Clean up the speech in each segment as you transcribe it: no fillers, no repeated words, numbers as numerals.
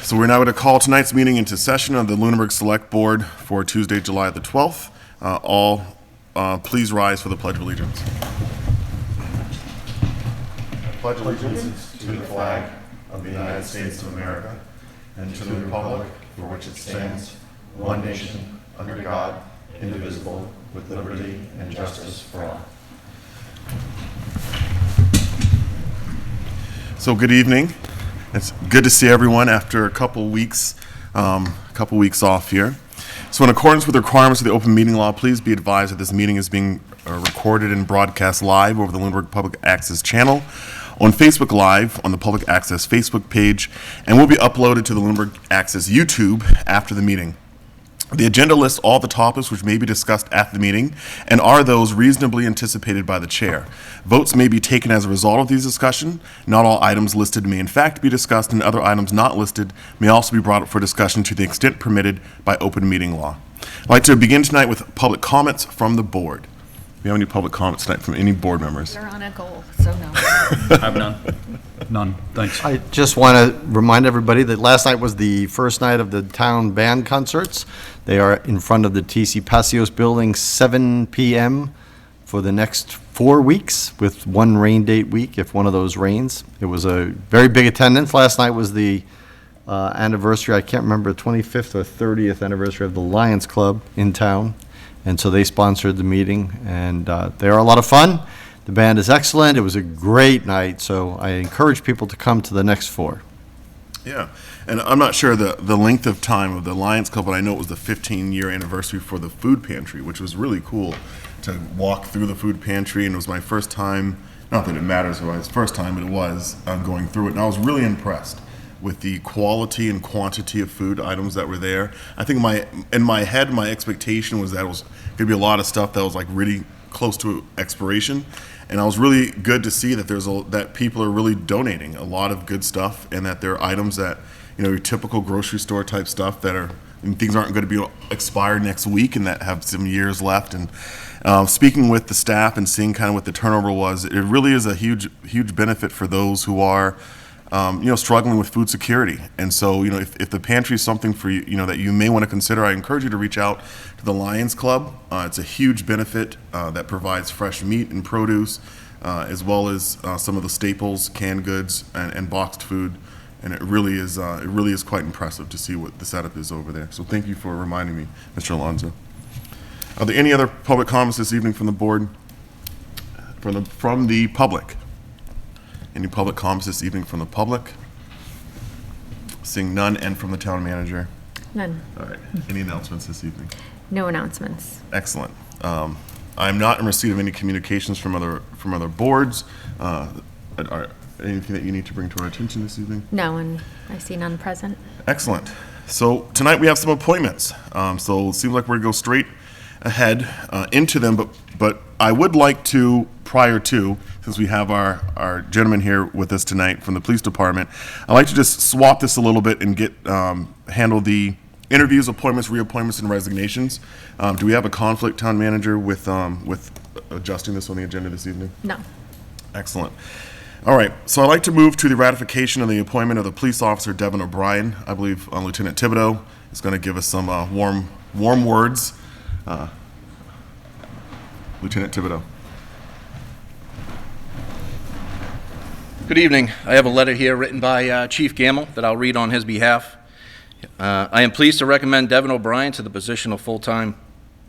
So we're now going to call tonight's meeting into session of the Lunenburg Select Board for Tuesday, July the 12th. Please rise for the Pledge of Allegiance. Pledge allegiance to the flag of the United States of America and to the republic for which it stands, one nation, under God, indivisible, with liberty and justice for all. So good evening. It's good to see everyone after a couple weeks off here. So in accordance with the requirements of the open meeting law, please be advised that this meeting is being recorded and broadcast live over the Lunenburg Public Access channel, on Facebook Live, on the Public Access Facebook page, and will be uploaded to the Lunenburg Access YouTube after the meeting. The agenda lists all the topics which may be discussed at the meeting and are those reasonably anticipated by the chair. Votes may be taken as a result of these discussions. Not all items listed may in fact be discussed, and other items not listed may also be brought up for discussion to the extent permitted by open meeting law. I'd like to begin tonight with public comments from the board. Do we have any public comments tonight from any board members? You're on a goal, so no. I have none. None, thanks. I just want to remind everybody that last night was the first night of the town band concerts. They are in front of the TC Passios building, 7 p.m. for the next 4 weeks, with one rain date week if one of those rains. It was a very big attendance. Last night was the anniversary, I can't remember, 25th or 30th anniversary of the Lions Club in town. And so they sponsored the meeting, and they are a lot of fun. The band is excellent. It was a great night, so I encourage people to come to the next 4. Yeah, and I'm not sure the length of time of the Lions Club, but I know it was the 15-year anniversary for the food pantry, which was really cool to walk through the food pantry, and it was my first time, not that it matters if it was the first time, but it was going through it, and I was really impressed with the quality and quantity of food items that were there. I think in my head, my expectation was that it was going to be a lot of stuff that was like really close to expiration, and I was really good to see that that people are really donating a lot of good stuff, and that there are items that, you know, your typical grocery store type stuff that are, and things aren't going to be expired next week and that have some years left. And speaking with the staff and seeing kind of what the turnover was, it really is a huge benefit for those who are struggling with food security. And so, you know, if the pantry is something for you, that you may want to consider, I encourage you to reach out to the Lions Club. It's a huge benefit that provides fresh meat and produce, as well as some of the staples, canned goods, and boxed food. And it really is quite impressive to see what the setup is over there. So thank you for reminding me, Mr. Alonso. Are there any other public comments this evening from the board, from the public? Any public comments this evening from the public? Seeing none, and from the town manager? None. All right. Any announcements this evening? No announcements. Excellent. I'm not in receipt of any communications from other boards. Anything that you need to bring to our attention this evening? No, and I see none present. Excellent. So tonight we have some appointments. So it seems like we're going to go straight ahead into them, but I would like to, prior to, since we have our gentleman here with us tonight from the police department, I'd like to just swap this a little bit and handle the interviews, appointments, reappointments, and resignations. Do we have a conflict, town manager, with adjusting this on the agenda this evening? No. Excellent. All right, so I'd like to move to the ratification of the appointment of the police officer, Devin O'Brien. I believe Lieutenant Thibodeau is going to give us some warm words. Lieutenant Thibodeau. Good evening. I have a letter here written by Chief Gamble that I'll read on his behalf. I am pleased to recommend Devin O'Brien to the position of full-time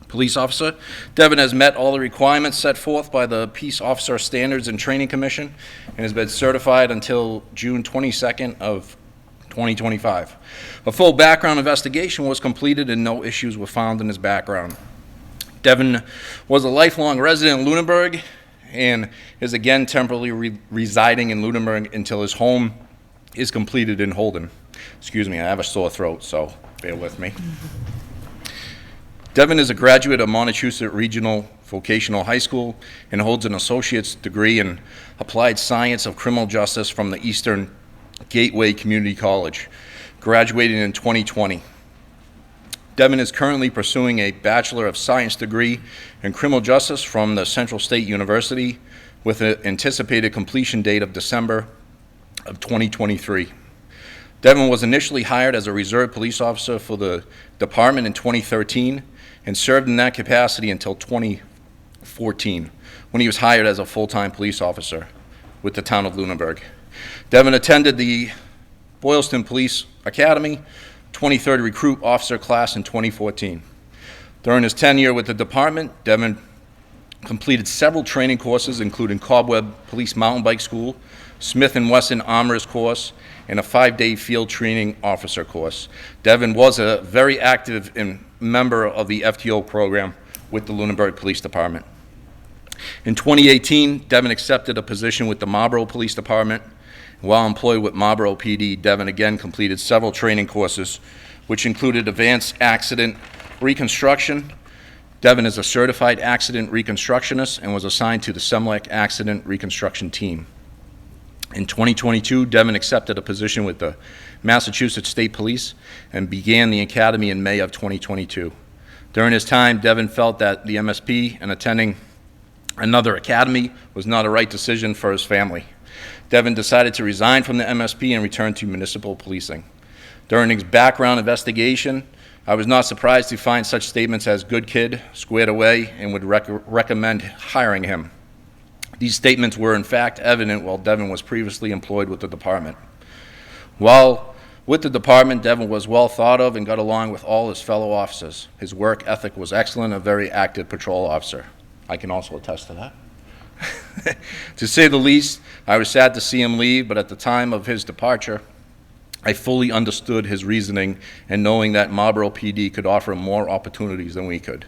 police officer. Devin has met all the requirements set forth by the Peace Officer Standards and Training Commission and has been certified until June 22nd of 2025. A full background investigation was completed and no issues were found in his background. Devin was a lifelong resident in Lunenburg and is again temporarily residing in Lunenburg until his home is completed in Holden. Excuse me, I have a sore throat, so bear with me. Devin is a graduate of Montechusett Regional Vocational High School and holds an associate's degree in applied science of criminal justice from the Eastern Gateway Community College, graduating in 2020. Devin is currently pursuing a Bachelor of Science degree in criminal justice from the Central State University with an anticipated completion date of December of 2023. Devin was initially hired as a reserve police officer for the department in 2013 and served in that capacity until 2014, when he was hired as a full-time police officer with the town of Lunenburg. Devin attended the Boylston Police Academy 23rd recruit officer class in 2014. During his tenure with the department, Devin completed several training courses, including Cobweb Police Mountain Bike School, Smith & Wesson Armorers course, and a 5-day field training officer course. Devin was a very active member of the FTO program with the Lunenburg Police Department. In 2018, Devin accepted a position with the Marlborough Police Department. While employed with Marlborough PD, Devin again completed several training courses, which included advanced accident reconstruction. Devin is a certified accident reconstructionist and was assigned to the SEMLEC Accident Reconstruction Team. In 2022, Devin accepted a position with the Massachusetts State Police and began the academy in May of 2022. During his time, Devin felt that the MSP and attending another academy was not a right decision for his family. Devin decided to resign from the MSP and return to municipal policing. During his background investigation, I was not surprised to find such statements as "good kid," "squared away," and would recommend hiring him. These statements were in fact evident while Devin was previously employed with the department. While with the department, Devin was well thought of and got along with all his fellow officers. His work ethic was excellent, a very active patrol officer. I can also attest to that. To say the least, I was sad to see him leave, but at the time of his departure, I fully understood his reasoning and knowing that Marlborough PD could offer more opportunities than we could.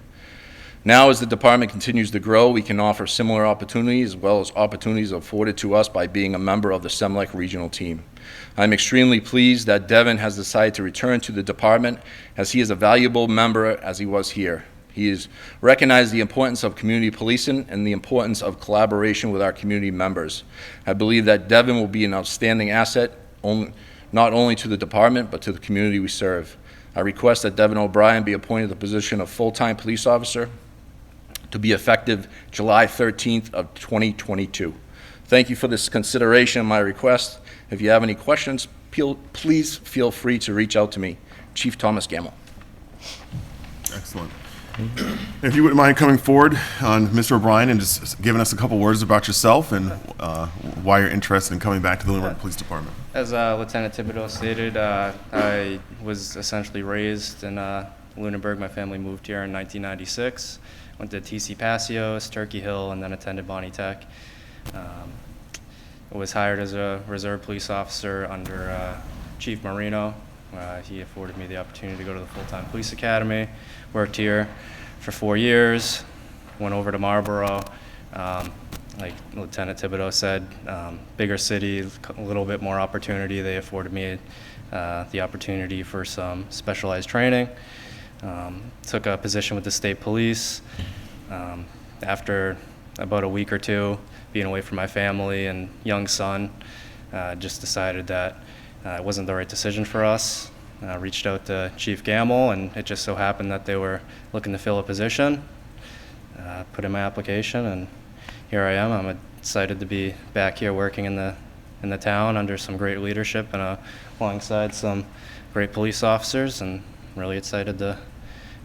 Now, as the department continues to grow, we can offer similar opportunities as well as opportunities afforded to us by being a member of the SEMLEC regional team. I'm extremely pleased that Devin has decided to return to the department, as he is a valuable member as he was here. He has recognized the importance of community policing and the importance of collaboration with our community members. I believe that Devin will be an outstanding asset, not only to the department, but to the community we serve. I request that Devin O'Brien be appointed the position of full-time police officer to be effective July 13th of 2022. Thank you for this consideration of my request. If you have any questions, please feel free to reach out to me, Chief Thomas Gamble. Excellent. If you wouldn't mind coming forward on Mr. O'Brien and just giving us a couple words about yourself and why you're interested in coming back to the Lunenburg Police Department. As Lieutenant Thibodeau stated, I was essentially raised in Lunenburg. My family moved here in 1996. Went to TC Passios, Turkey Hill, and then attended Bonnie Tech. I was hired as a reserve police officer under Chief Marino. He afforded me the opportunity to go to the full-time police academy. Worked here for 4 years. Went over to Marlborough. Like Lieutenant Thibodeau said, bigger city, a little bit more opportunity. They afforded me the opportunity for some specialized training. Took a position with the state police. After about a week or two being away from my family and young son, just decided that it wasn't the right decision for us. Reached out to Chief Gamble, and it just so happened that they were looking to fill a position. Put in my application, and here I am. I'm excited to be back here working in the town under some great leadership and alongside some great police officers, and really excited to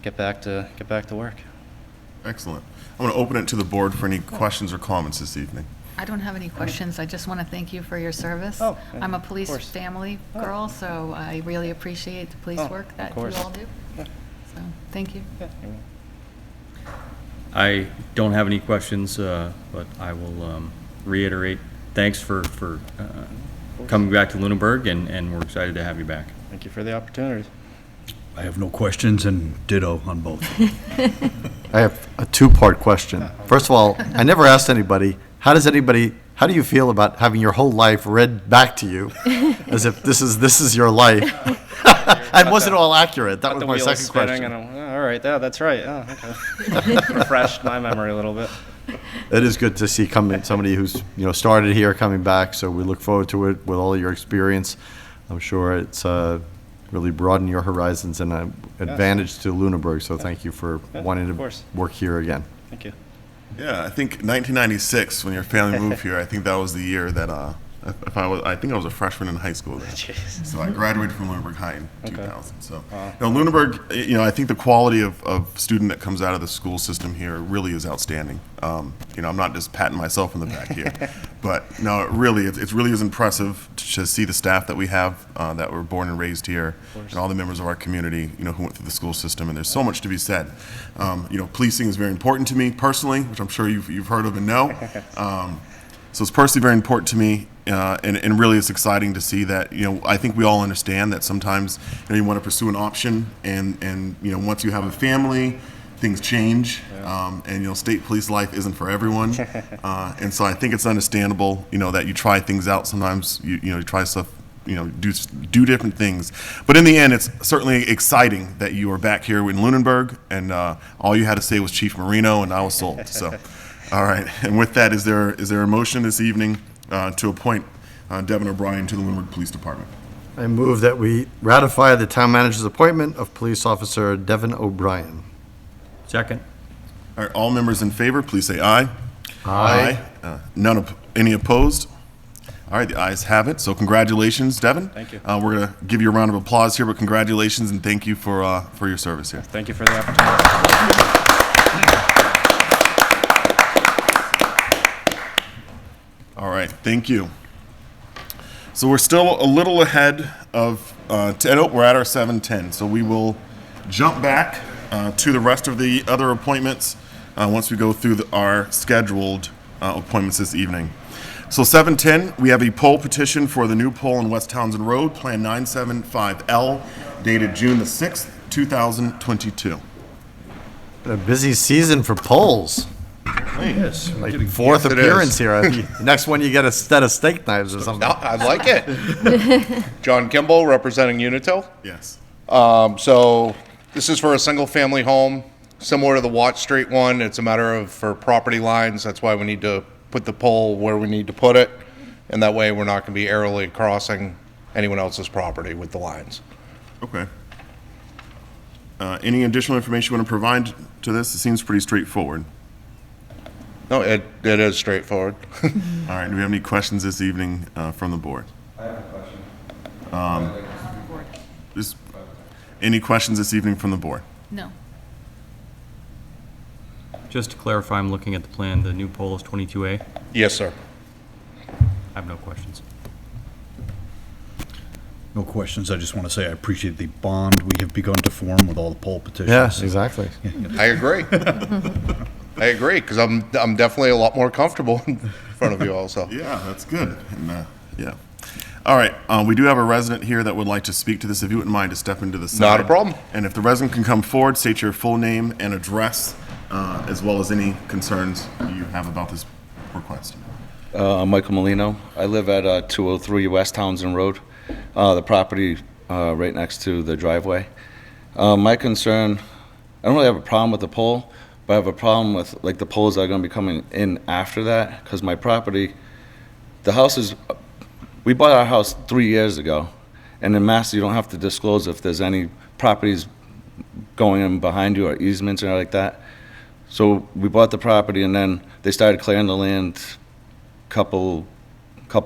get back to work. Excellent. I'm going to open it to the board for any questions or comments this evening. I don't have any questions. I just want to thank you for your service. Oh, I'm a of police course. family girl, so I really appreciate the police work that you course. all do. Yeah. So, thank you. Yeah. I don't have any questions, but I will reiterate, thanks for coming back to Lunenburg, and we're excited to have you back. Thank you for the opportunity. I have no questions, and ditto on both. I have a two-part question. First of all, I never asked anybody, how do you feel about having your whole life read back to you as if this is your life? And was it all accurate? That was my second question. And all right, yeah, that's right. Oh, okay. Refreshed my memory a little bit. It is good to see somebody who's started here coming back, so we look forward to it with all your experience. I'm sure it's really broadened your horizons and an advantage to Lunenburg, so thank you for wanting to work here again. Thank you. Yeah, I think 1996, when your family moved here, I think that was the year that I think I was a freshman in high school then. Jeez. So I graduated from Lunenburg High in 2000. So, Wow. now Lunenburg, I think the quality of student that comes out of the school system here really is outstanding. I'm not just patting myself on the back here, but no, it really is impressive to see the staff that we have that were born and raised here, and all the members of our community, who went through the school system. And there's so much to be said. Policing is very important to me personally, which I'm sure you've heard of and know. So it's personally very important to me, and really it's exciting to see that, I think we all understand that sometimes, you want to pursue an option, and once you have a family, things change, and, state police life isn't for everyone. And so I think it's understandable, that you try things out. Sometimes you try stuff, do different things. But in the end, it's certainly exciting that you are back here in Lunenburg, and all you had to say was Chief Marino, and I was sold. So. All right, and with that, is there a motion this evening to appoint Devin O'Brien to the Lunenburg Police Department? I move that we ratify the town manager's appointment of police officer Devin O'Brien. Second. All right, all members in favor, please say aye. Aye. Any opposed? All right, the ayes have it. So congratulations, Devin. Thank you. We're going to give you a round of applause here, but congratulations and thank you for your service here. Thank you for the opportunity. All right, thank you. So we're still a little ahead of, we're at our 7:10, so we will jump back to the rest of the other appointments once we go through our scheduled appointments this evening. So 7:10, we have a poll petition for the new pole on West Townsend Road, Plan 975L, dated June the 6th, 2022. A busy season for polls. Yes. Like fourth Yes, it appearance is. here. Next one, you get a set of steak knives or something. No, I like it. John Kimball, representing Unitil. Yes. So this is for a single-family home, similar to the Watt Street one. It's a matter of for property lines. That's why we need to put the pole where we need to put it, and that way we're not going to be aerially crossing anyone else's property with the lines. Okay. Any additional information you want to provide to this? It seems pretty straightforward. No, it is straightforward. All right, do we have any questions this evening from the board? I have a question. Just any questions this evening from the board? No. Just to clarify, I'm looking at the plan, the new pole is 22A. Yes, sir. I have no questions. No questions. I just want to say I appreciate the bond we have begun to form with all the poll petitions. Yes, exactly. I agree. I agree, because I'm definitely a lot more comfortable in front of you also. Yeah, that's good. And, yeah. All right, we do have a resident here that would like to speak to this. If you wouldn't mind to step into the side. Not a problem. And if the resident can come forward, state your full name and address, as well as any concerns you have about this request. I'm Michael Molino. I live at 203 West Townsend Road, the property right next to the driveway. My concern, I don't really have a problem with the pole, but I have a problem with like the poles that are going to be coming in after that, because my property, the house is, we bought our house 3 years ago, and in Mass you don't have to disclose if there's any properties going in behind you or easements or like that. So we bought the property, and then they started clearing the land couple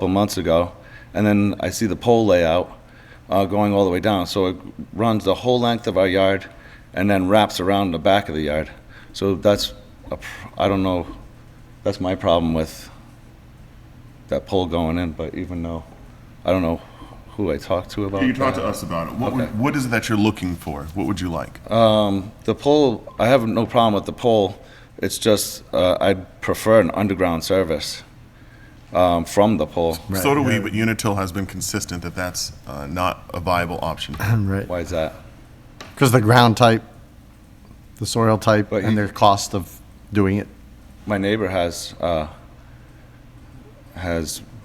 months ago, and then I see the pole layout going all the way down. So it runs the whole length of our yard and then wraps around the back of the yard. So that's, I don't know, that's my problem with that pole going in, but even though, I don't know who I talked to about You talk that. to us about it. What, Okay. what is it that you're looking for? What would you like? The pole, I have no problem with the pole. It's just, I'd prefer an underground service from the pole. So do we, but Unitil has been consistent that that's not a viable option. Right. Why is that? Because the ground type, the soil type, But and you- the cost of doing it. My neighbor has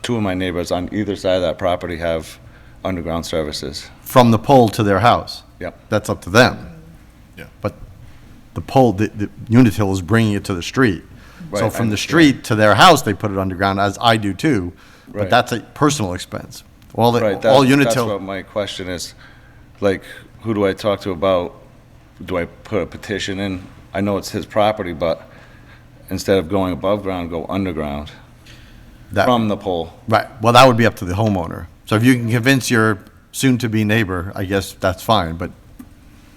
two of my neighbors on either side of that property have underground services. From the pole to their house. Yep. That's up to them. Yeah. But the pole, the Unitil is bringing it to the street. So Right, I from the understand. street to their house, they put it underground, as I do too. But Right. that's a personal expense. All Right, all that's what Unitil, my question is. Like, who do I talk to about, do I put a petition in? I know it's his property, but instead of going above ground, go underground. from the pole. Right, well, that would be up to the homeowner. So if you can convince your soon-to-be neighbor, I guess that's fine, but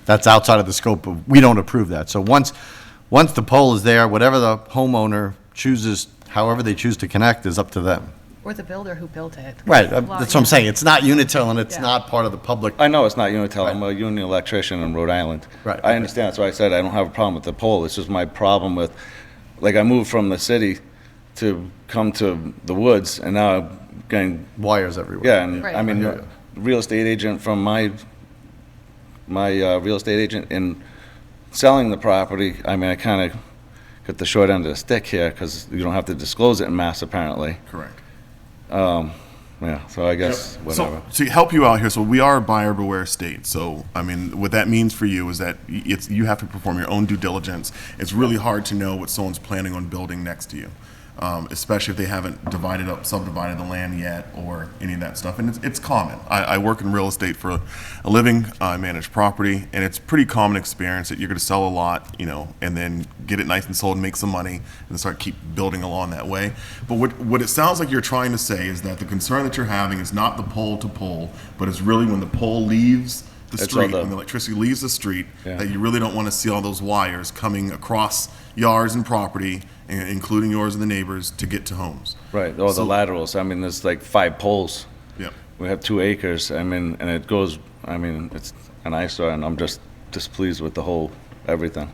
that's outside of the scope of, we don't approve that. So once the pole is there, whatever the homeowner chooses, however they choose to connect is up to them. Or the builder who built it. Right, that's what I'm saying, it's not Unitil and it's Yeah. not part of the public. I know it's not Unitil, I'm a union electrician in Rhode Island. Right. I understand, that's why I said I don't have a problem with the pole, it's just my problem with, like, I moved from the city to come to the woods, and now I'm getting, Wires everywhere. yeah, and, Right. I mean, Yeah. real estate agent from my real estate agent in selling the property, I mean, I kind of got the short end of the stick here, because you don't have to disclose it in Mass, apparently. Correct. Yeah, so I guess, whatever. So to help you out here, so we are a buyer beware state. So, I mean, what that means for you is that you have to perform your own due diligence. It's really hard to know what someone's planning on building next to you, especially if they haven't subdivided the land yet or any of that stuff. And it's common. I work in real estate for a living. I manage property, and it's pretty common experience that you're going to sell a lot, and then get it nice and sold and make some money and start keep building along that way. But what it sounds like you're trying to say is that the concern that you're having is not the pole to pole, but it's really when the pole leaves the It's street, all when the electricity leaves the street, Yeah. that you really don't want to see all those wires coming across yards and property, including yours and the neighbors, to get to homes. Right, or the So- laterals, I mean, there's like 5 poles. Yep. We have 2 acres, I mean, and it goes, I mean, it's an eyesore, and I'm just displeased with the whole, everything.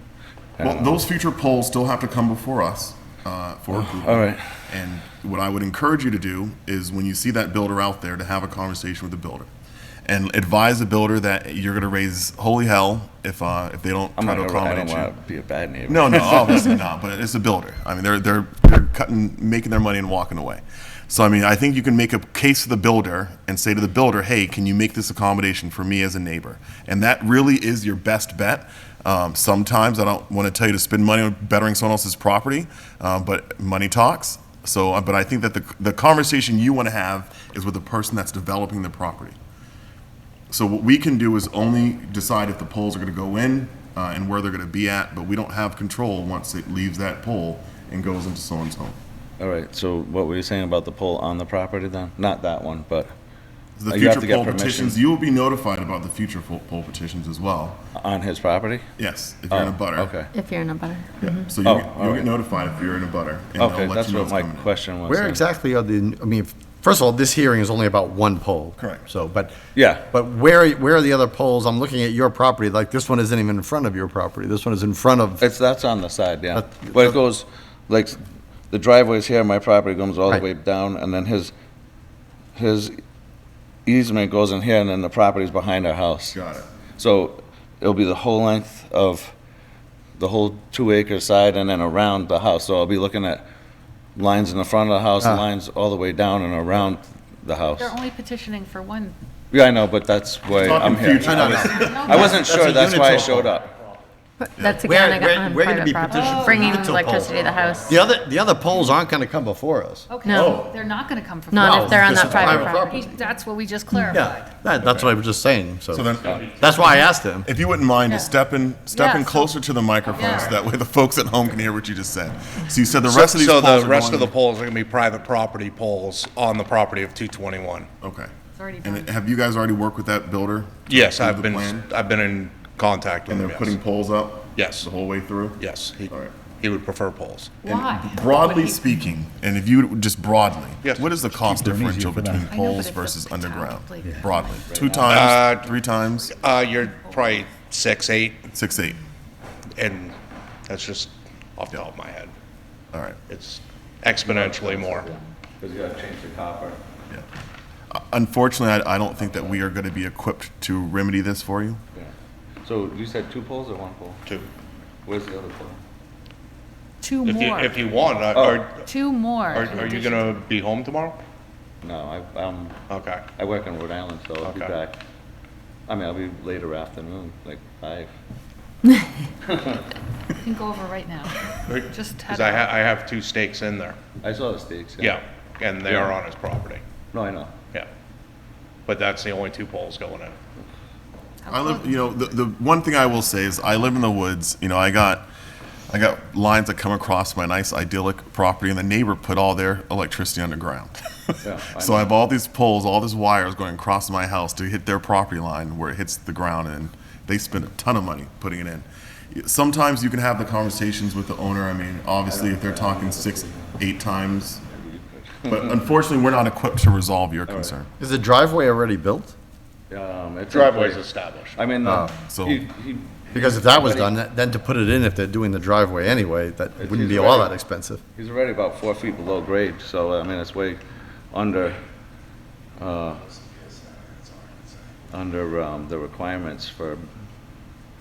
Well, those future polls still have to come before us for approval. All right. And what I would encourage you to do is, when you see that builder out there, to have a conversation with the builder and advise the builder that you're going to raise holy hell if they don't I'm try not to gonna, I accommodate don't you. want to be a bad neighbor. No, obviously not. But it's a builder. I mean, they're making their money and walking away. So I mean, I think you can make a case to the builder and say to the builder, "Hey, can you make this accommodation for me as a neighbor?" And that really is your best bet. Sometimes I don't want to tell you to spend money on bettering someone else's property, but money talks. So, but I think that the conversation you want to have is with the person that's developing the property. So what we can do is only decide if the poles are going to go in and where they're going to be at, but we don't have control once it leaves that pole and goes into someone's home. All right, so what were you saying about the pole on the property then? Not that one, but The you have future to get poll permission. petitions, you will be notified about the future poll petitions as well. on his property? Yes, if you're in a butter. Okay. If you're in a butter. So Oh, you'll all get right. notified if you're in a butter. And they'll Okay, let that's you know what it's my coming in. question was. Where then. exactly are I mean, first of all, this hearing is only about one pole. Correct. So, but. Yeah. But where are the other poles? I'm looking at your property, like this one isn't even in front of your property. This one is in front of, That's on the side, yeah. But- But it goes, like, the driveway's here, my property comes all the Right. way down, and then his easement goes in here, and then the property's behind our house. Got it. So it'll be the whole length of the whole 2-acre side and then around the house. So I'll be looking at lines in the front of the house, lines all the way down and around the house. They're only petitioning for one. Yeah, I know, but that's why Talking I'm here. future. I wasn't sure, a that's why I Unitil showed pole. up. But that's Where- again where- on we're gonna private be property. petitioning for Bringing Unitil electricity to the poles. house. the other poles aren't gonna come before us. Okay, No. they're not going to come from. Not if they're on because that it's private private property. That's what we just clarified. Yeah, that's what I was just saying, So then, that's why I asked him. if you wouldn't mind, just step in Yeah. closer to the microphone, Yeah. so that way the folks at home can hear what you just said. So you said the rest of these So poles the are rest going- of the poles are gonna be private property poles on the property of 221. Okay. It's already And done. have you guys already worked with that builder? to Yes, approve the plan? I've been in contact with And him, they're yes. putting poles up? Yes. The whole way through? Yes, All right. he would prefer poles. And Why? broadly Would he- speaking, and if you would just broadly, Yes. what is the cost Keep it easier differential for them. between I know, but poles if the versus town underground? completely- Broadly, 2 times, 3 times, You're probably 6, 8, 6, 8. and that's just off the top of my head. All right. It's exponentially more. Because you gotta change the copper. Unfortunately, I don't think that we are going to be equipped to remedy this for you. Yeah. So you said 2 poles or 1 pole? 2. Where's the other pole? Two If more. if you want, Oh. Two more. are in you addition gonna be home tomorrow? No, Okay. I work in Rhode Island, so I'll be Okay. back. I mean, I'll be later afternoon, like 5. You can go over right now. Just Because head I have 2 stakes in there. I saw the stakes. Yeah, and they are on his property. No, I know. Yeah. But that's the only 2 poles going in. I live, the one thing I will say is I live in the woods. I got I got lines that come across my nice idyllic property, and the neighbor put all their electricity underground. Yeah, So I have all these poles, all these wires going across my house to hit their property line where it hits the ground, and they spend a ton of money putting it in. Sometimes you can have the conversations with the owner. I mean, obviously, if they're talking 6, 8 times, but unfortunately, we're not equipped to resolve your concern. Is the driveway already built? It's Driveway's established. I mean, So- Because if that was done, then to put it in, if they're doing the driveway anyway, that wouldn't be all that expensive. he's already about 4 feet below grade, so I mean, it's way under, the requirements for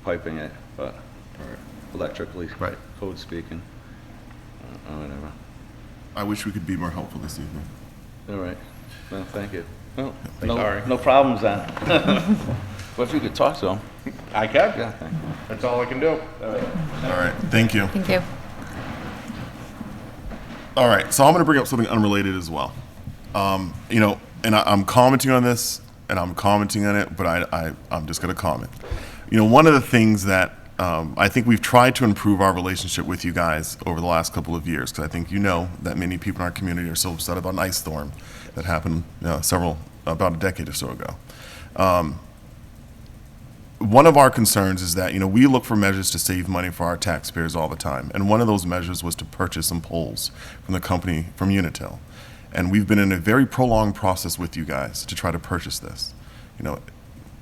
piping it, but, or electrically, Right. code speaking. Whatever. I wish we could be more helpful this evening. All right. Well, thank you. Well, Sorry. no problems then. Well, if you could talk to him. I can. Yeah, thank you. That's all I can do. All right, thank you. Thank you. All right, so I'm going to bring up something unrelated as well. And I'm commenting on this, and I'm commenting on it, but I'm just going to comment. One of the things that I think we've tried to improve our relationship with you guys over the last couple of years, because I think that many people in our community are so upset about an ice storm that happened about a decade or so ago. One of our concerns is that, we look for measures to save money for our taxpayers all the time. And one of those measures was to purchase some poles from the company, from Unitil. And we've been in a very prolonged process with you guys to try to purchase this.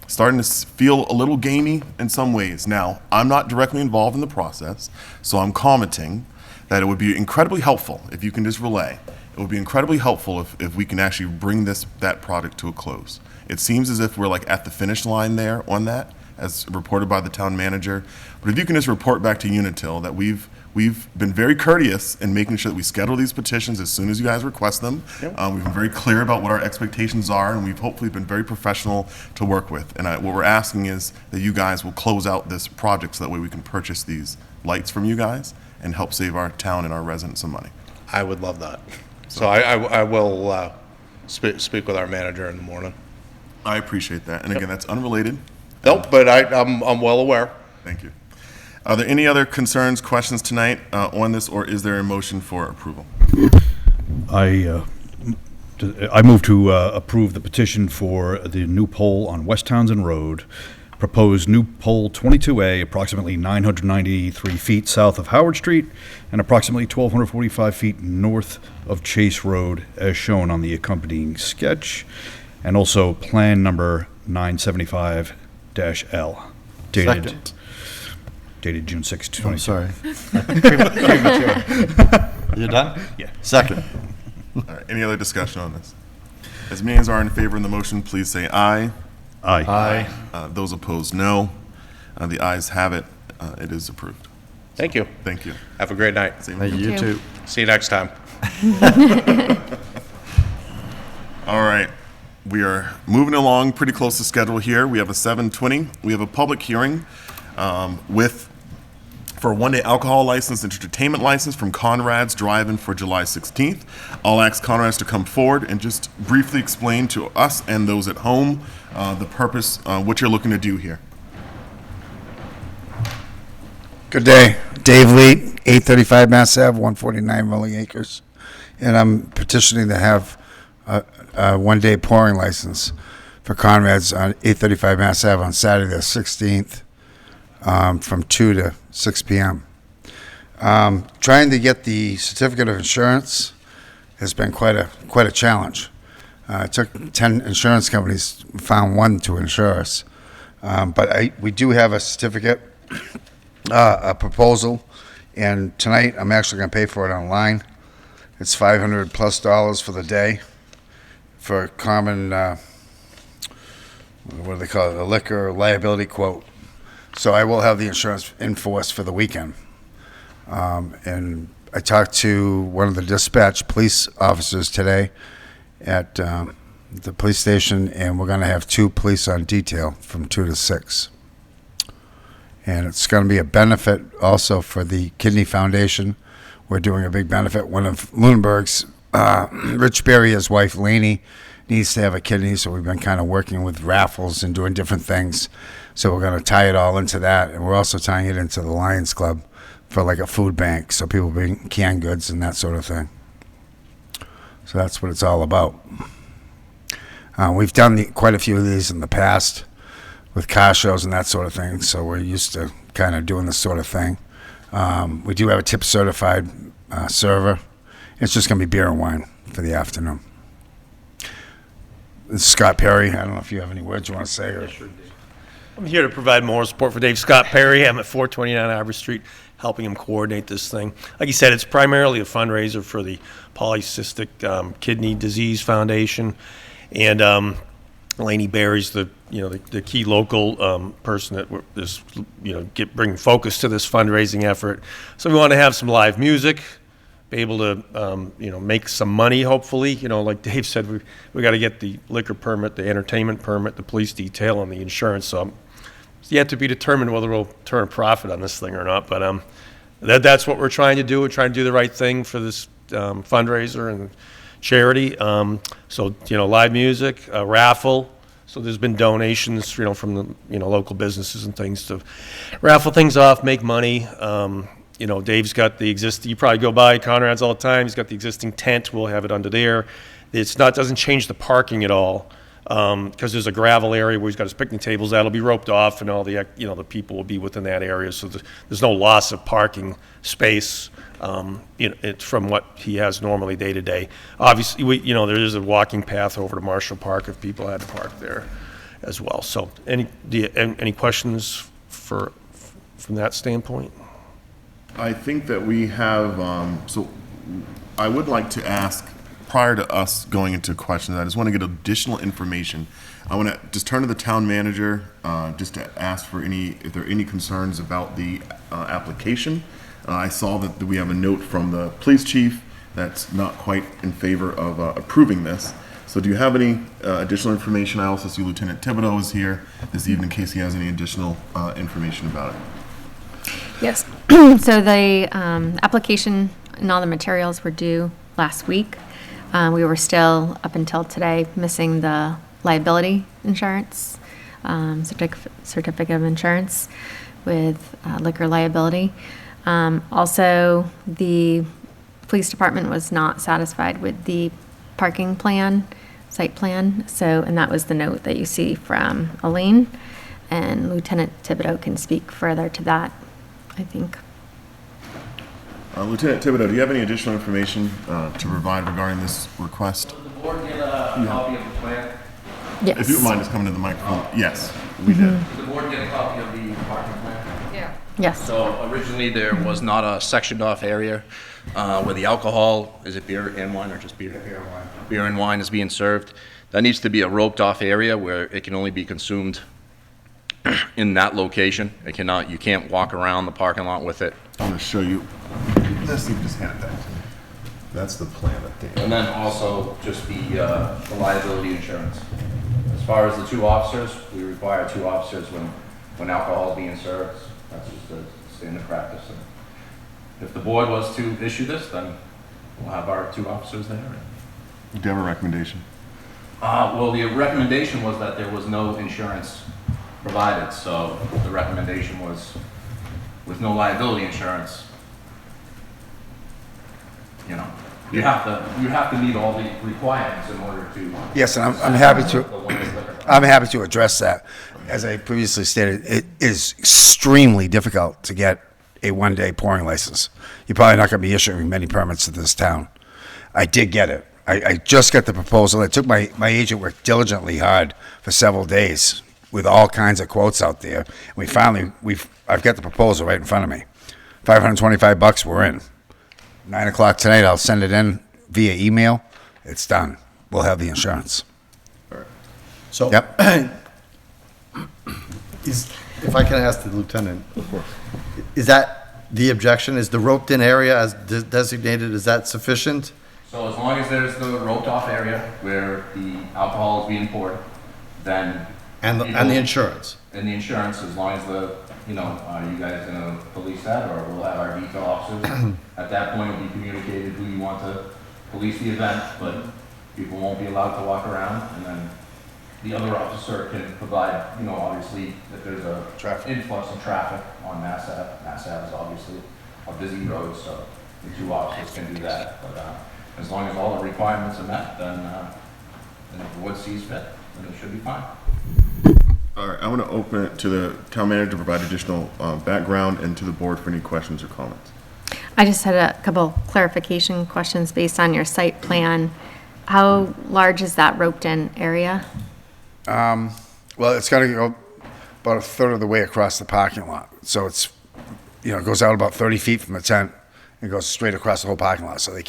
Starting to feel a little gamey in some ways. Now, I'm not directly involved in the process, so I'm commenting that it would be incredibly helpful if you can just relay. It would be incredibly helpful if we can actually bring that product to a close. It seems as if we're like at the finish line there on that, as reported by the town manager. But if you can just report back to Unitil that we've been very courteous in making sure that we schedule these petitions as soon as you guys request them. Yep. We've been very clear about what our expectations are, and we've hopefully been very professional to work with. And what we're asking is that you guys will close out this project so that way we can purchase these lights from you guys and help save our town and our residents some money. I would love that. So I will speak with our manager in the morning. I appreciate that. And again, that's unrelated. Nope, but I'm well aware. Thank you. Are there any other concerns, questions tonight on this, or is there a motion for approval? I move to approve the petition for the new pole on West Townsend Road. Proposed new pole 22A, approximately 993 feet south of Howard Street and approximately 1,245 feet north of Chase Road, as shown on the accompanying sketch, and also plan number 975-L, dated Second. dated June 6, I'm 2022. sorry. Premature. You done? Yeah. Second. All right, any other discussion on this? As many as are in favor of the motion, please say aye. Aye. Those opposed, no. The ayes have it. It is approved. Thank you. Thank you. Have a great night. Same Hey, with you you. too. See you next time. All right, we are moving along pretty close to schedule here. We have a 7:20. We have a public hearing for a one-day alcohol license and entertainment license from Conrad's Drive-In for July 16th. I'll ask Conrad's to come forward and just briefly explain to us and those at home the purpose, what you're looking to do here. Good day. Dave Lee, 835 Mass Ave, 149 Rolling Acres. And I'm petitioning to have a one-day pouring license for Conrad's on 835 Mass Ave on Saturday the 16th from 2 to 6 p.m. Trying to get the certificate of insurance has been quite a challenge. It took 10 insurance companies, found one to insure us. But we do have a certificate, a proposal, and tonight I'm actually going to pay for it online. It's $500+ for the day for common, what do they call it, a liquor liability quote. So I will have the insurance in force for the weekend. And I talked to one of the dispatch police officers today at the police station, and we're going to have 2 police on detail from 2 to 6. And it's going to be a benefit also for the Kidney Foundation. We're doing a big benefit. One of Lunenburg's, Rich Berry, his wife Lainey, needs to have a kidney, so we've been kind of working with raffles and doing different things. So we're going to tie it all into that, and we're also tying it into the Lions Club for like a food bank, so people bring canned goods and that sort of thing. So that's what it's all about. We've done quite a few of these in the past with car shows and that sort of thing, so we're used to kind of doing this sort of thing. We do have a tip certified server. It's just going to be beer and wine for the afternoon. This is Scott Perry. I don't know if you have any words you want to say. Or... I'm here to provide moral support for Dave Scott Perry. I'm at 429 Arbor Street, helping him coordinate this thing. Like you said, it's primarily a fundraiser for the Polycystic Kidney Disease Foundation, and Laney Berry's the key local person that is bringing focus to this fundraising effort. So we want to have some live music, be able to make some money. Hopefully, like Dave said, we got to get the liquor permit, the entertainment permit, the police detail, and the insurance. So it's yet to be determined whether we'll turn a profit on this thing or not. But that's what we're trying to do. We're trying to do the right thing for this fundraiser and charity. So live music, a raffle. So there's been donations, from the local businesses and things to raffle things off, make money. Dave's got the existing. You probably go by Conrad's all the time. He's got the existing tent. We'll have it under there. Doesn't change the parking at all, because there's a gravel area where he's got his picnic tables. That'll be roped off, and all the the people will be within that area. So there's no loss of parking space. From what he has normally day to day. Obviously, there is a walking path over to Marshall Park if people had to park there as well. So, any questions from that standpoint? I think that we have, so I would like to ask, prior to us going into questions, I just want to get additional information. I want to just turn to the town manager just to ask for if there are any concerns about the application. I saw that we have a note from the police chief that's not quite in favor of approving this. So do you have any additional information? I also see Lieutenant Thibodeau is here this evening in case he has any additional information about it. Yes. So the application and all the materials were due last week. We were still, up until today, missing the liability insurance, certificate of insurance with liquor liability. Also, the police department was not satisfied with the parking plan, site plan. So, and that was the note that you see from Elaine, and Lieutenant Thibodeau can speak further to that, I think. Lieutenant Thibodeau, do you have any additional information to provide regarding this request? Did the board get a copy of the plan? Yes. If you don't mind just coming to the microphone. Yes, we did. Did the board get a copy of the parking plan? Yeah. Yes. So originally there was not a sectioned off area where the alcohol, is it beer and wine or just beer? Beer and wine. Beer and wine is being served. That needs to be a roped off area where it can only be consumed in that location. You can't walk around the parking lot with it. I'm going to show you. Let's see, just hand that to me. That's the plan that they. And then also just the liability insurance. As far as the two officers, we require two officers when alcohol is being served. That's just a standard practice. And if the board was to issue this, then we'll have our two officers there. Do you have a recommendation? Well, the recommendation was that there was no insurance provided, so the recommendation was with no liability insurance, you have to meet all the requirements in order to. Yes, and I'm happy to address that. As I previously stated, it is extremely difficult to get a one-day pouring license. You're probably not going to be issuing many permits to this town. I did get it. I just got the proposal. It took my agent worked diligently hard for several days with all kinds of quotes out there. I've got the proposal right in front of me. $525, we're in. 9 o'clock tonight, I'll send it in via email. It's done. We'll have the insurance. So, Yep. if I can ask the lieutenant, is that the objection? Is the roped-in area as designated, is that sufficient? So as long as there's the roped off area where the alcohol is being poured, then. And the insurance? And the insurance, as long as you guys gonna police that, or we'll have our detail officers. At that point, it'll be communicated who you want to police the event, but people won't be allowed to walk around, and then the other officer can provide, obviously, if there's a influx of traffic on Mass Ave. Mass Ave is obviously a busy road, so the two officers can do that. But as long as all the requirements are met, then if the board sees fit, then it should be fine. All right, I want to open it to the town manager to provide additional background and to the board for any questions or comments. I just had a couple clarification questions based on your site plan. How large is that roped-in area? Well, it's got to go about a third of the way across the parking lot. So it's, it goes out about 30 feet from the tent and goes straight across the whole parking lot. So it's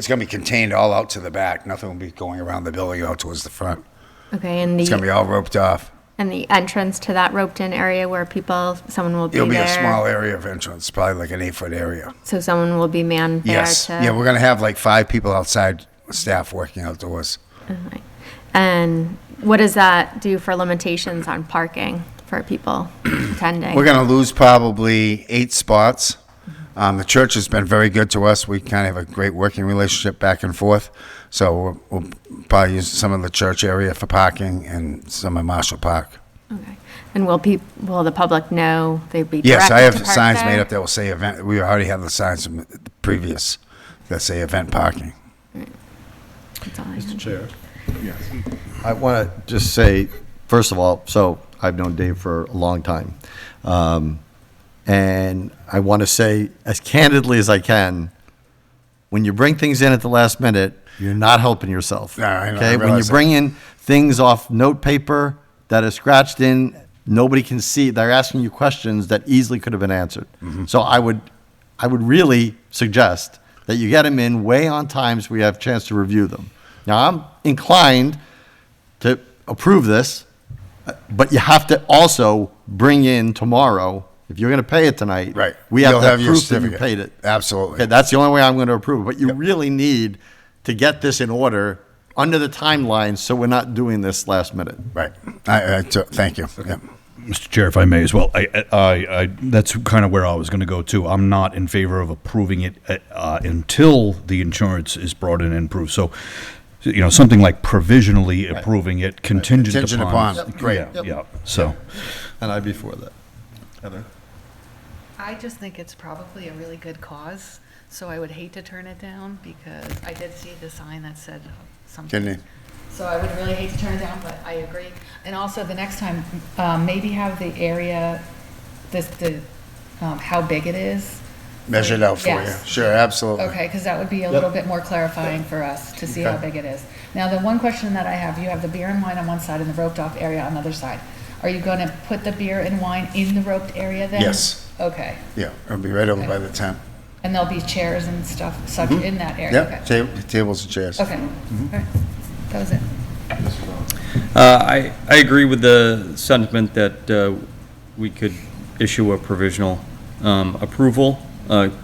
going to be contained all out to the back. Nothing will be going around the building out towards the front. Okay, and It's going to be all roped off. and the entrance to that roped-in area where someone will be there? It'll be a small area of entrance, probably like an 8-foot area. So someone will be manned there Yes. to? Yeah, we're going to have like 5 people outside, staff working outdoors. Okay. And what does that do for limitations on parking for people attending? We're going to lose probably 8 spots. The church has been very good to us. We kind of have a great working relationship back and forth. So we'll probably use some of the church area for parking and some of Marshall Park. Okay. And will the public know they'd be Yes, I directed have to park signs there? made up that will say event. We already have the signs from the previous that say event parking. That's all I Mr. had. Chair. Yes. I want to just say, first of all, so I've known Dave for a long time. And I want to say, as candidly as I can, when you bring things in at the last minute, you're not helping yourself. No, I know, I Okay? When you realize that. bring in things off note paper that are scratched in, nobody can see, they're asking you questions that easily could have been answered. Mm-hmm. So I would really suggest that you get them in way on time so we have a chance to review them. Now, I'm inclined to approve this, but you have to also bring in tomorrow, if you're going to pay it tonight. Right. We have You'll to have your prove that you certificate. paid it. Absolutely. Okay, that's the only way I'm going to approve it. But you really need to get this in order under the timeline so we're not doing this last minute. Right. Thank you. Yep. Mr. Chair, if I may as well, that's kind of where I was going to go too. I'm not in favor of approving it until the insurance is brought in and approved. So, something like provisionally approving it, contingent upon. upon. Great. Yeah. So, And I'd be for that. Heather? I just think it's probably a really good cause, so I would hate to turn it down because I did see the sign that said something. Kidney. So I would really hate to turn it down, but I agree. And also the next time, maybe have the area, how big it is. Measured out for you. Yes. Sure, absolutely. Okay, because that would be a little bit more clarifying for us to see how Okay. big it is. Now, the one question that I have, you have the beer and wine on one side and the roped off area on the other side. Are you going to put the beer and wine in the roped area then? Yes. Okay. Yeah, it'll be right over by the tent. And there'll be chairs and stuff such in that area? Yep, Okay. tables and chairs. Okay. All right. That was it. I agree with the sentiment that we could issue a provisional approval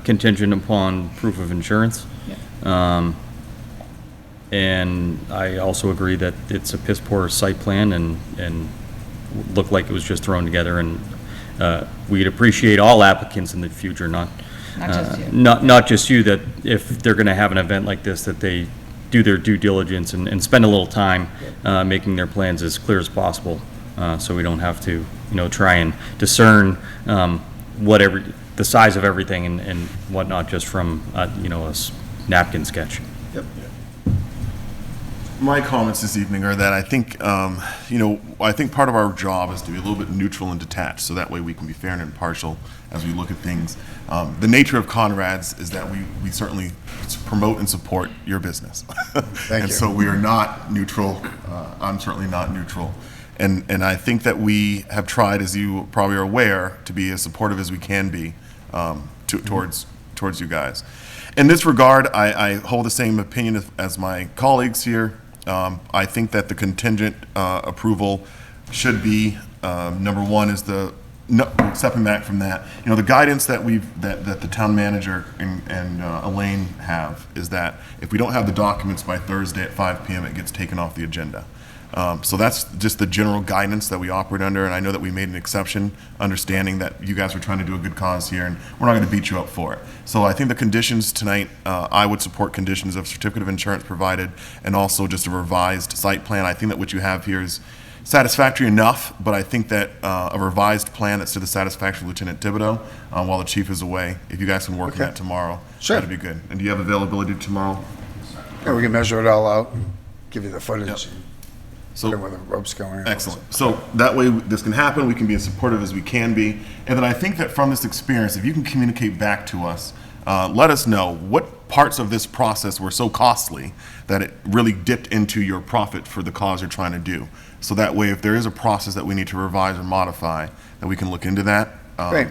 contingent upon proof of insurance. And I also agree that it's a piss poor site plan and looked like it was just thrown together. And we'd appreciate all applicants in the future, not just you. not just you, that if they're going to have an event like this, that they do their due diligence and spend a little time making their plans as clear as possible, so we don't have to, try and discern the size of everything and whatnot just from a napkin sketch. Yep. My comments this evening are that I think, I think part of our job is to be a little bit neutral and detached, so that way we can be fair and impartial as we look at things. The nature of Conrad's is that we certainly promote and support your business. Thank and you. so we are not neutral. I'm certainly not neutral. And I think that we have tried, as you probably are aware, to be as supportive as we can be towards you guys. In this regard, I hold the same opinion as my colleagues here. I think that the contingent approval should be, number one is stepping back from that. The guidance that that the town manager and Elaine have is that if we don't have the documents by Thursday at 5 p.m., it gets taken off the agenda. So that's just the general guidance that we operate under, and I know that we made an exception, understanding that you guys were trying to do a good cause here, and we're not going to beat you up for it. So I think the conditions tonight, I would support conditions of certificate of insurance provided, and also just a revised site plan. I think that what you have here is satisfactory enough, but I think that a revised plan that's to the satisfaction of Lieutenant Thibodeau while the chief is away, if you guys can work on that tomorrow, Sure. that'd be good. And do you have availability tomorrow? Yeah, we can measure it all out and give you the footage. Yep. and So put in where the rope's going. excellent. So that way this can happen. We can be as supportive as we can be. And then I think that from this experience, if you can communicate back to us, let us know what parts of this process were so costly that it really dipped into your profit for the cause you're trying to do. So that way, if there is a process that we need to revise or modify, that we can look into that. Great.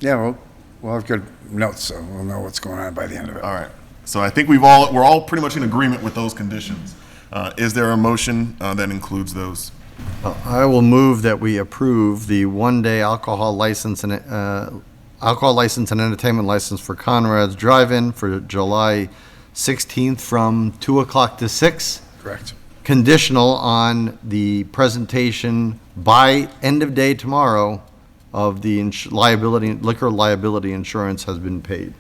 Yeah, we'll have good notes, so we'll know what's going on by the end of it. All right. So I think we're all pretty much in agreement with those conditions. Is there a motion that includes those? I will move that we approve the one-day alcohol license and entertainment license for Conrad's Drive-In for July 16th from 2 o'clock to 6. Correct. Conditional on the presentation by end of day tomorrow of the liquor liability insurance has been paid.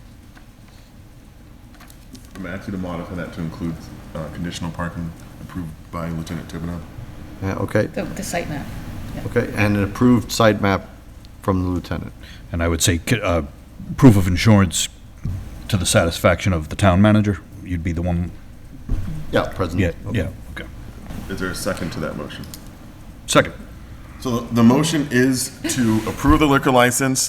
I'm going to ask you to modify that to include conditional parking approved by Lieutenant Thibodeau. Yeah, okay, The site map. okay, and an approved site map from the lieutenant. And I would say proof of insurance to the satisfaction of the town manager. You'd be the one. Yeah, present. Yeah, okay. yeah, okay. Is there a second to that motion? Second. So the motion is to approve the liquor license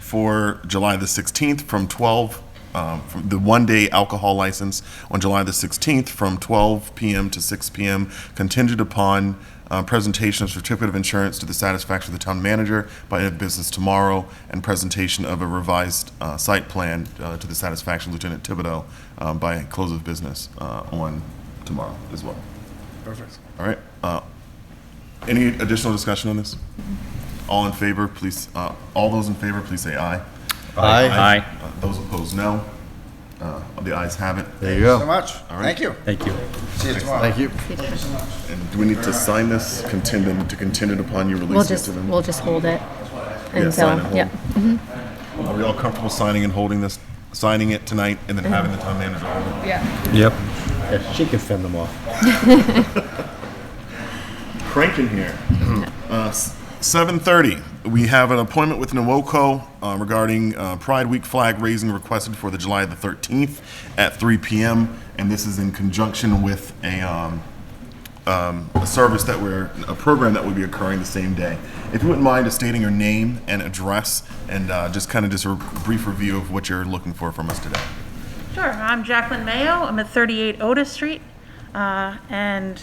for July the 16th from 12, from the one-day alcohol license on July the 16th from 12 p.m. to 6 p.m., contingent upon presentation of certificate of insurance to the satisfaction of the town manager by end of business tomorrow, and presentation of a revised site plan to the satisfaction of Lieutenant Thibodeau by close of business on tomorrow as well. Perfect. All right. Any additional discussion on this? All in favor, please, all those in favor, please say aye. Aye. Those opposed, no. The ayes have it. There you So go. much. All right. Thank you. Thank you. See you tomorrow. Thank you. And do we need to sign this contingent upon you releasing it to them? We'll just hold it Yeah, until, sign and hold. yeah. Are we all comfortable signing and holding this, signing it tonight and then having the town manager hold it? Yeah. Yep. Yeah, she can fend them off. Cranking here. 7:30, we have an appointment with Nuwoco regarding Pride Week flag raising requested for the July the 13th at 3 p.m. And this is in conjunction with a service a program that will be occurring the same day. If you wouldn't mind just stating your name and address and just a brief review of what you're looking for from us today. Sure, I'm Jacqueline Mayo. I'm at 38 Otis Street, and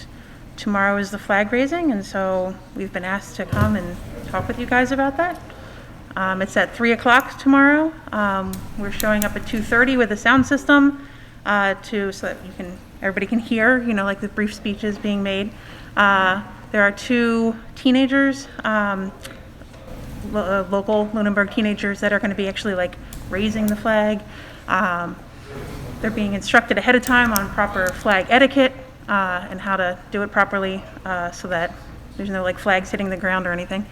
tomorrow is the flag raising, and so we've been asked to come and talk with you guys about that. It's at 3 o'clock tomorrow. We're showing up at 2:30 with a sound system so that everybody can hear, like the brief speeches being made. There are two teenagers, local Lunenburg teenagers, that are going to be actually raising the flag. They're being instructed ahead of time on proper flag etiquette and how to do it properly so that there's no flags hitting the ground or anything.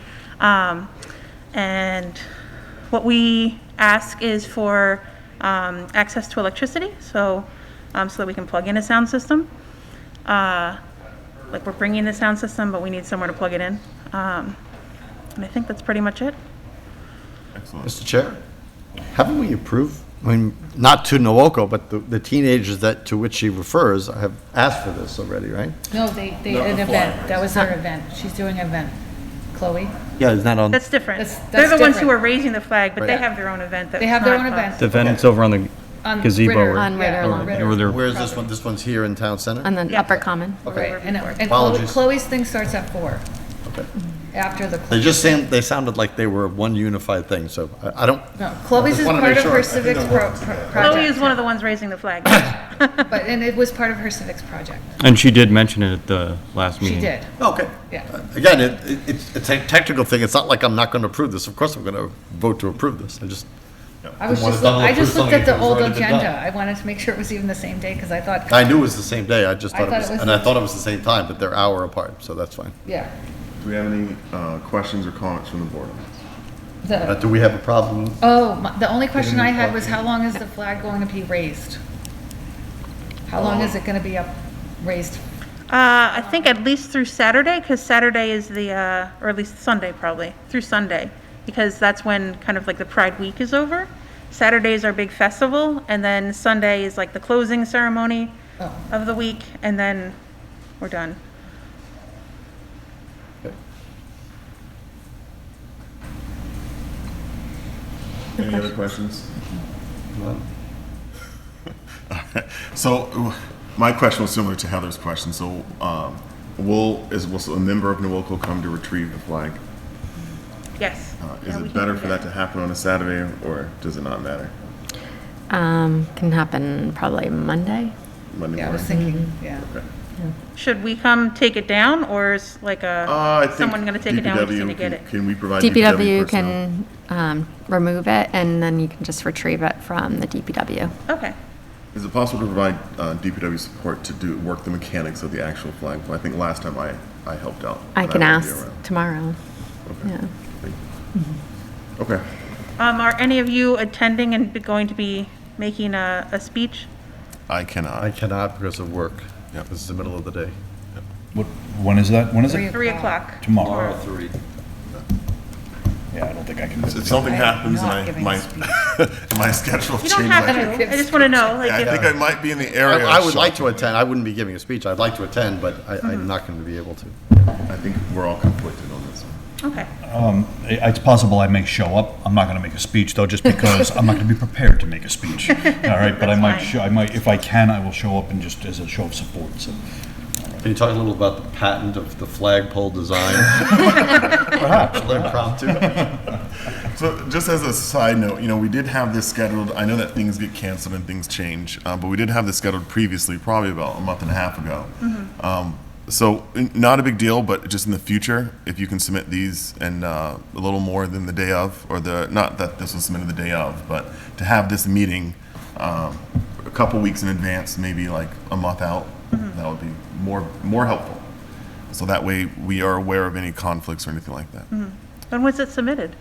And what we ask is for access to electricity, so that we can plug in a sound system. We're bringing the sound system, but we need somewhere to plug it in. And I think that's pretty much it. Excellent. Mr. Chair, haven't we approved, not to Nuwoco, but the teenagers to which she refers have asked for this already, right? No, they an event. That was her event. She's doing an event. Chloe? Yeah, it's not on. That's different. That's They're the ones different. who are raising the flag, but they Right. have their own event. They have their own event. The event's over on the On gazebo. Ritter. or- On Ritter, Yeah, along on Ritter. Or their- Where's this one? This one's here in Town Center? On the Yeah. upper common. Right. And Apologies. Chloe's thing starts at 4, Okay. after the. They sounded like they were one unified thing, so I don't. No, Chloe's just is wanna part make of sure. her I think civics that project. Chloe is one of the ones raising the flag. And it was part of her civics project. And she did mention it at the last meeting. She did, Okay. yeah. Again, it's a technical thing. It's not like I'm not going to approve this. Of course I'm going to vote to approve this. I just I just looked at the old Already been done. agenda. I wanted to make sure it was even the same day, because I thought, I knew it was the same day. I just I thought it thought was, it was and I the- thought it was the same time, but they're hour apart, so that's fine. yeah. Do we have any questions or comments from the board? Do we have a problem? The only question I had was, how long is the flag going to be raised? How long is it going to be up, raised? I think at least through Saturday, because Saturday is the, or at least Sunday probably, through Sunday, because that's when kind of like the Pride Week is over. Saturday is our big festival, and then Sunday is like the closing ceremony of the week, and then we're done. Any other questions? So, my question was similar to Heather's question. So, will a member of NWOCO come to retrieve the flag? Yes. Is Yeah, we it can better do for that. that to happen on a Saturday, or does it not matter? Can happen probably Monday. Monday Yeah, I was morning? thinking, yeah. Okay. Should we come take it down, or is like I think someone gonna take it down, we just need to get it? Can we provide DPW personnel? can remove it, and then you can just retrieve it from the DPW. Okay. Is it possible to provide DPW support to work the mechanics of the actual flagpole? I think last time I helped out. I and can won't be ask around. tomorrow. Okay. Yeah. Okay. Are any of you attending and going to be making a speech? I cannot. I cannot because of work. Yep. This is the middle of the day. When is that? When is it? 3 o'clock. Tomorrow. 3. Yeah, I don't think I can. If something happens not and giving my a my schedule You changes, don't have to, I just want to know, like, I think if, I might be in the area. I would like to attend. I wouldn't be giving a speech. I'd like to attend, but I'm not going to be able to. I think we're all conflicted on this one. okay. It's possible I may show up. I'm not going to make a speech though, just because I'm not going to be prepared to make a speech. All right, but I That's might, fine. I might, if I can, I will show up and just as a show of support. So Can you talk a little about the patent of the flagpole design? Perhaps. Impromptu. So just as a side note, we did have this scheduled. I know that things get canceled and things change, but we did have this scheduled previously, probably about a month and a half ago. So not a big deal, but just in the future, if you can submit these and a little more than the day of, or not that this was submitted the day of, but to have this meeting a couple weeks in advance, maybe like a month out, that would be more helpful. So that way we are aware of any conflicts or anything like that. When was it submitted?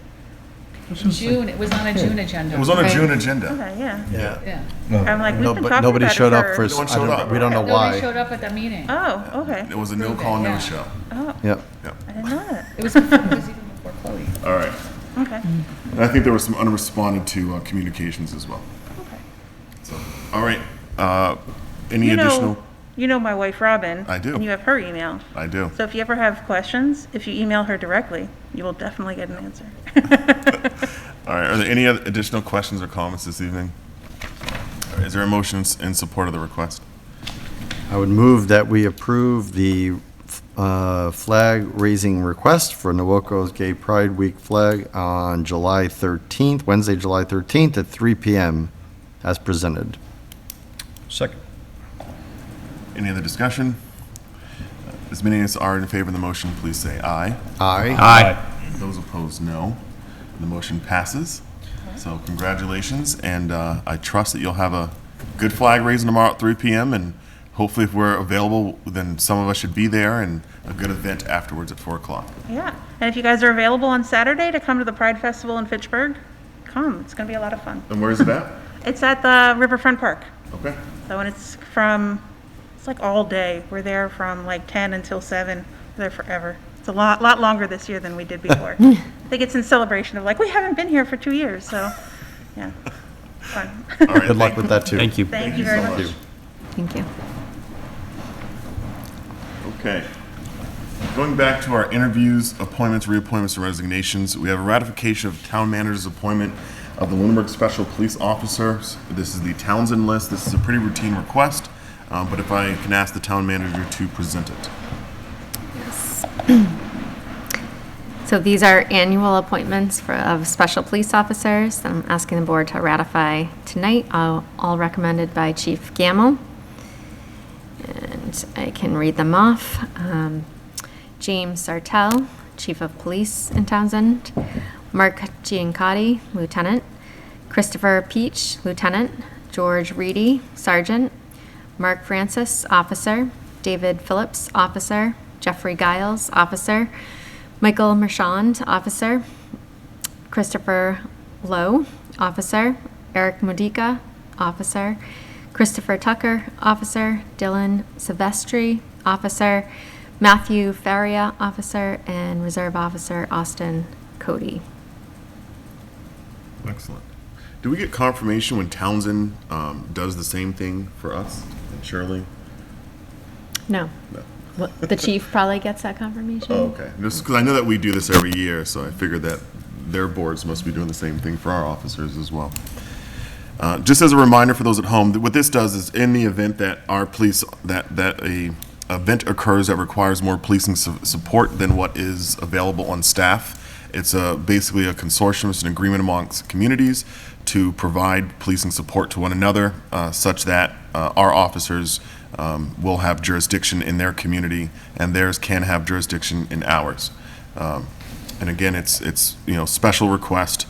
June, it was on a June agenda. It was on a Right. June agenda. Okay, yeah. Yeah. Yeah. I'm like, we've been talking Nobody about showed it up for, No one showed up. we don't know Nobody why. showed up at the meeting. Oh, okay. It was a no call, no Yeah. show. Oh, Yep. I didn't know that. It was even before Chloe. All right. Okay. And I think there was some unresponded to communications as well. Okay. So, all right. Any You additional? know my wife Robin. I do. And you have her email. I do. So if you ever have questions, if you email her directly, you will definitely get an answer. All right. Are there any other additional questions or comments this evening? All right, is there a motion in support of the request? I would move that we approve the flag raising request for NWOCO's Gay Pride Week flag on July 13th, Wednesday, July 13th at 3 p.m. as presented. second. Any other discussion? As many as are in favor of the motion, please say aye. Aye. Those opposed, no. The motion passes. So congratulations, and I trust that you'll have a good flag raising tomorrow at 3 p.m. and hopefully if we're available, then some of us should be there, and a good event afterwards at 4 o'clock. Yeah. And if you guys are available on Saturday to come to the Pride Festival in Fitchburg, come. It's going to be a lot of fun. And where is it at? It's at the Riverfront Park. Okay. So, and it's like all day. We're there from like 10 until 7. We're there forever. It's a lot longer this year than we did before. I think it's in celebration of like, we haven't been here for 2 years, so, yeah. Fun. All right. Good luck with that, too. Thank you. Thank you very so much. much. Thank you. Okay. Going back to our interviews, appointments, reappointments, and resignations, we have a ratification of town manager's appointment of the Lunenburg Special Police Officers. This is the Townsend list. This is a pretty routine request, but if I can ask the town manager to present it. So these are annual appointments of special police officers. I'm asking the board to ratify tonight, all recommended by Chief Gamble. And I can read them off. James Sartell, Chief of Police in Townsend. Mark Giancotti, Lieutenant. Christopher Peach, Lieutenant. George Reedy, Sergeant. Mark Francis, Officer. David Phillips, Officer. Jeffrey Giles, Officer. Michael Marchand, Officer. Christopher Lowe, Officer. Eric Modica, Officer. Christopher Tucker, Officer. Dylan Silvestri, Officer, Matthew Faria, Officer, and Reserve Officer Austin Cody. Excellent. Do we get confirmation when Townsend does the same thing for us and Shirley? No. No. Well, the chief probably gets that confirmation. Oh, okay. Just because I know that we do this every year, so I figured that their boards must be doing the same thing for our officers as well. Just as a reminder for those at home, what this does is in the event that our police, that a event occurs that requires more policing support than what is available on staff, it's basically a consortium, it's an agreement amongst communities to provide policing support to one another, such that our officers will have jurisdiction in their community and theirs can have jurisdiction in ours. And again, it's special request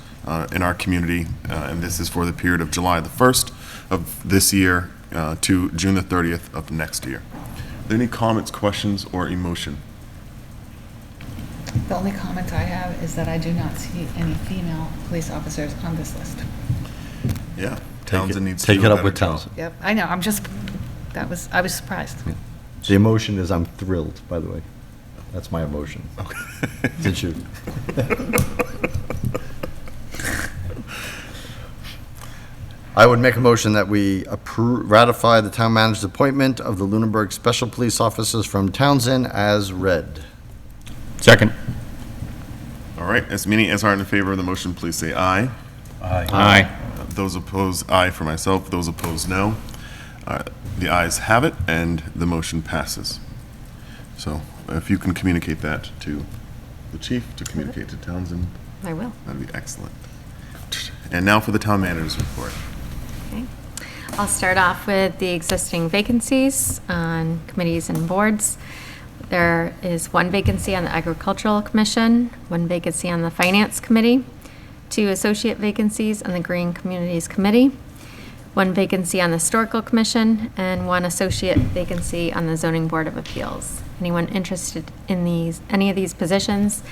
in our community, and this is for the period of July the 1st of this year to June the 30th of next year. Are there any comments, questions, or emotion? The only comment I have is that I do not see any female police officers on this list. Yeah, Townsend needs to Take do it a up with better job. Townsend. Yep, I know, I was surprised. The emotion is I'm thrilled, by the way. That's my emotion. Okay. Since you. I would make a motion that we ratify the town manager's appointment of the Lunenburg Special Police Officers from Townsend as read. Second. All right, as many as are in favor of the motion, please say aye. Aye. Those opposed, aye for myself. Those opposed, no. The ayes have it, and the motion passes. So if you can communicate that to the chief, to communicate to Townsend, I will. that'd be excellent. And now for the town manager's report. Okay. I'll start off with the existing vacancies on committees and boards. There is one vacancy on the Agricultural Commission, one vacancy on the Finance Committee, 2 associate vacancies on the Green Communities Committee, 1 vacancy on the Historical Commission, and 1 associate vacancy on the Zoning Board of Appeals. Anyone interested in any of these positions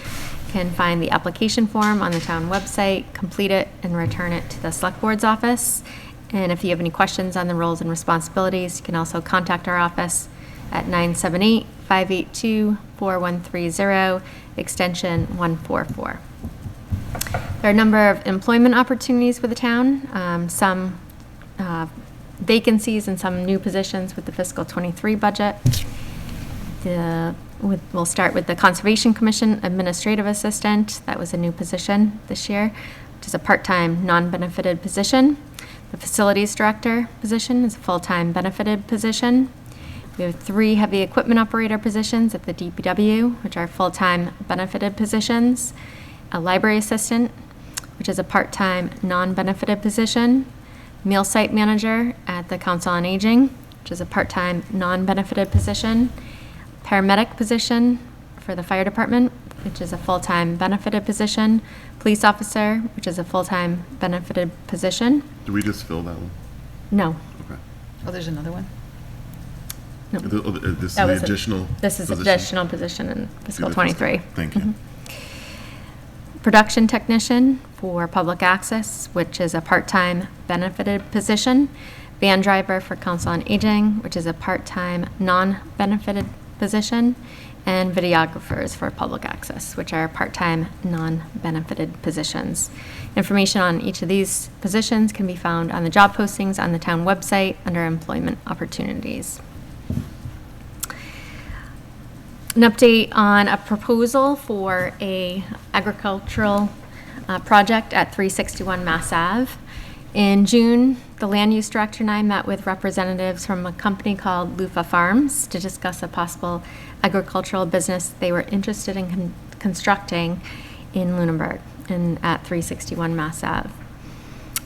can find the application form on the town website, complete it, and return it to the Select Board's office. And if you have any questions on the roles and responsibilities, you can also contact our office at 978-582-4130, extension 144. There are a number of employment opportunities with the town, some vacancies and some new positions with the fiscal '23 budget. We'll start with the Conservation Commission Administrative Assistant. That was a new position this year, which is a part-time, non-benefited position. The Facilities Director position is a full-time benefited position. We have 3 heavy equipment operator positions at the DPW, which are full-time benefited positions. A library assistant, which is a part-time non-benefited position. Meal site manager at the Council on Aging, which is a part-time non-benefited position. Paramedic position for the fire department, which is a full-time benefited position. Police officer, which is a full-time benefited position. Did we just fill that one? No. Okay. Oh, there's another one? No. This is That the was additional This is position? additional position in fiscal the '23. Thank you. Production technician for public access, which is a part-time benefited position. Van driver for Council on Aging, which is a part-time non-benefited position. And videographers for public access, which are part-time non-benefited positions. Information on each of these positions can be found on the job postings on the town website under employment opportunities. An update on a proposal for a agricultural project at 361 Mass Ave. In June, the land use director and I met with representatives from a company called Lufa Farms to discuss a possible agricultural business they were interested in constructing in Lunenburg and at 361 Mass Ave.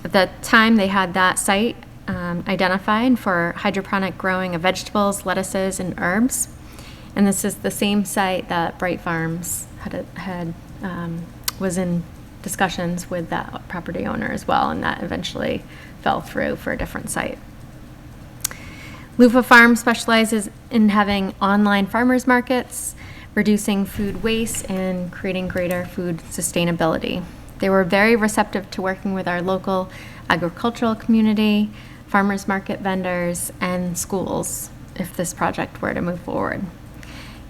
At the time, they had that site identified for hydroponic growing of vegetables, lettuces, and herbs. And this is the same site that Bright Farms was in discussions with that property owner as well, and that eventually fell through for a different site. Lufa Farm specializes in having online farmers markets, reducing food waste, and creating greater food sustainability. They were very receptive to working with our local agricultural community, farmers market vendors, and schools if this project were to move forward.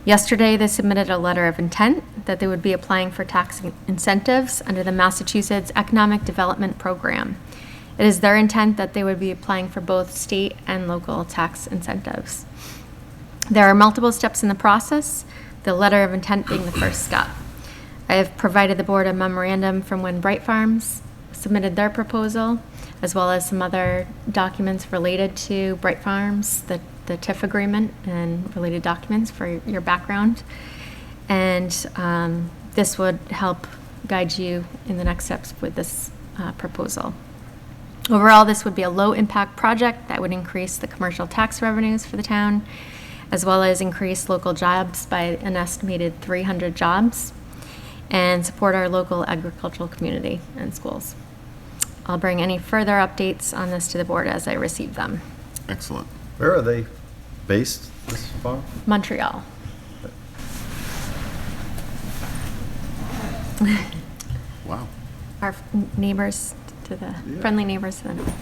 Yesterday, they submitted a letter of intent that they would be applying for tax incentives under the Massachusetts Economic Development Program. It is their intent that they would be applying for both state and local tax incentives. There are multiple steps in the process, the letter of intent being the first step. I have provided the board a memorandum from when Bright Farms submitted their proposal, as well as some other documents related to Bright Farms, the TIF agreement and related documents for your background. And this would help guide you in the next steps with this proposal. Overall, this would be a low-impact project that would increase the commercial tax revenues for the town, as well as increase local jobs by an estimated 300 jobs, and support our local agricultural community and schools. I'll bring any further updates on this to the board as I receive them. Excellent. Where are they based this far? Montreal. Wow. Our neighbors to the, friendly neighbors to the north.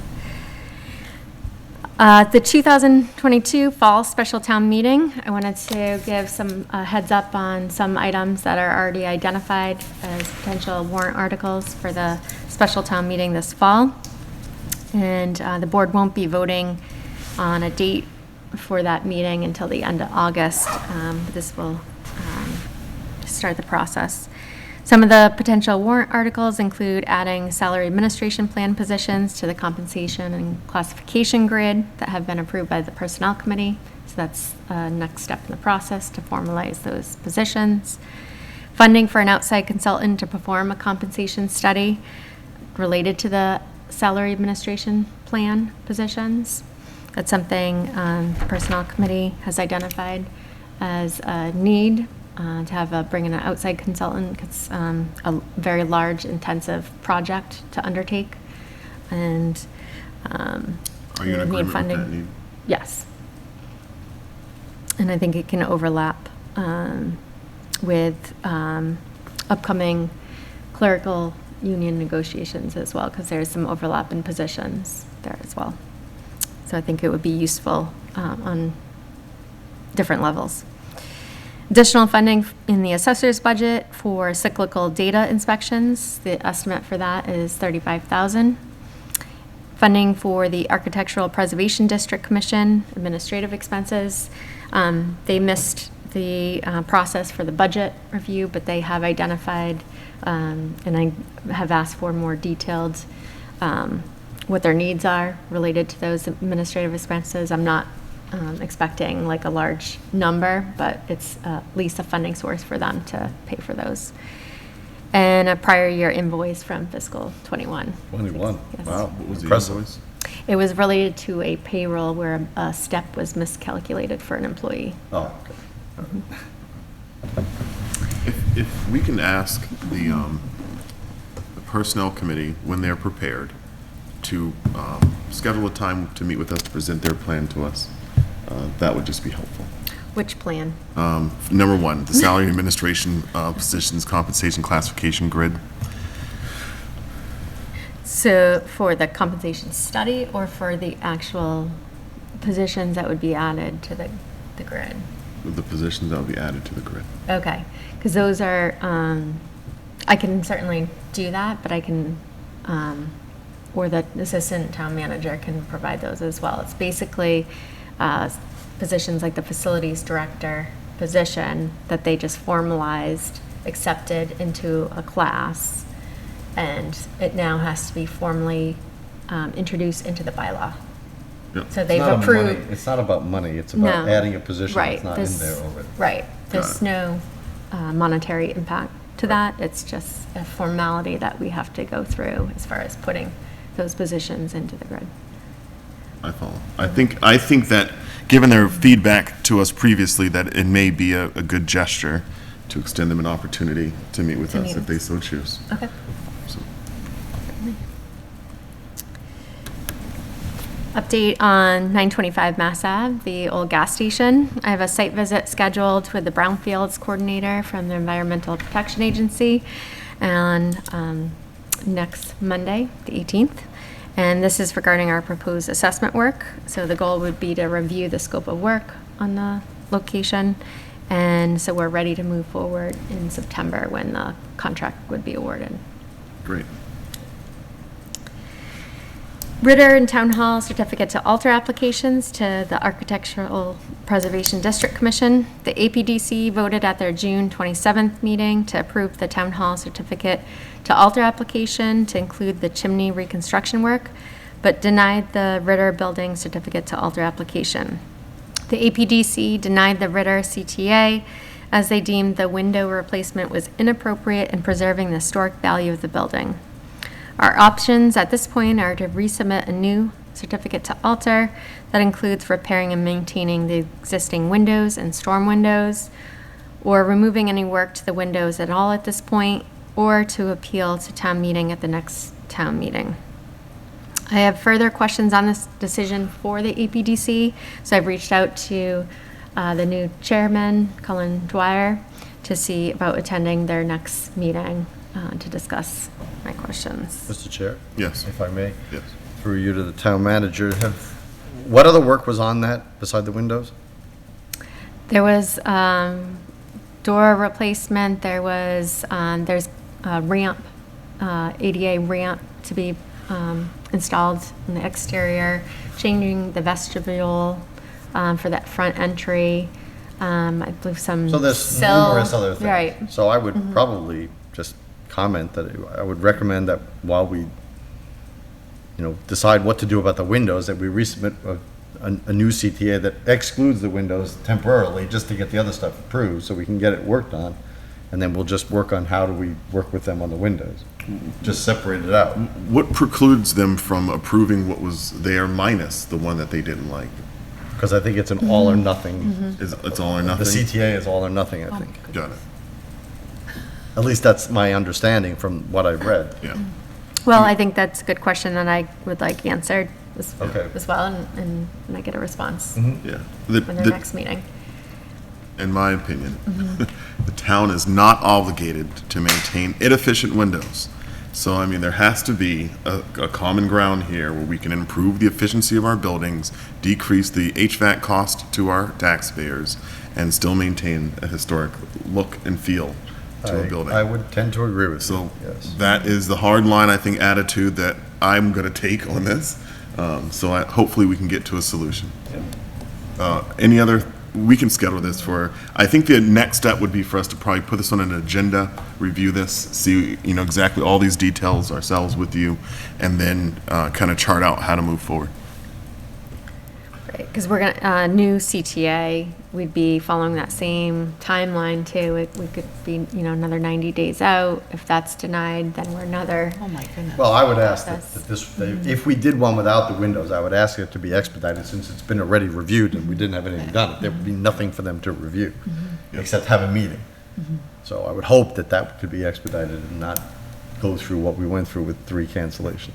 The 2022 Fall Special Town Meeting, I wanted to give some heads up on some items that are already identified as potential warrant articles for the Special Town Meeting this fall. And the board won't be voting on a date for that meeting until the end of August. This will start the process. Some of the potential warrant articles include adding salary administration plan positions to the compensation and classification grid that have been approved by the Personnel Committee. So that's a next step in the process to formalize those positions. Funding for an outside consultant to perform a compensation study related to the salary administration plan positions. That's something the Personnel Committee has identified as a need. To have bring in an outside consultant. It's a very large, intensive project to undertake, and Are you in agreement with that need? Yes, and I think it can overlap with upcoming clerical union negotiations as well, because there's some overlap in positions there as well. So I think it would be useful on different levels. Additional funding in the assessor's budget for cyclical data inspections. The estimate for that is $35,000. Funding for the Architectural Preservation District Commission, administrative expenses. They missed the process for the budget review, but they have identified, and I have asked for more detailed what their needs are related to those administrative expenses. I'm not expecting like a large number, but it's at least a funding source for them to pay for those. And a prior year invoice from fiscal 21. 21, Yes. wow. What was the Impressive. invoice? It was related to a payroll where a step was miscalculated for an employee. Oh, okay. If we can ask the Personnel Committee, when they're prepared, to schedule a time to meet with us to present their plan to us, that would just be helpful. Which plan? Number one, the salary administration positions compensation classification grid. So for the compensation study or for the actual positions that would be added to the grid? The positions that will be added to the grid. Okay, because those are, I can certainly do that, but I can, or the assistant town manager can provide those as well. It's basically positions like the facilities director position that they just formalized, accepted into a class, and it now has to be formally introduced into the bylaw. Yep. So they've approved. It's not about money, it's about No. adding a position Right, that's not in this- there already. Right, Got there's it. no monetary impact to that. It's just a formality that we have to go through as far as putting those positions into the grid. I follow. I think that, given their feedback to us previously, that it may be a good gesture to extend them an opportunity to meet with To us meet if with they us. so choose. Okay. So, Update on 925 Mass Ave, the old gas station. I have a site visit scheduled with the Brownfields coordinator from the Environmental Protection Agency on next Monday, the 18th. And this is regarding our proposed assessment work. So the goal would be to review the scope of work on the location. And so we're ready to move forward in September when the contract would be awarded. Great. Ritter and Town Hall certificate to alter applications to the Architectural Preservation District Commission. The APDC voted at their June 27th meeting to approve the Town Hall certificate to alter application to include the chimney reconstruction work, but denied the Ritter building certificate to alter application. The APDC denied the Ritter CTA as they deemed the window replacement was inappropriate in preserving the historic value of the building. Our options at this point are to resubmit a new certificate to alter that includes repairing and maintaining the existing windows and storm windows, or removing any work to the windows at all at this point, or to appeal to town meeting at the next town meeting. I have further questions on this decision for the APDC, so I've reached out to the new chairman, Colin Dwyer, to see about attending their next meeting to discuss my questions. Mr. Chair? Yes. If I may? Yes. Through you to the town manager, what other work was on that beside the windows? There was door replacement, there's a ramp, ADA ramp to be installed in the exterior, changing the vestibule for that front entry. I believe some So there's sill- numerous other things. Right. So I would probably just comment that I would recommend that while we, decide what to do about the windows, that we resubmit a new CTA that excludes the windows temporarily, just to get the other stuff approved, so we can get it worked on. And then we'll just work on how do we work with them on the windows. Just separate it out. What precludes them from approving what was there minus the one that they didn't like? Because I think it's an all or nothing. It's all or The nothing? CTA is all or nothing, I think. Got it. At least that's my understanding from what I've read. Yeah. Well, I think that's a good question that I would like answered Okay. as well, and I get a response Yeah. in their next meeting. In my opinion, the town is not obligated to maintain inefficient windows. So, I mean, there has to be a common ground here where we can improve the efficiency of our buildings, decrease the HVAC cost to our taxpayers, and still maintain a historic look and feel to a building. I would tend to agree with you, So yes. that is the hard line, I think, attitude that I'm going to take on this. Hopefully we can get to a solution. Any other, we can schedule this for, I think the next step would be for us to probably put this on an agenda, review this, see, exactly all these details ourselves with you, and then kind of chart out how to move forward. Right, because we're gonna, new CTA, we'd be following that same timeline too. We could be, another 90 days out. If that's denied, then we're another. Oh, my goodness. Well, I would ask that Process. if we did one without the windows, I would ask it to be expedited since it's been already reviewed and we didn't have anything done. There would be nothing for them to review, except have a meeting. So I would hope that that could be expedited and not go through what we went through with 3 cancellations.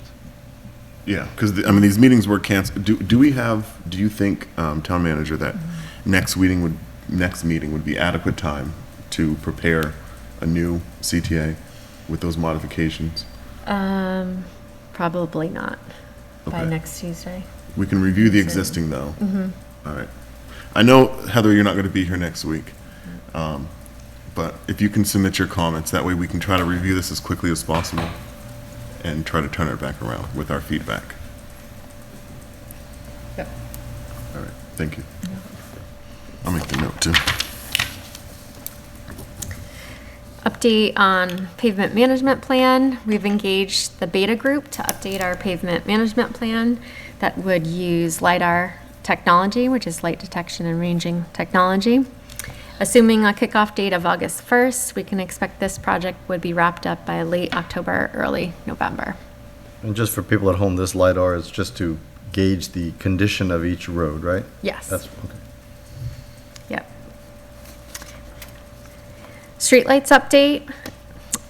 Yeah, because, these meetings were canceled. Do you think, town manager, that next meeting would be adequate time to prepare a new CTA with those modifications? Probably not by Okay. next Tuesday. We can review the existing, though. All right. I know, Heather, you're not going to be here next week, but if you can submit your comments, that way we can try to review this as quickly as possible and try to turn it back around with our feedback. Yep. All right, thank you. I'll make the note, too. Update on pavement management plan. We've engaged the beta group to update our pavement management plan that would use LiDAR technology, which is light detection and ranging technology. Assuming a kickoff date of August 1st, we can expect this project would be wrapped up by late October, early November. And just for people at home, this LiDAR is just to gauge the condition of each road, right? Yes. That's, okay. Yep. Streetlights update.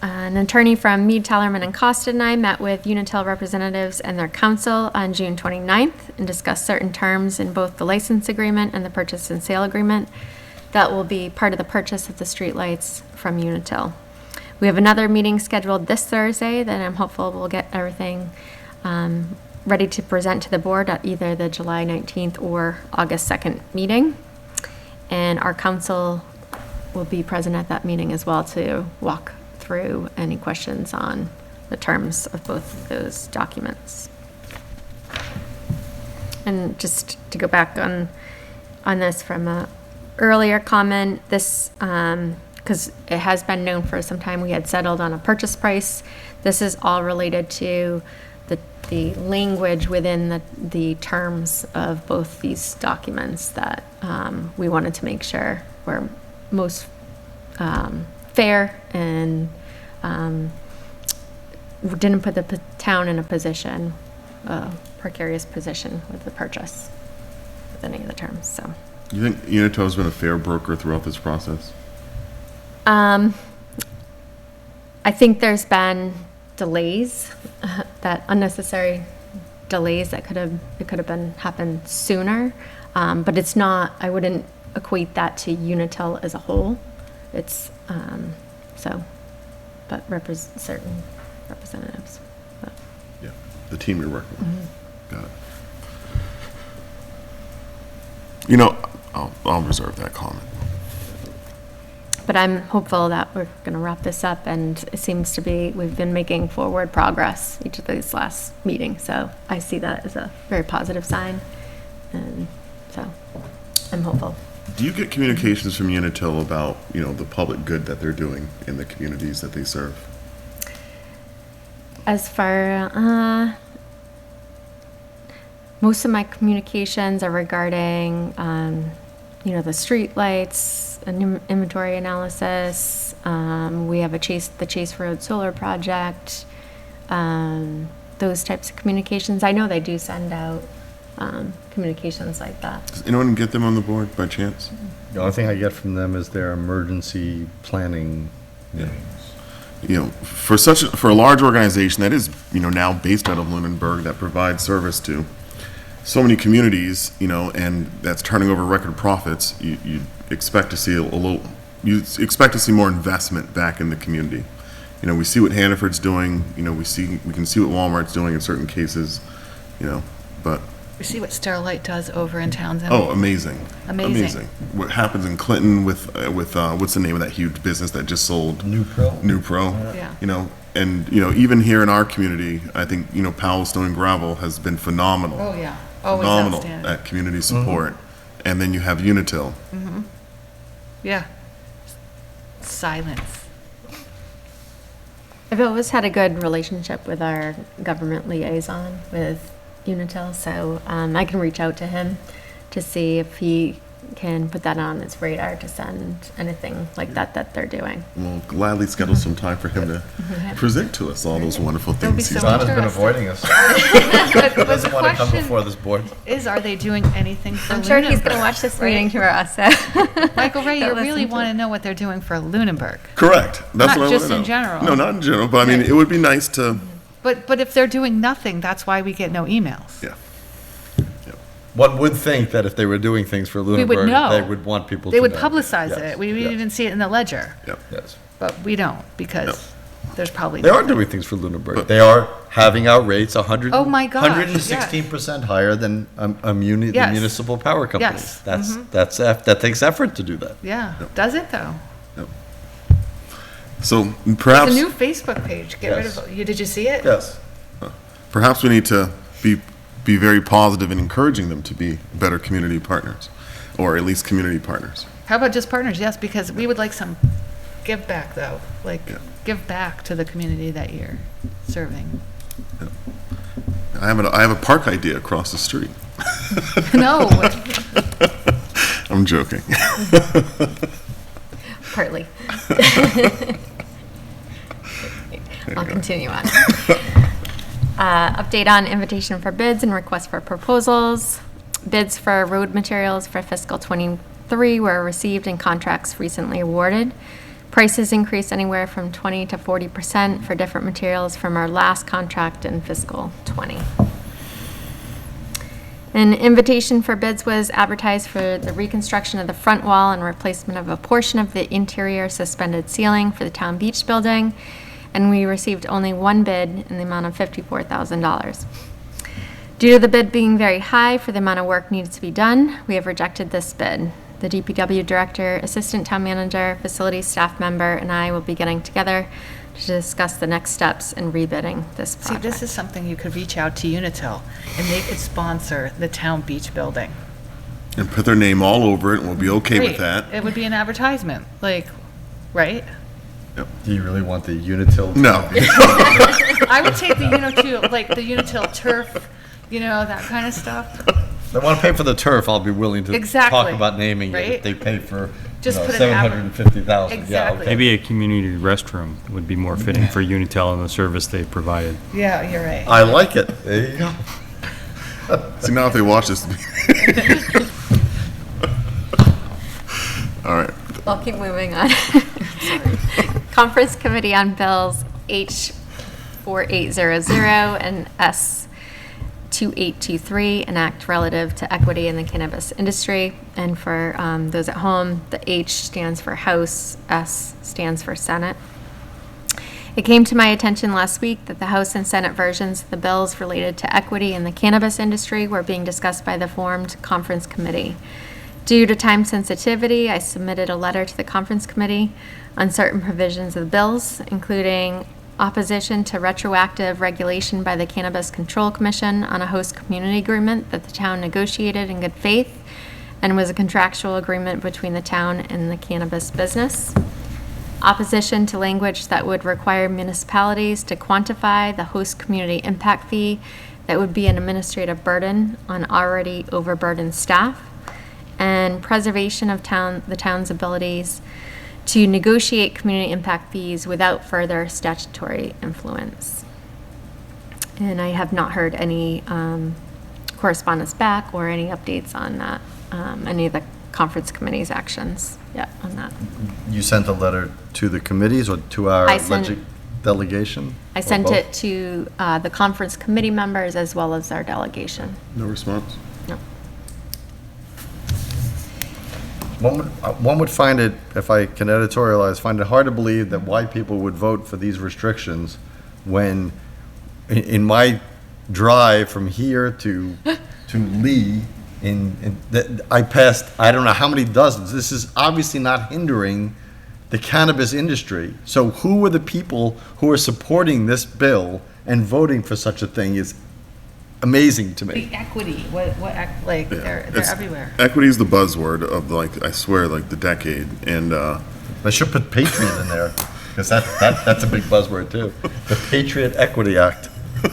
An attorney from Mead, Tellerman, and Costa and I met with Unitil representatives and their counsel on June 29th and discussed certain terms in both the license agreement and the purchase and sale agreement that will be part of the purchase of the streetlights from Unitil. We have another meeting scheduled this Thursday that I'm hopeful we'll get everything ready to present to the board at either the July 19th or August 2nd meeting. And our council will be present at that meeting as well to walk through any questions on the terms of both of those documents. And just to go back on this from a earlier comment, this, because it has been known for some time, we had settled on a purchase price. This is all related to the language within the terms of both these documents that we wanted to make sure were most fair and didn't put the town in a position, precarious position with the purchase with any of the terms, so. You think Unitil has been a fair broker throughout this process? I think there's been delays, that unnecessary delays that could have been happened sooner, but it's not. I wouldn't equate that to Unitil as a whole. It's but certain representatives. But. Yeah, the team you're working with. Mm-hmm. Got it. You know, I'll reserve that comment. But I'm hopeful that we're going to wrap this up, and it seems to be, we've been making forward progress each of these last meetings, so I see that as a very positive sign, and so I'm hopeful. Do you get communications from Unitil about, the public good that they're doing in the communities that they serve? As far, most of my communications are regarding, the street lights, an inventory analysis. We have the Chase Road Solar Project. Those types of communications. I know they do send out communications like that. Does anyone get them on the board by chance? The only thing I get from them is their emergency planning meetings. For a large organization that is, now based out of Lunenburg, that provides service to so many communities, and that's turning over record profits, you expect to see you expect to see more investment back in the community. We see what Hannaford's doing, we can see what Walmart's doing in certain cases, but. We see what Starlight does over in Townsend. Oh, amazing. Amazing. What happens in Clinton with what's the name of that huge business that just sold? New Pro. Yeah. And even here in our community, I think, Powell Stone and Gravel has been phenomenal. Oh, yeah. Always Phenomenal outstanding. at community support. And then you have Unitil. Mm-hmm. Yeah. Silence. I've always had a good relationship with our government liaison with Unitil, so I can reach out to him to see if he can put that on his radar to send anything like that they're doing. We'll gladly schedule some time for him to present to us all those wonderful That'll be things so he's Don done. has been avoiding us. But the Doesn't want to come question before this board. is, are they doing anything for I'm sure he's Lunenburg? going to watch this Right? meeting for us. So. Michael Ray, you Don't really listen to want to it. know what they're doing for Lunenburg. Correct. That's Not what I want just to know. in general. No, not in general, but I mean, it would be nice to, But if they're doing nothing, that's why we get no emails. yeah. One would think that if they were doing things for We would Lunenburg, know. they would want people to They would know. publicize Yes, it. We would yes, even see it in the ledger, Yep. yes. but we don't because there's probably. They are nothing. doing things for Lunenburg. They are having our rates 100, Oh my gosh, 116% higher than the Yes. municipal power companies. Yes. That takes effort to do that. Yeah, does it though? So It's perhaps, a new Facebook page. Get rid Yes. of you. Did you see it? Yes. perhaps we need to be very positive in encouraging them to be better community partners, or at least community partners. How about just partners? Yes, because we would like some give back though. Like Yeah. give back to the community that you're serving. I have a park idea across the street. No, I'm joking. Partly. I'll continue on. Update on invitation for bids and request for proposals. Bids for road materials for fiscal '23 were received and contracts recently awarded. Prices increased anywhere from 20 to 40% for different materials from our last contract in fiscal '20. An invitation for bids was advertised for the reconstruction of the front wall and replacement of a portion of the interior suspended ceiling for the town beach building, and we received only one bid in the amount of $54,000. Due to the bid being very high for the amount of work needs to be done, we have rejected this bid. The DPW director, assistant town manager, facilities staff member, and I will be getting together to discuss the next steps in rebidding this See, project. this is something you could reach out to Unitil, and they could sponsor the town beach building. And put their name all over it, and we'll be okay with Great. that. It would be an advertisement, like, right? Do you really want the Unitil? No. I would take the Unitil, like the Unitil turf, that kind of stuff. They want to pay for the turf, I'll be willing to Exactly. talk about naming it Right? if they pay for Just put an $750,000. Exactly. Maybe a community restroom would be more fitting for Unitil and the service they provided. Yeah, you're right. I like it. There you go. See, now if they watch this. All right. I'll keep moving on. Conference Committee on Bills H4800 and S2823, an act relative to equity in the cannabis industry. And for those at home, the H stands for House, S stands for Senate. It came to my attention last week that the House and Senate versions of the bills related to equity in the cannabis industry were being discussed by the formed conference committee. Due to time sensitivity, I submitted a letter to the conference committee on certain provisions of the bills, including opposition to retroactive regulation by the Cannabis Control Commission on a host community agreement that the town negotiated in good faith and was a contractual agreement between the town and the cannabis business. Opposition to language that would require municipalities to quantify the host community impact fee that would be an administrative burden on already overburdened staff, and preservation of the town's abilities to negotiate community impact fees without further statutory influence. And I have not heard any correspondence back or any updates on that, any of the conference committee's actions yet on that. You sent a letter to the committees or to our delegation? I sent it to the conference committee members as well as our delegation. No response? No. One would find it, if I can editorialize, find it hard to believe that why people would vote for these restrictions when in my drive from here to Lee, I passed, I don't know how many dozens. This is obviously not hindering the cannabis industry. So who are the people who are supporting this bill and voting for such a thing is amazing to me. The equity, they're everywhere. Equity is the buzzword of I swear, the decade. And I should put Patriot in there because that's a big buzzword too. The Patriot Equity Act. My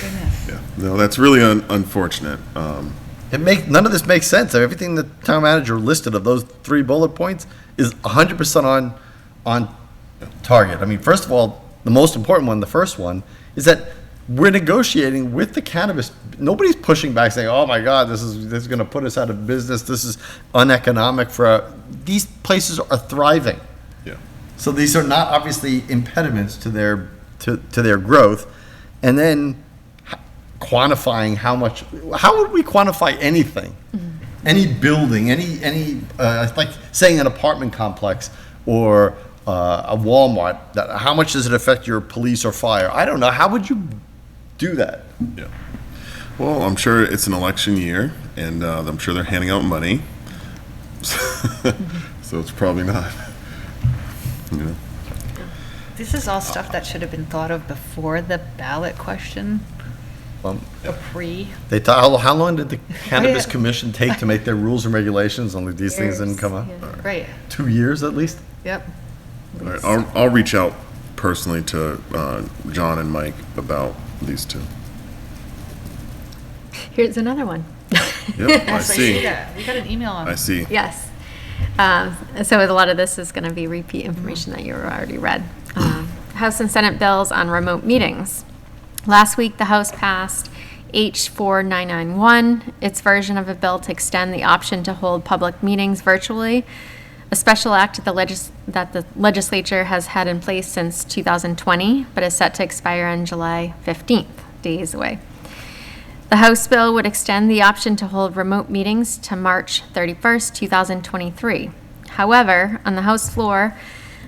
goodness. yeah, no, that's really unfortunate. None of this makes sense. Everything the town manager listed of those 3 bullet points is 100% on target. I mean, first of all, the most important one, the first one, is that we're negotiating with the cannabis. Nobody's pushing back saying, "Oh my God, this is going to put us out of business. This is uneconomic for these places are thriving." Yeah. So these are not obviously impediments to their growth, and then quantifying how much. How would we quantify anything? Mm-hmm. Any building, any like saying an apartment complex or a Walmart. How much does it affect your police or fire? I don't know. How would you do that? Yeah. Well, I'm sure it's an election year, and I'm sure they're handing out money. So it's probably not. This is all stuff that should have been thought of before the ballot question. How long did the Cannabis Commission take to make their rules and regulations on these things didn't come up? Yeah. Right. 2 years at least? Yep. All right, I'll reach out personally to John and Mike about these two. Here's another one. Yep, I So see. we got an email on I it. see. Yes. So a lot of this is going to be repeat information that you already read. House and Senate bills on remote meetings. Last week, the House passed H4991, its version of a bill to extend the option to hold public meetings virtually, a special act that the legislature has had in place since 2020, but is set to expire on July 15th, days away. The House bill would extend the option to hold remote meetings to March 31st, 2023. However, on the House floor,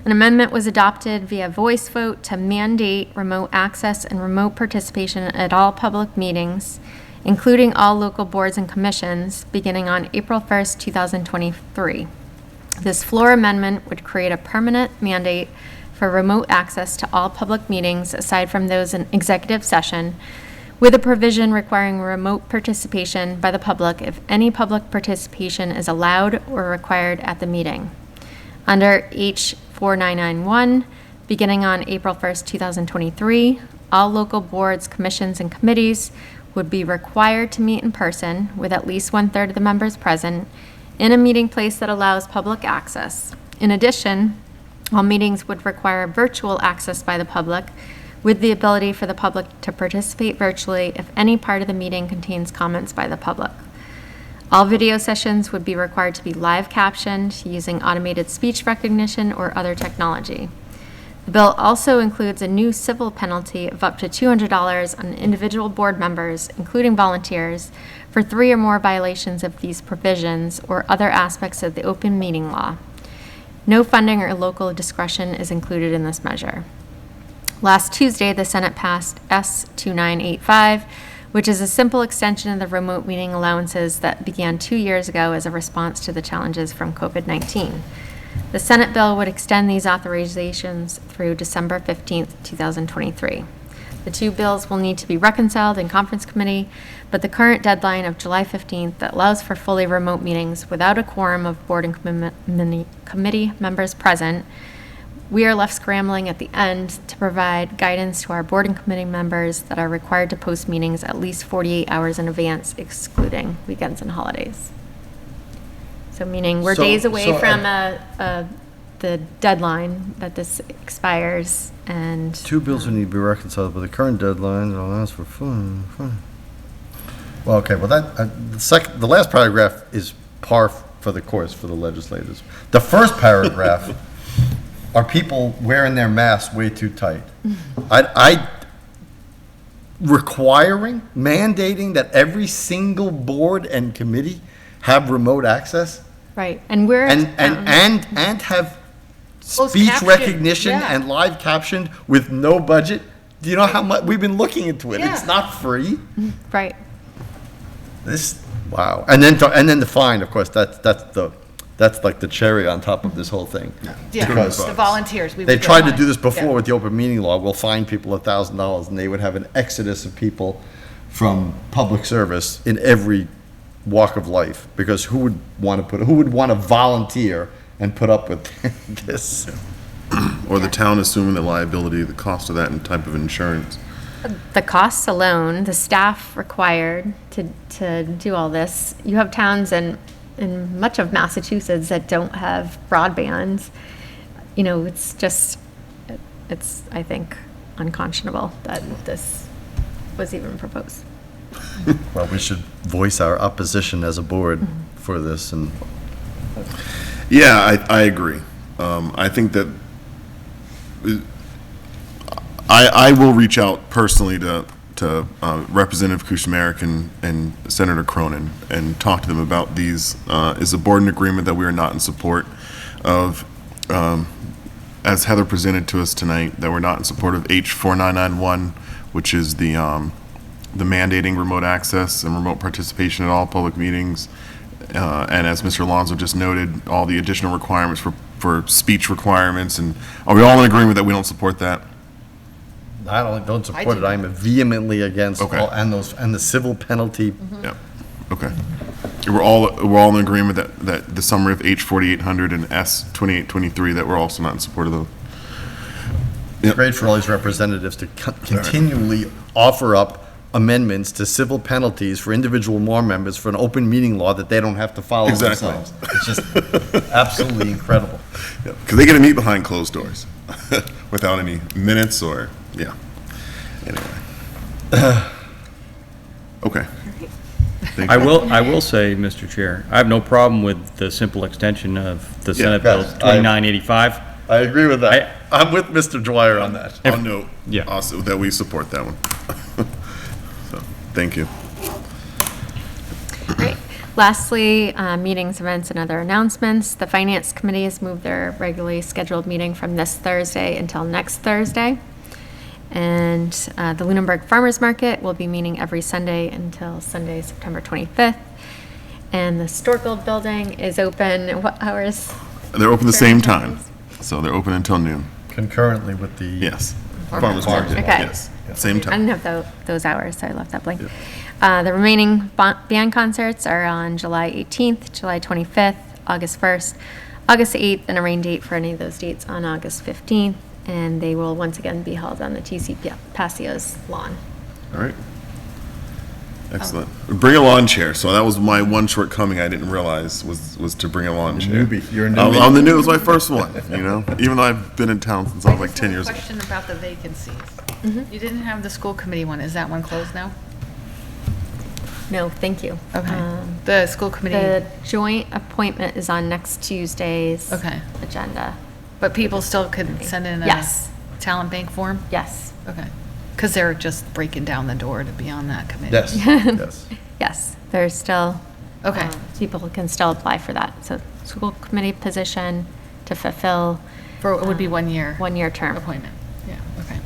an amendment was adopted via voice vote to mandate remote access and remote participation at all public meetings including all local boards and commissions, beginning on April 1st, 2023. This floor amendment would create a permanent mandate for remote access to all public meetings aside from those in executive session, with a provision requiring remote participation by the public if any public participation is allowed or required at the meeting. Under H 4991, beginning on April 1st, 2023, all local boards, commissions, and committees would be required to meet in person with at least 1/3 of the members present in a meeting place that allows public access. In addition, all meetings would require virtual access by the public, with the ability for the public to participate virtually if any part of the meeting contains comments by the public. All video sessions would be required to be live captioned using automated speech recognition or other technology. The bill also includes a new civil penalty of up to $200 on individual board members, including volunteers, for 3 or more violations of these provisions or other aspects of the open meeting law. No funding or local discretion is included in this measure. Last Tuesday, the Senate passed S 2985, which is a simple extension of the remote meeting allowances that began 2 years ago as a response to the challenges from COVID-19. The Senate bill would extend these authorizations through December 15th, 2023. The two bills will need to be reconciled in conference committee, but the current deadline of July 15th that allows for fully remote meetings without a quorum of board and committee members present, we are left scrambling at the end to provide guidance to our board and committee members that are required to post meetings at least 48 hours in advance, excluding weekends and holidays. So meaning we're days away from the deadline that this expires, and Two bills would need to be reconciled, but the current deadline allows for fun. Well, okay, well, the last paragraph is par for the course for the legislators. The first paragraph are people wearing their masks way too tight. Mandating that every single board and committee have remote access right, and we're and have Closed speech caption, recognition yeah. and live captioned with no budget. Do you know how much we've been looking into it? Yeah. It's not free. right. Wow. And then the fine, of course, that's like the cherry on top of this whole thing. Yeah, Because the volunteers. We they would get tried to fined. do this before Yeah. with the open meeting law. We'll fine people $1,000, and they would have an exodus of people from public service in every walk of life, because who would want to volunteer and put up with this? Or the town assuming the liability, the cost of that and type of insurance. The costs alone, the staff required to do all this. You have towns in much of Massachusetts that don't have broadband. You know, it's I think, unconscionable that this was even proposed. Well, we should voice our opposition as a board for this, and Yeah, I agree. I think that I will reach out personally to Representative Kushmarek and Senator Cronin and talk to them about these. Is a board in agreement that we are not in support of, as Heather presented to us tonight, that we're not in support of H 4991, which is the mandating remote access and remote participation at all public meetings. And as Mr. Alonso just noted, all the additional requirements for speech requirements. And are we all in agreement that we don't support that? I don't support it. I'm vehemently against Okay. and the civil penalty. Yeah. Okay. We're all in agreement that the summary of H 4800 and S 2823, that we're also not in support of those. It's great for all these representatives to continually offer up amendments to civil penalties for individual board members for an open meeting law that they don't have to follow Exactly. themselves. It's just absolutely incredible. Because they get to meet behind closed doors without any minutes or, yeah. Anyway. Okay. Thank I you. will say, Mr. Chair, I have no problem with the simple extension of the Senate Bill yes, 2985. I agree with that. I'm with Mr. Dwyer on that. I'll note Yeah. also that we support that one. So, thank you. Great. Lastly, meetings, events, and other announcements. The Finance Committee has moved their regularly scheduled meeting from this Thursday until next Thursday. And the Lunenburg Farmers Market will be meeting every Sunday until Sunday, September 25th. And the Storkold Building is open, what hours? They're open the same time, so they're open until noon. Concurrently with the. Yes. Farmers Market, Okay. yes, same I time. didn't have those hours, so I left that blank. The remaining band concerts are on July 18th, July 25th, August 1st, August 8th, and a rain date for any of those dates on August 15th. And they will once again be held on the TC Pasio's lawn. All right. Excellent. Bring a lawn chair. So that was my one shortcoming I didn't realize was to bring a lawn chair. Newbie. You're a newbie. I'm the new. It was my first one, even though I've been in town since I was like 10 years old. Question about the vacancies. You didn't have the school committee one. Is that one closed now? No, thank you. Okay. The school committee. The joint appointment is on next Tuesday's Okay. agenda. But people still could send in a Yes. talent bank form? Yes. Okay. Because they're just breaking down the door to be on that committee. Yes, yes. Yes, there's still, Okay. people can still apply for that. So school committee position to fulfill For, it would be 1 year. one-year term. Appointment. Yeah, okay.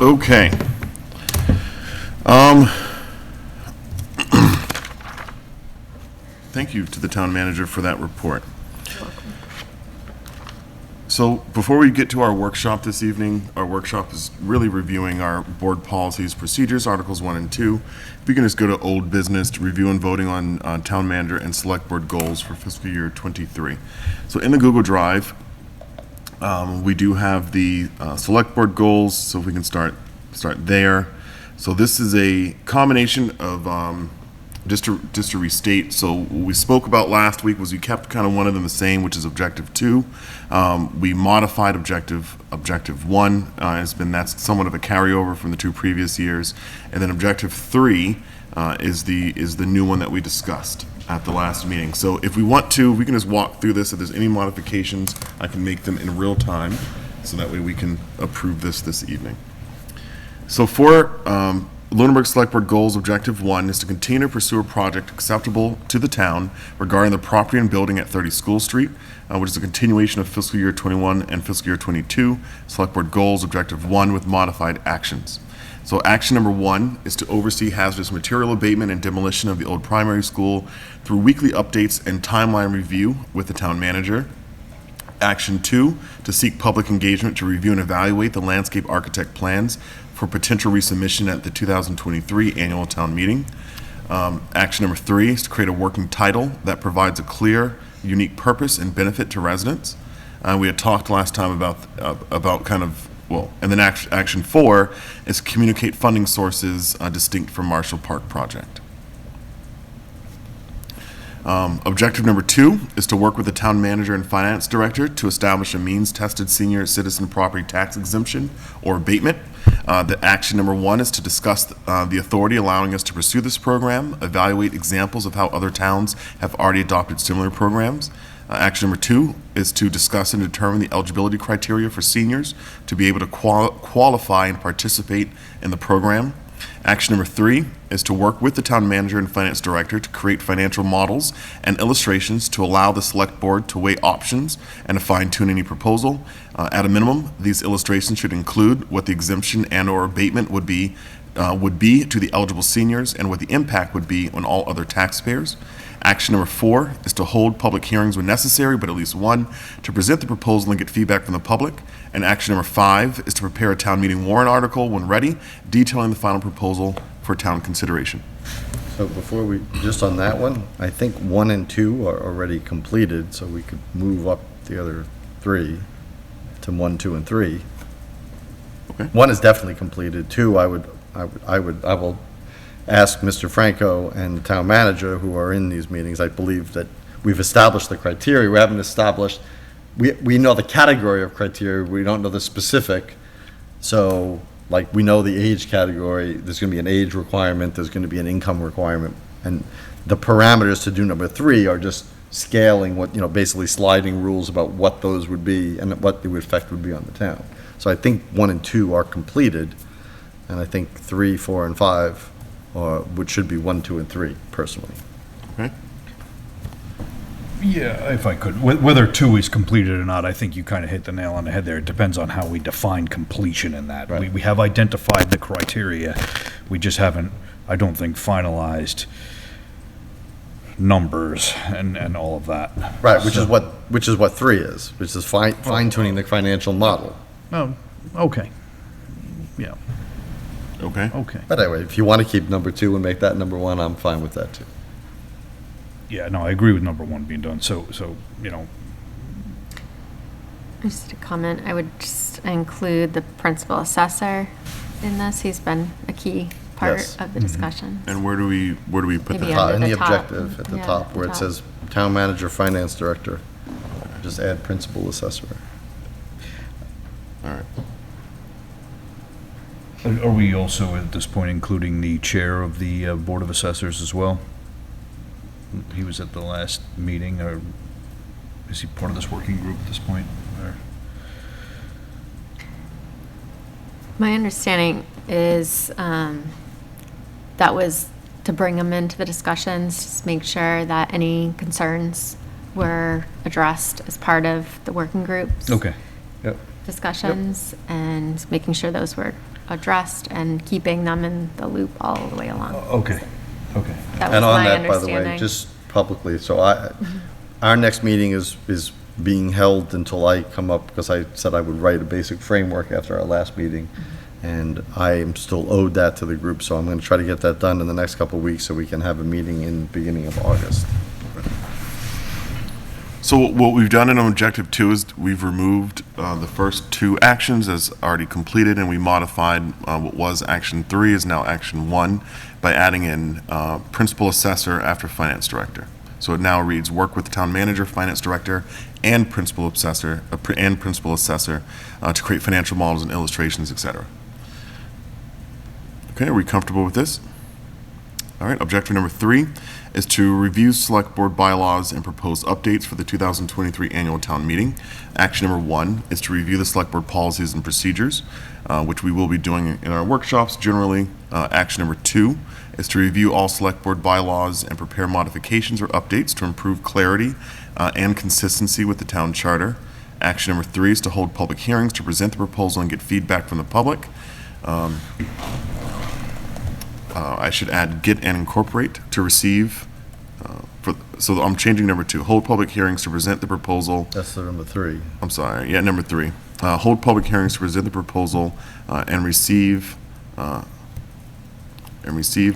Okay. Thank you to the town manager for that report. So before we get to our workshop this evening, our workshop is really reviewing our board policies, procedures, Articles 1 and 2. If we can just go to old business, to review and voting on town manager and select board goals for fiscal year '23. So in the Google Drive, we do have the select board goals, so if we can start there. So this is a combination of, just to restate, so what we spoke about last week was we kept kind of one of them the same, which is objective 2. We modified objective 1, that's somewhat of a carryover from the 2 previous years. And then objective 3 is the new one that we discussed at the last meeting. So if we want to, we can just walk through this. If there's any modifications, I can make them in real time, so that way we can approve this evening. So for Lunenburg Select Board Goals, Objective 1 is to continue to pursue a project acceptable to the town regarding the property and building at 30 School Street, which is a continuation of fiscal year '21 and fiscal year '22. Select Board Goals, Objective 1 with modified actions. So action number 1 is to oversee hazardous material abatement and demolition of the old primary school through weekly updates and timeline review with the town manager. Action 2, to seek public engagement to review and evaluate the landscape architect plans for potential resubmission at the 2023 annual town meeting. Action number 3 is to create a working title that provides a clear, unique purpose and benefit to residents. We had talked last time about kind of, well, and then action 4 is communicate funding sources distinct from Marshall Park project. Objective number 2 is to work with the town manager and finance director to establish a means-tested senior citizen property tax exemption or abatement. The action number 1 is to discuss the authority allowing us to pursue this program, evaluate examples of how other towns have already adopted similar programs. Action number 2 is to discuss and determine the eligibility criteria for seniors to be able to qualify and participate in the program. Action number 3 is to work with the town manager and finance director to create financial models and illustrations to allow the select board to weigh options and to fine-tune any proposal. At a minimum, these illustrations should include what the exemption and/or abatement would be to the eligible seniors and what the impact would be on all other taxpayers. Action number 4 is to hold public hearings when necessary, but at least one, to present the proposal and get feedback from the public. And action number 5 is to prepare a town meeting warrant article when ready, detailing the final proposal for town consideration. So before we, just on that one, I think 1 and 2 are already completed, so we could move up the other 3 to 1, 2, and 3. Okay. 1 is definitely completed. 2, I will ask Mr. Franco and the town manager who are in these meetings. I believe that we've established the criteria. We haven't established, we know the category of criteria, we don't know the specific. So, like, we know the age category, there's going to be an age requirement, there's going to be an income requirement. And the parameters to do number 3 are just scaling what, basically sliding rules about what those would be and what the effect would be on the town. So I think 1 and 2 are completed, and I think 3, 4, and 5 which should be 1, 2, and 3, personally. Okay. Yeah, if I could. Whether 2 is completed or not, I think you kind of hit the nail on the head there. It depends on how we define completion in that. Right. We have identified the criteria. We just haven't, I don't think, finalized numbers and all of that. Right, which is what 3 is, which is fine tuning the financial model. Oh, okay. Yeah, Okay. okay. But anyway, if you want to keep number 2 and make that number 1, I'm fine with that too. Yeah, no, I agree with number 1 being done. So, you know, Just a comment, I would just include the principal assessor in this. He's been a key part Yes. of the discussion. And where do we put Maybe that? under In the the top. objective, at the Yeah, top, where it top. says town manager, finance director, just add principal assessor. All right. are we also at this point including the chair of the Board of Assessors as well? He was at the last meeting, or is he part of this working group at this point? Or- My understanding is that was to bring them into the discussions, just make sure that any concerns were addressed as part of the working groups. Okay, yep. Discussions, and making sure those were addressed and keeping them in the loop all the way along. Okay, okay. That was And on my that, by the way, understanding. just publicly, so our next meeting is being held until I come up, because I said I would write a basic framework after our last meeting, and I am still owed that to the group, so I'm going to try to get that done in the next couple of weeks so we can have a meeting in the beginning of August. So what we've done in Objective 2 is we've removed the first 2 actions as already completed, and we modified what was Action 3 is now Action 1 by adding in Principal Assessor after Finance Director. So it now reads, work with the Town Manager, Finance Director, and Principal Assessor to create financial models and illustrations, etc. Okay, are we comfortable with this? All right, objective number 3 is to review select board bylaws and propose updates for the 2023 annual town meeting. Action number 1 is to review the select board policies and procedures, which we will be doing in our workshops generally. Action number 2 is to review all select board bylaws and prepare modifications or updates to improve clarity and consistency with the town charter. Action number 3 is to hold public hearings to present the proposal and get feedback from the public. I should add get and incorporate to receive. So I'm changing number 2. Hold public hearings to present the proposal. That's the number 3. I'm sorry. Yeah, number 3. Hold public hearings to present the proposal and receive and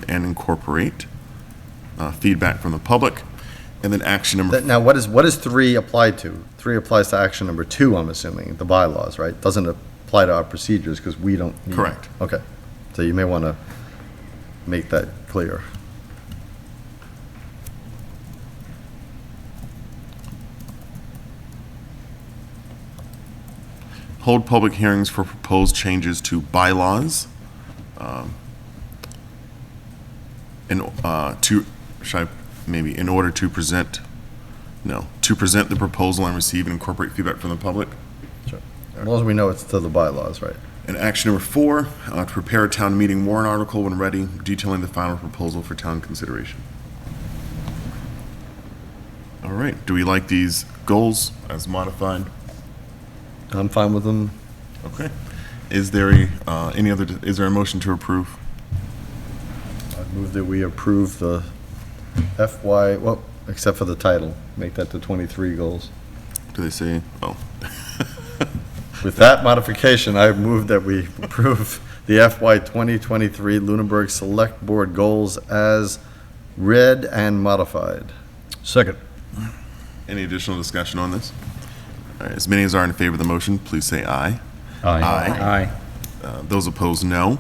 incorporate feedback from the public. And then action number. Now, what is 3 applied to? 3 applies to action number 2, I'm assuming, the bylaws, right? Doesn't apply to our procedures because we don't need. Correct. Okay. So you may want to make that clear. Hold public hearings for proposed changes to bylaws. In order to present, to present the proposal and receive and incorporate feedback from the public. Sure. As long as we know it's to the bylaws, right? And action number 4, to prepare a town meeting warrant article when ready, detailing the final proposal for town consideration. All right, do we like these goals as modified? I'm fine with them. Okay. Is there is there a motion to approve? I move that we approve the FY, well, except for the title, make that the 23 goals. Do they say, oh, With that modification, I move that we approve the FY 2023 Lunenburg Select Board goals as read and modified. Second. any additional discussion on this? All right, as many as are in favor of the motion, please say aye. Aye. Those opposed, no.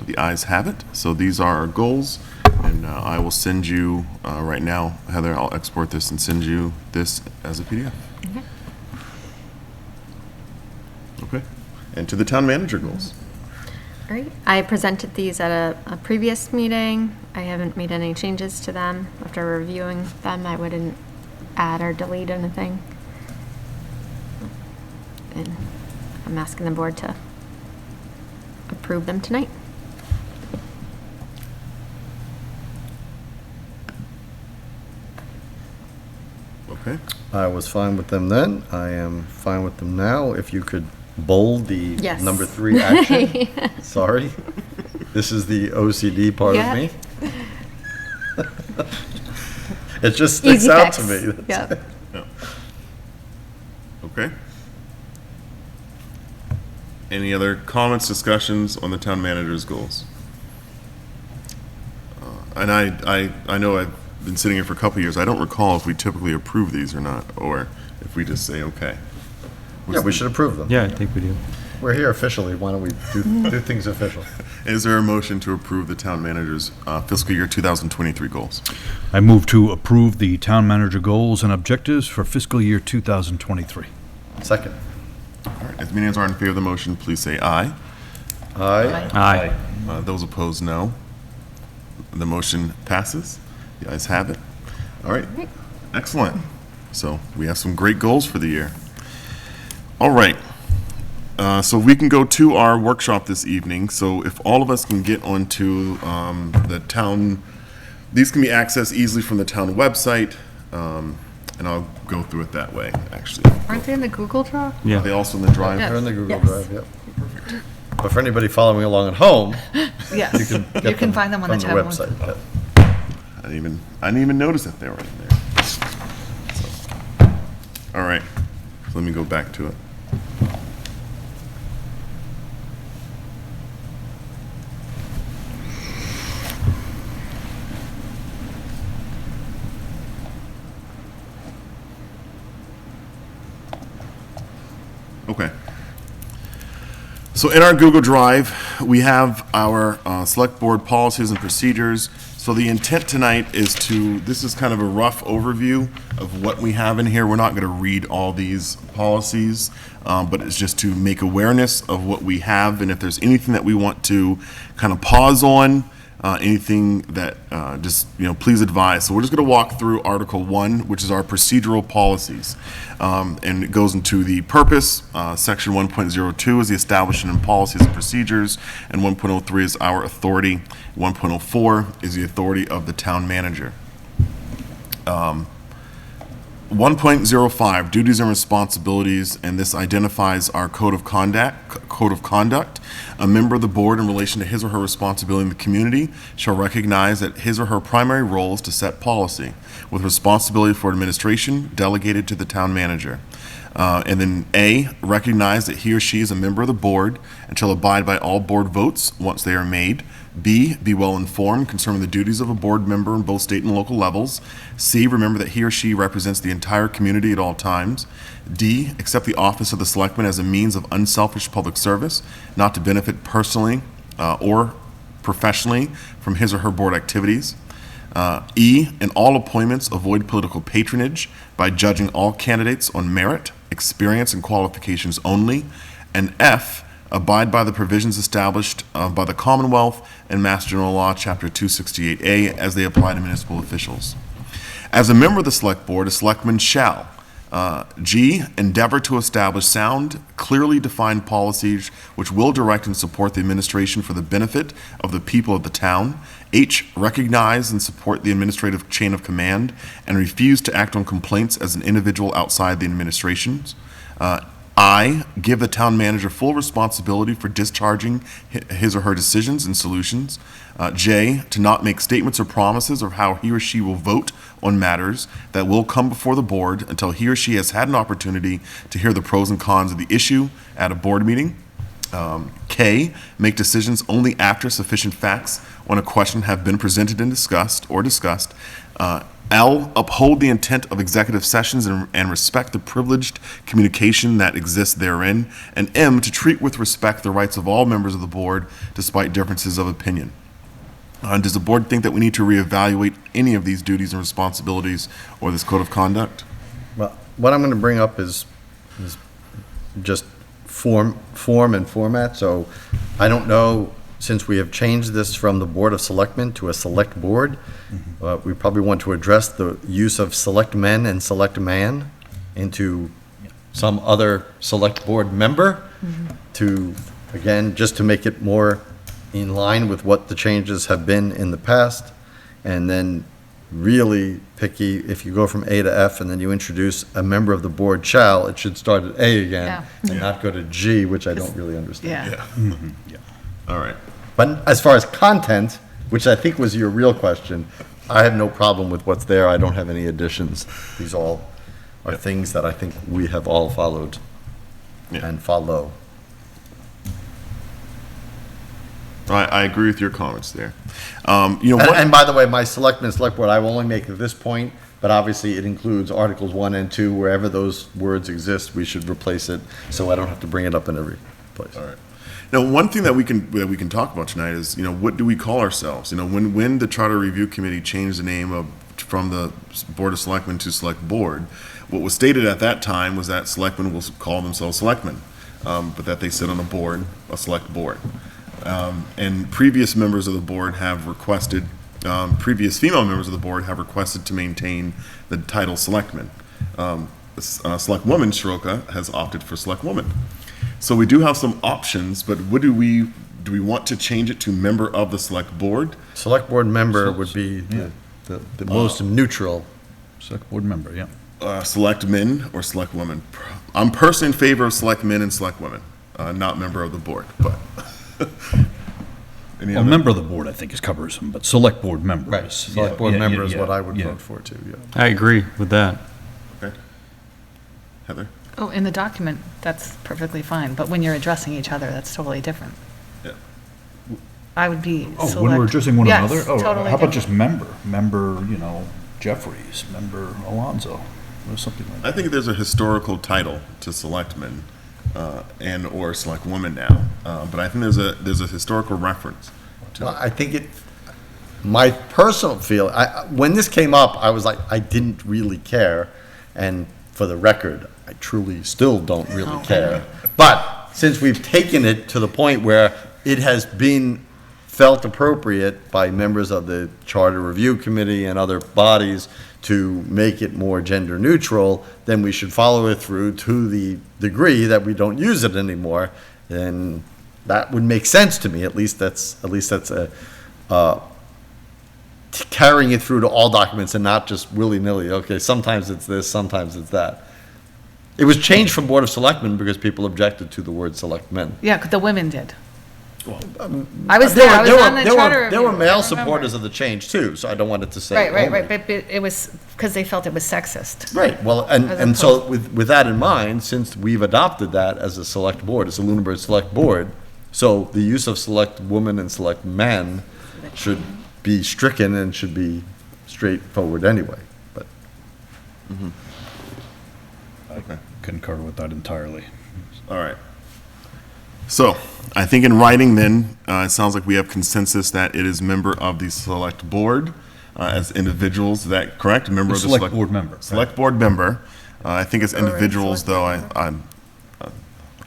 The ayes have it. So these are our goals, and I will send you, right now, Heather, I'll export this and send you this as a PDF. Okay. Okay. And to the town manager goals. All right, I presented these at a previous meeting. I haven't made any changes to them. After reviewing them, I wouldn't add or delete anything. And I'm asking the board to approve them tonight. Okay. I was fine with them then. I am fine with them now. If you could bold the Yes. number 3 action. Sorry. This is the OCD part Yeah. of me. It just sticks Easy out fix. to me. Yep. Okay. Any other comments, discussions on the town manager's goals? And I know I've been sitting here for a couple of years. I don't recall if we typically approve these or not, or if we just say, okay. Yeah, we should approve them. Yeah, I think we do. We're here officially. Why don't we do things official? Is there a motion to approve the town manager's fiscal year 2023 goals? I move to approve the town manager goals and objectives for fiscal year 2023. Second. All right, as many as are in favor of the motion, please say aye. Aye. Aye. Those opposed, no. The motion passes. The ayes have it. All right, excellent. So we have some great goals for the year. All right, so we can go to our workshop this evening. So if all of us can get onto the town, these can be accessed easily from the town website, and I'll go through it that way, actually. Aren't they in the Google Drive? Are they also in the drive? Yeah. They're in the Google Yes. Drive, yep. But for anybody following along at home, Yes. you can get You can find them on the from town website. website. Yep. I didn't even notice that they were in there. So, all right, so let me go back to it. Okay. So in our Google Drive, we have our select board policies and procedures. So the intent tonight is this is kind of a rough overview of what we have in here. We're not going to read all these policies, but it's just to make awareness of what we have, and if there's anything that we want to kind of pause on, anything that please advise. So we're just going to walk through Article 1, which is our procedural policies. And it goes into the purpose. Section 1.02 is the establishment of policies and procedures, and 1.03 is our authority. 1.04 is the authority of the town manager. 1.05, duties and responsibilities, and this identifies our code of conduct. A member of the board, in relation to his or her responsibility in the community, shall recognize that his or her primary role is to set policy, with responsibility for administration delegated to the town manager. And then A, recognize that he or she is a member of the board and shall abide by all board votes once they are made. B, be well informed concerning the duties of a board member in both state and local levels. C, remember that he or she represents the entire community at all times. D, accept the office of the selectman as a means of unselfish public service, not to benefit personally or professionally from his or her board activities. E, in all appointments, avoid political patronage by judging all candidates on merit, experience, and qualifications only. And F, abide by the provisions established by the Commonwealth and Mass General Law, Chapter 268A, as they apply to municipal officials. As a member of the Select Board, a selectman shall G, endeavor to establish sound, clearly defined policies which will direct and support the administration for the benefit of the people of the town. H, recognize and support the administrative chain of command and refuse to act on complaints as an individual outside the administrations. I, give the town manager full responsibility for discharging his or her decisions and solutions. J, to not make statements or promises of how he or she will vote on matters that will come before the board until he or she has had an opportunity to hear the pros and cons of the issue at a board meeting. K, make decisions only after sufficient facts on a question have been presented and discussed. L, uphold the intent of executive sessions and respect the privileged communication that exists therein. And M, to treat with respect the rights of all members of the board despite differences of opinion. Does the board think that we need to reevaluate any of these duties and responsibilities or this code of conduct? Well, what I'm going to bring up is just form and format. So I don't know, since we have changed this from the Board of Selectmen to a select board, we probably want to address the use of select men and select man into some other select board member to, again, just to make it more in line with what the changes have been in the past. And then really picky. If you go from A to F and then you introduce a member of the board shall, it should start at A again Yeah. and not go to G, which I don't really understand. Yeah. All right. But as far as content, which I think was your real question, I have no problem with what's there. I don't have any additions. These all are things that I think we have all followed and follow. I agree with your comments there. And by the way, my select board, I will only make at this point, but obviously it includes Articles 1 and 2. Wherever those words exist, we should replace it, so I don't have to bring it up in every place. All right. Now, one thing that we can talk about tonight is, what do we call ourselves? When the Charter Review Committee changed the name from the Board of Selectmen to Select Board, what was stated at that time was that selectmen will call themselves selectmen, but that they sit on a board, a select board. And previous members of the board have requested, previous female members of the board have requested to maintain the title selectman. Select woman, Shiroka, has opted for select woman. So we do have some options, but what do we want to change it to member of the select board? Select board member would be the most neutral. Select board member, yeah. Select men or select women. I'm personally in favor of select men and select women, not member of the board, but. A member of the board, I think, is cumbersome, but select board members. Right, select board member is what I would vote for too, I agree with that. Okay. Heather? Oh, in the document, that's perfectly fine, but when you're addressing each other, that's totally different. Yeah. I would be Oh, select. when we're addressing one Yes, another? Oh, totally how about different. just member? Member, Jeffries, member Alonzo, or something like that. I think there's a historical title to selectmen and or select women now, but I think there's a historical reference to Well, I think my personal feel, when this came up, I was like, I didn't really care. And for the record, I truly still don't really care. But since we've taken it to the point where it has been felt appropriate by members of the Charter Review Committee and other bodies to make it more gender neutral, then we should follow it through to the degree that we don't use it anymore. And that would make sense to me. At least that's carrying it through to all documents and not just willy-nilly. Okay, sometimes it's this, sometimes it's that. It was changed from Board of Selectmen because people objected to the word selectmen. Yeah, 'cause the women did. I was there, I was on the charter There were review, I male remember. supporters of the change too, so I don't want it to say. Right, but it was, because they felt it was sexist. Right, well, As and so with that in mind, since we've adopted that as a select board, it's a Lunenburg Select Board, so the use of select woman and select men should be stricken and should be straightforward anyway, but. I concur with that entirely. All right. So, I think in writing then, it sounds like we have consensus that it is member of the select board as individuals. Is that correct? Member of the Select board member. Select board member. I think as individuals, though, I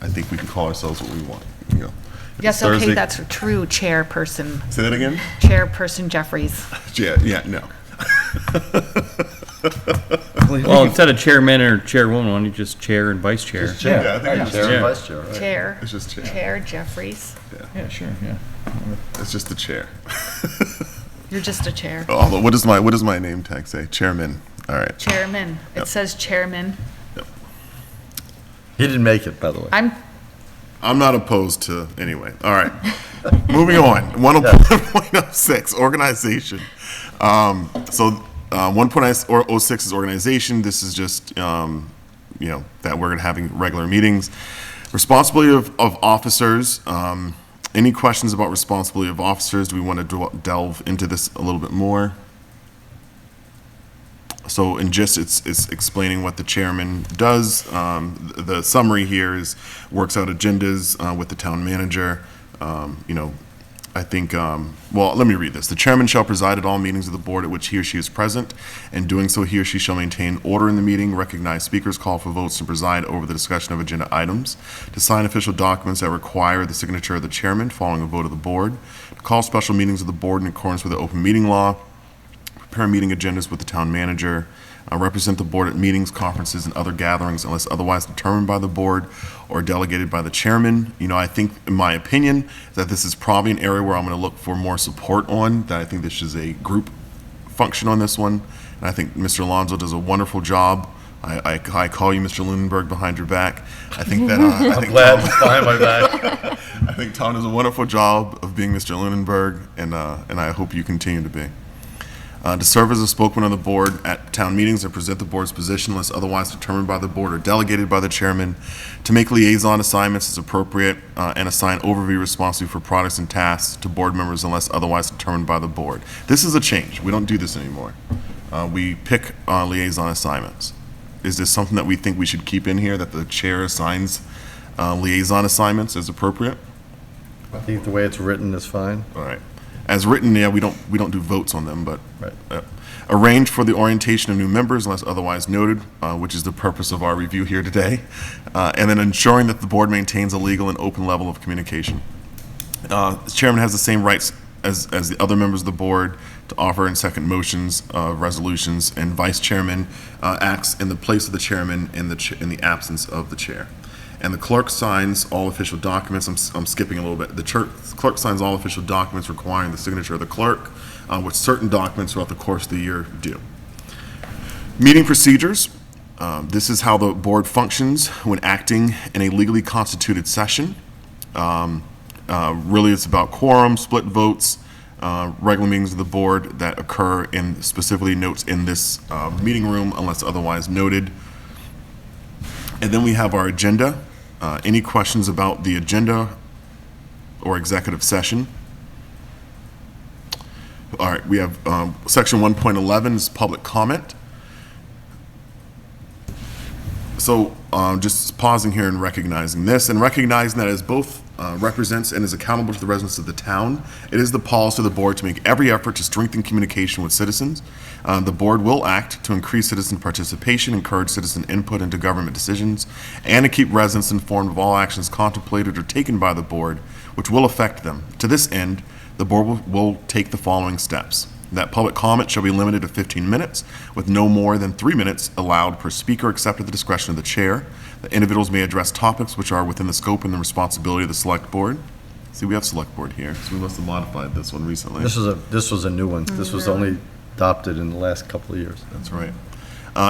think we can call ourselves what we want. Yes, Thursday- okay, that's true, chairperson. Say that again? Chairperson Jeffries. Yeah, no. Well, instead of chairman or chairwoman, why don't you just chair and vice chair? Chair, Yeah, I think it's chair chair. and vice chair, right. Chair. It's just chair. Chair Jeffries. Yeah, sure, yeah. It's just the chair. You're just a chair. Although, what does my name tag say? Chairman. All right. Chairman. It Yep. says chairman. He didn't make it, by the way. I'm not opposed to, anyway. All right. Moving on. 1.06, organization. 1.06 is organization. This is just, that we're going to having regular meetings. Responsibility of officers. Any questions about responsibility of officers? Do we want to delve into this a little bit more? So in gist, it's explaining what the chairman does. The summary here is works out agendas with the town manager. I think, let me read this. The chairman shall preside at all meetings of the board at which he or she is present. In doing so, he or she shall maintain order in the meeting, recognize speakers, call for votes, and preside over the discussion of agenda items, to sign official documents that require the signature of the chairman following a vote of the board, to call special meetings of the board in accordance with the open meeting law, prepare meeting agendas with the town manager, represent the board at meetings, conferences, and other gatherings unless otherwise determined by the board or delegated by the chairman. I think, in my opinion, that this is probably an area where I'm going to look for more support on, that I think this is a group function on this one. And I think Mr. Alonso does a wonderful job. I call you Mr. Lunenburg behind your back. I think that I think Glad it's behind my back. I think Tom does a wonderful job of being Mr. Lunenburg, and I hope you continue to be. To serve as a spokesman on the board at town meetings and present the board's position unless otherwise determined by the board or delegated by the chairman, to make liaison assignments as appropriate, and assign overview responsibility for products and tasks to board members unless otherwise determined by the board. This is a change. We don't do this anymore. We pick liaison assignments. Is this something that we think we should keep in here, that the chair assigns liaison assignments as appropriate? I think the way it's written is fine. All right. As written, yeah, we don't do votes on them, but Right. arrange for the orientation of new members unless otherwise noted, which is the purpose of our review here today, and then ensuring that the board maintains a legal and open level of communication. The chairman has the same rights as the other members of the board to offer and second motions, resolutions, and vice chairman acts in the place of the chairman in the absence of the chair. And the clerk signs all official documents. I'm skipping a little bit. The clerk signs all official documents requiring the signature of the clerk, which certain documents throughout the course of the year do. Meeting procedures. This is how the board functions when acting in a legally constituted session. Really, it's about quorum, split votes, regular meetings of the board that occur in specifically notes in this meeting room unless otherwise noted. And then we have our agenda. Any questions about the agenda or executive session? All right, we have section 1.11 is public comment. So just pausing here and recognizing this, and recognizing that as both represents and is accountable to the residents of the town, it is the policy of the board to make every effort to strengthen communication with citizens. The board will act to increase citizen participation, encourage citizen input into government decisions, and to keep residents informed of all actions contemplated or taken by the board, which will affect them. To this end, the board will take the following steps. That public comment shall be limited to 15 minutes, with no more than 3 minutes allowed per speaker except at the discretion of the chair. The individuals may address topics which are within the scope and the responsibility of the select board. See, we have select board here, so we must have modified this one recently. This was a new one. This was only adopted in the last couple of years. That's right.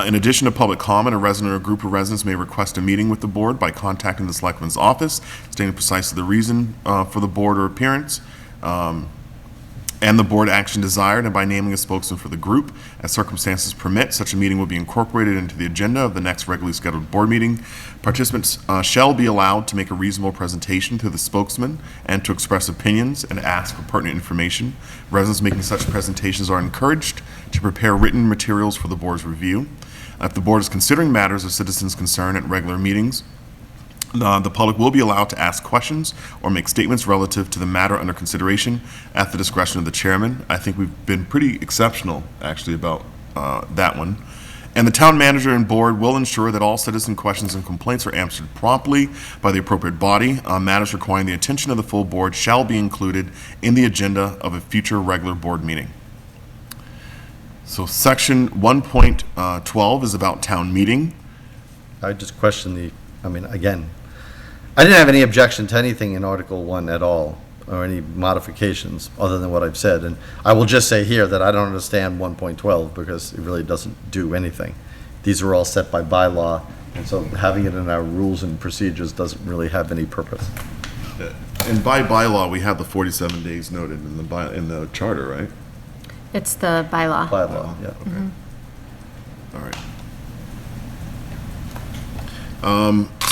In addition to public comment, a resident or a group of residents may request a meeting with the board by contacting the selectman's office, stating precisely the reason for the board or appearance, and the board action desired, and by naming a spokesman for the group. As circumstances permit, such a meeting will be incorporated into the agenda of the next regularly scheduled board meeting. Participants shall be allowed to make a reasonable presentation through the spokesman and to express opinions and ask for pertinent information. Residents making such presentations are encouraged to prepare written materials for the board's review. If the board is considering matters of citizens' concern at regular meetings, the public will be allowed to ask questions or make statements relative to the matter under consideration at the discretion of the chairman. I think we've been pretty exceptional, actually, about that one. And the town manager and board will ensure that all citizen questions and complaints are answered promptly by the appropriate body. Matters requiring the attention of the full board shall be included in the agenda of a future regular board meeting. So section 1.12 is about town meeting. I just question again, I didn't have any objection to anything in Article 1 at all, or any modifications, other than what I've said. And I will just say here that I don't understand 1.12, because it really doesn't do anything. These are all set by bylaw, and so having it in our rules and procedures doesn't really have any purpose. And by bylaw, we have the 47 days noted in the charter, right? It's the bylaw. Bylaw, yeah. Okay. All right.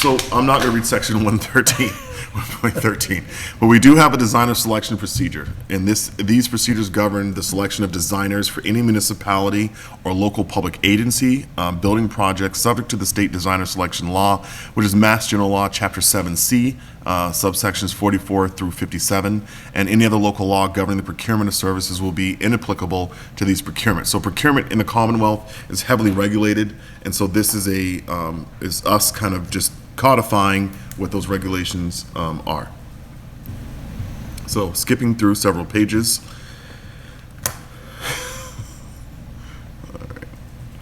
So I'm not going to read section 1.13, but we do have a designer selection procedure. And these procedures govern the selection of designers for any municipality or local public agency, building projects subject to the state designer selection law, which is Mass General Law, Chapter 7C, subsections 44 through 57, and any other local law governing the procurement of services will be inapplicable to these procurements. So procurement in the Commonwealth is heavily regulated, and so this is is us kind of just codifying what those regulations are. So skipping through several pages.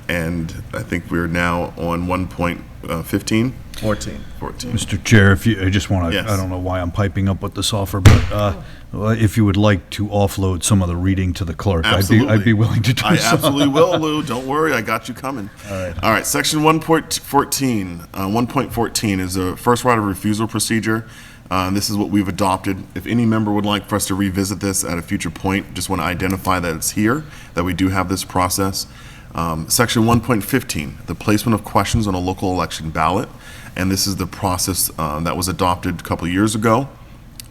And I think we're now on 1.15. 14. Mr. Chair, if you, I just want to, Yes. I don't know why I'm piping up with this offer, but if you would like to offload some of the reading to the clerk, Absolutely. I'd be willing to do I so. absolutely will, Lou. Don't worry, I got you coming. All right, section 1.14 is a first right of refusal procedure. This is what we've adopted. If any member would like for us to revisit this at a future point, just want to identify that it's here, that we do have this process. Section 1.15, the placement of questions on a local election ballot. And this is the process that was adopted a couple of years ago.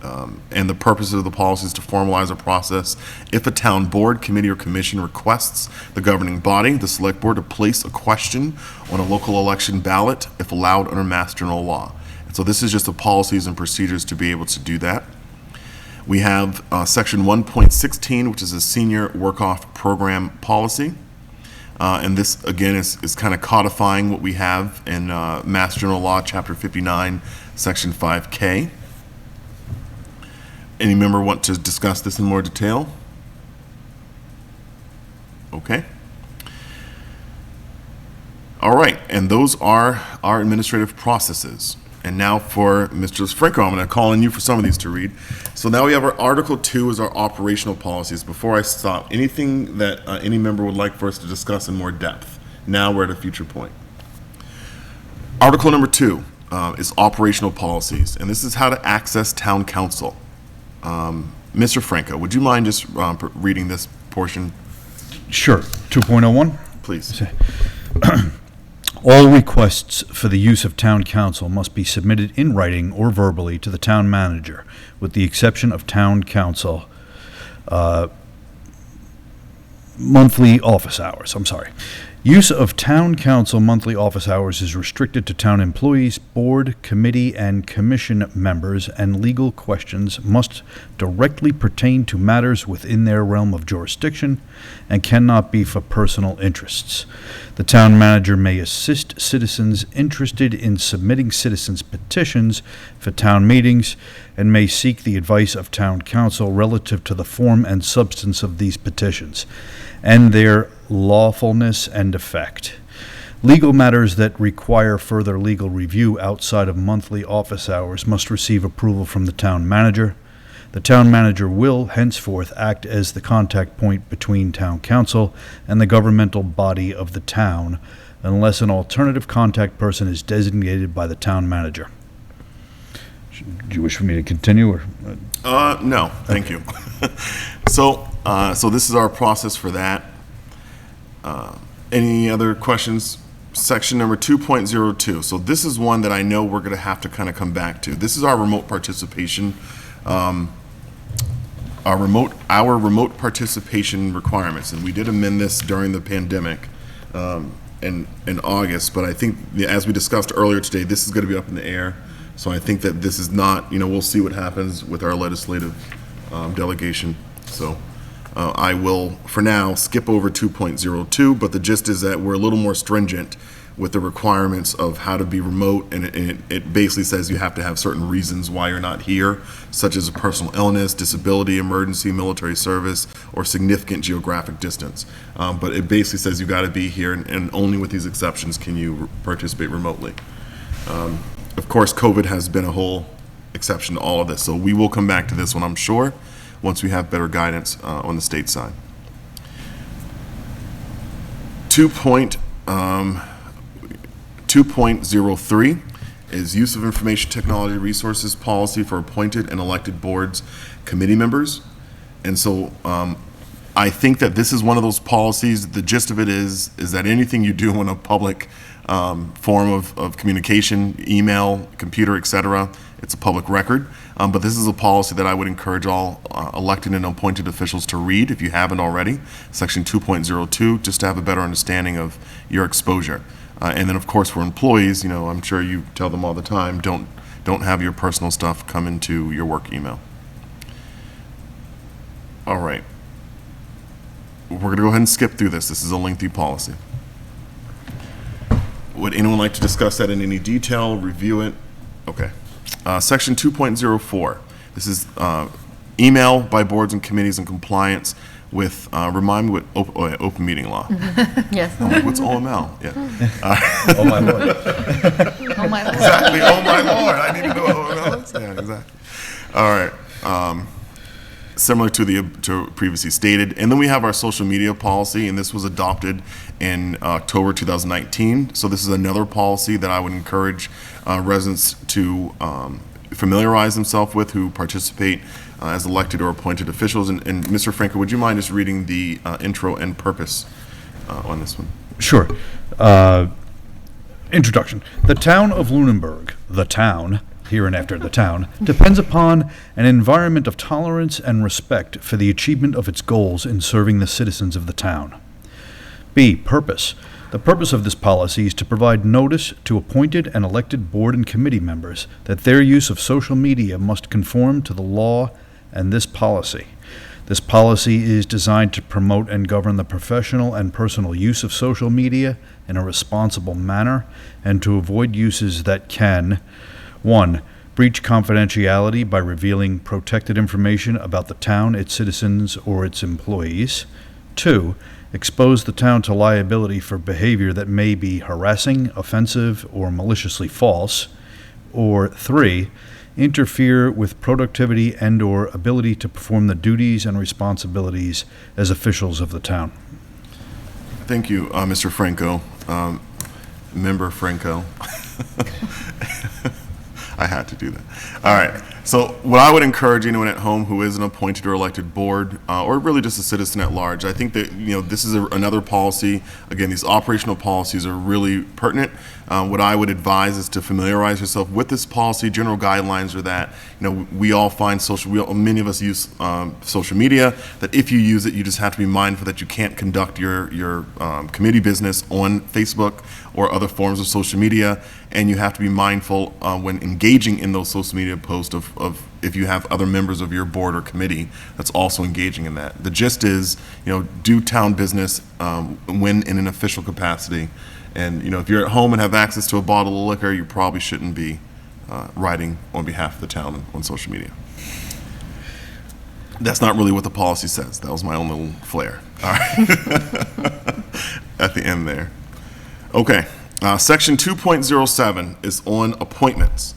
And the purpose of the policy is to formalize a process if a town board, committee, or commission requests the governing body, the select board, to place a question on a local election ballot if allowed under Mass General Law. And so this is just the policies and procedures to be able to do that. We have section 1.16, which is a senior work-off program policy. And this, again, is kind of codifying what we have in Mass General Law, Chapter 59, Section 5K. Any member want to discuss this in more detail? Okay. All right, and those are our administrative processes. And now for Mr. Franco, I'm going to call on you for some of these to read. So now we have our Article 2 is our operational policies. Before I stop, anything that any member would like for us to discuss in more depth? Now we're at a future point. Article number 2 is operational policies, and this is how to access town council. Mr. Franco, would you mind just reading this portion? Sure. 2.01? Please. All requests for the use of town council must be submitted in writing or verbally to the town manager, with the exception of town council monthly office hours. Use of town council monthly office hours is restricted to town employees, board, committee, and commission members, and legal questions must directly pertain to matters within their realm of jurisdiction and cannot be for personal interests. The town manager may assist citizens interested in submitting citizens' petitions for town meetings and may seek the advice of town council relative to the form and substance of these petitions and their lawfulness and effect. Legal matters that require further legal review outside of monthly office hours must receive approval from the town manager. The town manager will henceforth act as the contact point between town council and the governmental body of the town, unless an alternative contact person is designated by the town manager. Do you wish for me to continue, or? No, thank you. So this is our process for that. Any other questions? Section number 2.02. So this is one that I know we're going to have to kind of come back to. This is our remote participation, our remote participation requirements, and we did amend this during the pandemic in August. But I think, as we discussed earlier today, this is going to be up in the air. So I think that this is not, we'll see what happens with our legislative delegation. So I will, for now, skip over 2.02, but the gist is that we're a little more stringent with the requirements of how to be remote, and it basically says you have to have certain reasons why you're not here, such as a personal illness, disability, emergency, military service, or significant geographic distance. But it basically says you got to be here, and only with these exceptions can you participate remotely. Of course, COVID has been a whole exception to all of this, so we will come back to this one, I'm sure, once we have better guidance on the state side. 2.03 is use of information technology resources policy for appointed and elected boards, committee members. And so I think that this is one of those policies, the gist of it is that anything you do in a public form of communication, email, computer, etc., it's a public record. But this is a policy that I would encourage all elected and appointed officials to read if you haven't already. Section 2.02, just to have a better understanding of your exposure. And then, of course, for employees, I'm sure you tell them all the time, don't have your personal stuff come into your work email. All right. We're going to go ahead and skip through this. This is a lengthy policy. Would anyone like to discuss that in any detail, review it? Okay. Section 2.04. This is email by boards and committees and compliance with, remind me what open meeting law. Yes. I'm like, what's OML? Yeah. Oh, my lord. Oh, my Lord. Exactly. Oh my lord! I need to know what OML is. Yeah, exactly. All right. Similar to previously stated, and then we have our social media policy, and this was adopted in October 2019. So this is another policy that I would encourage residents to familiarize themselves with who participate as elected or appointed officials. And Mr. Franco, would you mind just reading the intro and purpose on this one? Sure. Introduction. The town of Lunenburg, the town, hereinafter the town, depends upon an environment of tolerance and respect for the achievement of its goals in serving the citizens of the town. B. Purpose. The purpose of this policy is to provide notice to appointed and elected board and committee members that their use of social media must conform to the law and this policy. This policy is designed to promote and govern the professional and personal use of social media in a responsible manner and to avoid uses that can 1. Breach confidentiality by revealing protected information about the town, its citizens, or its employees. 2. Expose the town to liability for behavior that may be harassing, offensive, or maliciously false. Or 3. Interfere with productivity and/or ability to perform the duties and responsibilities as officials of the town. Thank you, Mr. Franco. Member Franco. I had to do that. All right. So what I would encourage anyone at home who is an appointed or elected board, or really just a citizen at large, I think that this is another policy. Again, these operational policies are really pertinent. What I would advise is to familiarize yourself with this policy. General guidelines are that we all find many of us use social media. That if you use it, you just have to be mindful that you can't conduct your committee business on Facebook or other forms of social media, and you have to be mindful when engaging in those social media posts of if you have other members of your board or committee that's also engaging in that. The gist is, do town business when in an official capacity. And, if you're at home and have access to a bottle of liquor, you probably shouldn't be writing on behalf of the town on social media. That's not really what the policy says. That was my own little flair. All right. At the end there. Okay. Section 2.07 is on appointments.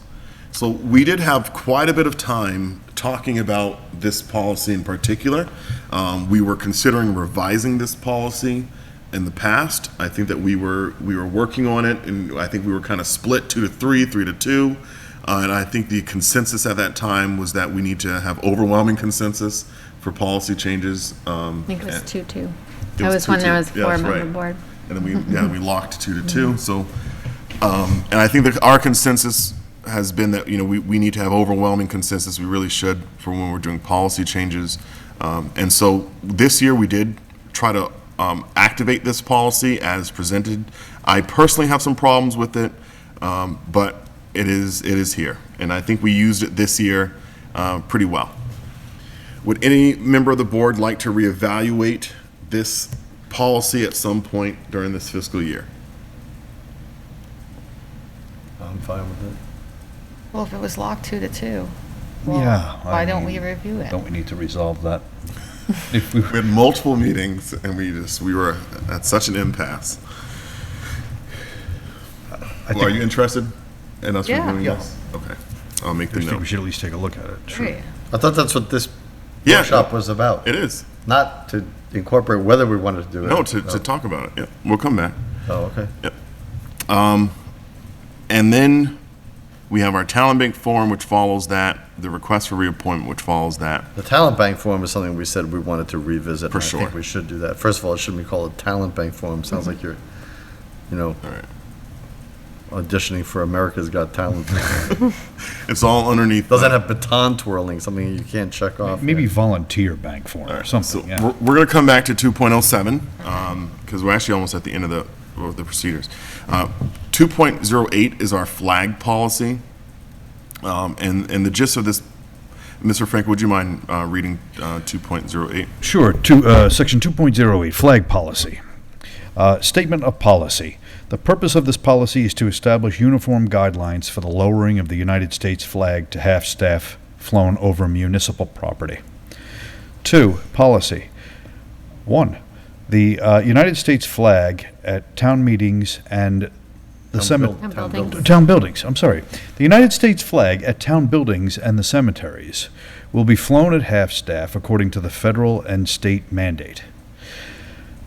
So we did have quite a bit of time talking about this policy in particular. We were considering revising this policy in the past. I think that we were working on it, and I think we were kind of split 2 to 3, 3 to 2. And I think the consensus at that time was that we need to have overwhelming consensus for policy changes. I think it was 2-2. It I was when there 2-2. was Yeah, that's 4-member right. board. And then we locked 2 to 2. So, and I think that our consensus has been that we need to have overwhelming consensus. We really should for when we're doing policy changes. And so this year we did try to activate this policy as presented. I personally have some problems with it, but it is here, and I think we used it this year pretty well. Would any member of the board like to reevaluate this policy at some point during this fiscal year? I'm fine with it. Well, if it was locked 2 to 2, Yeah. why don't we review it? Don't we need to resolve that? We had multiple meetings, and we were at such an impasse. Are you interested in us Yeah. reviewing Yeah. this? Okay, I'll make I the think we note. should at least take a look at it. Sure. Right. I thought that's what this Yeah. workshop was about. It is. Not to incorporate whether we wanted to do it. No, to talk about it. Yeah, we'll come back. Oh, okay. Yep. And then we have our talent bank form, which follows that. The request for reappointment, which follows that. The talent bank form is something we said we wanted to revisit. For and I sure. think we should do that. First of all, it shouldn't be called a talent bank form. Sounds like you're, All right. auditioning for America's Got Talent. It's all underneath. Doesn't have baton twirling, something you can't check off. Maybe volunteer bank form or something, So yeah. we're going to come back to 2.07 because we're actually almost at the end of the procedures. 2.08 is our flag policy. And the gist of this, Mr. Frank, would you mind reading 2.08? Sure. Section 2.08, flag policy. Statement of policy. The purpose of this policy is to establish uniform guidelines for the lowering of the United States flag to half-staff flown over municipal property. 2. Policy. 1, the United States flag at town meetings and the town buildings, I'm sorry. The United States flag at town buildings and the cemeteries will be flown at half-staff according to the federal and state mandate.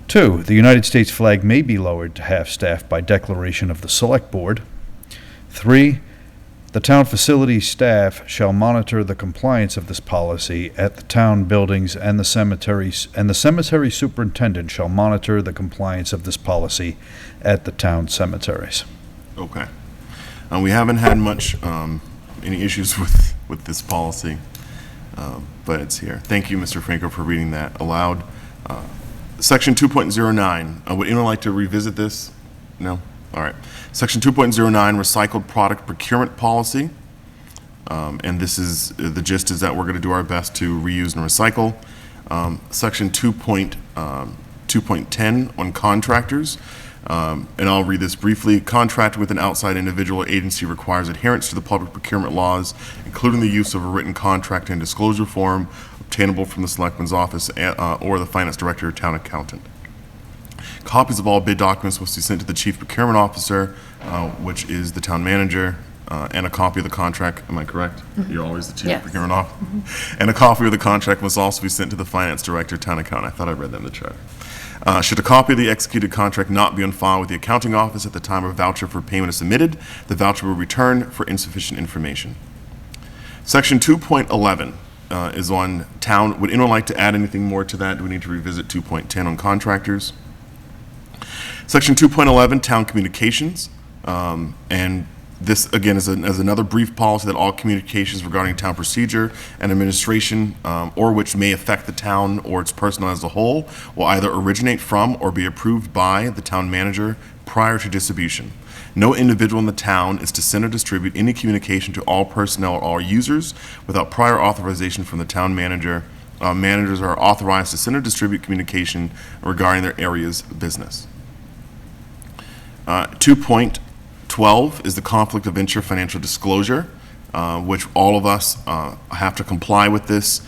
2, the United States flag may be lowered to half-staff by declaration of the Select Board. 3, the town facility staff shall monitor the compliance of this policy at the town buildings and the cemeteries, and the cemetery superintendent shall monitor the compliance of this policy at the town cemeteries. Okay. We haven't had much, any issues with this policy, but it's here. Thank you, Mr. Franco, for reading that aloud. Section 2.09, would anyone like to revisit this? No? All right. Section 2.09, recycled product procurement policy. And this is, the gist is that we're going to do our best to reuse and recycle. Section 2.10 on contractors. And I'll read this briefly. Contract with an outside individual or agency requires adherence to the public procurement laws, including the use of a written contract and disclosure form obtainable from the Selectman's office or the Finance Director or Town Accountant. Copies of all bid documents must be sent to the Chief Procurement Officer, which is the Town Manager, and a copy of the contract. Am I correct? You're always the Chief Yes. Procurement Officer. And a copy of the contract must also be sent to the Finance Director, Town Accountant. I thought I read that in the charter. Should a copy of the executed contract not be on file with the accounting office at the time a voucher for payment is submitted, the voucher will return for insufficient information. Section 2.11 is on town. Would anyone like to add anything more to that? Do we need to revisit 2.10 on contractors? Section 2.11, town communications. And this, again, is another brief policy that all communications regarding town procedure and administration or which may affect the town or its personnel as a whole will either originate from or be approved by the town manager prior to distribution. No individual in the town is to send or distribute any communication to all personnel or all users without prior authorization from the town manager. Managers are authorized to send or distribute communication regarding their area's business. 2.12 is the conflict of interest financial disclosure, which all of us have to comply with this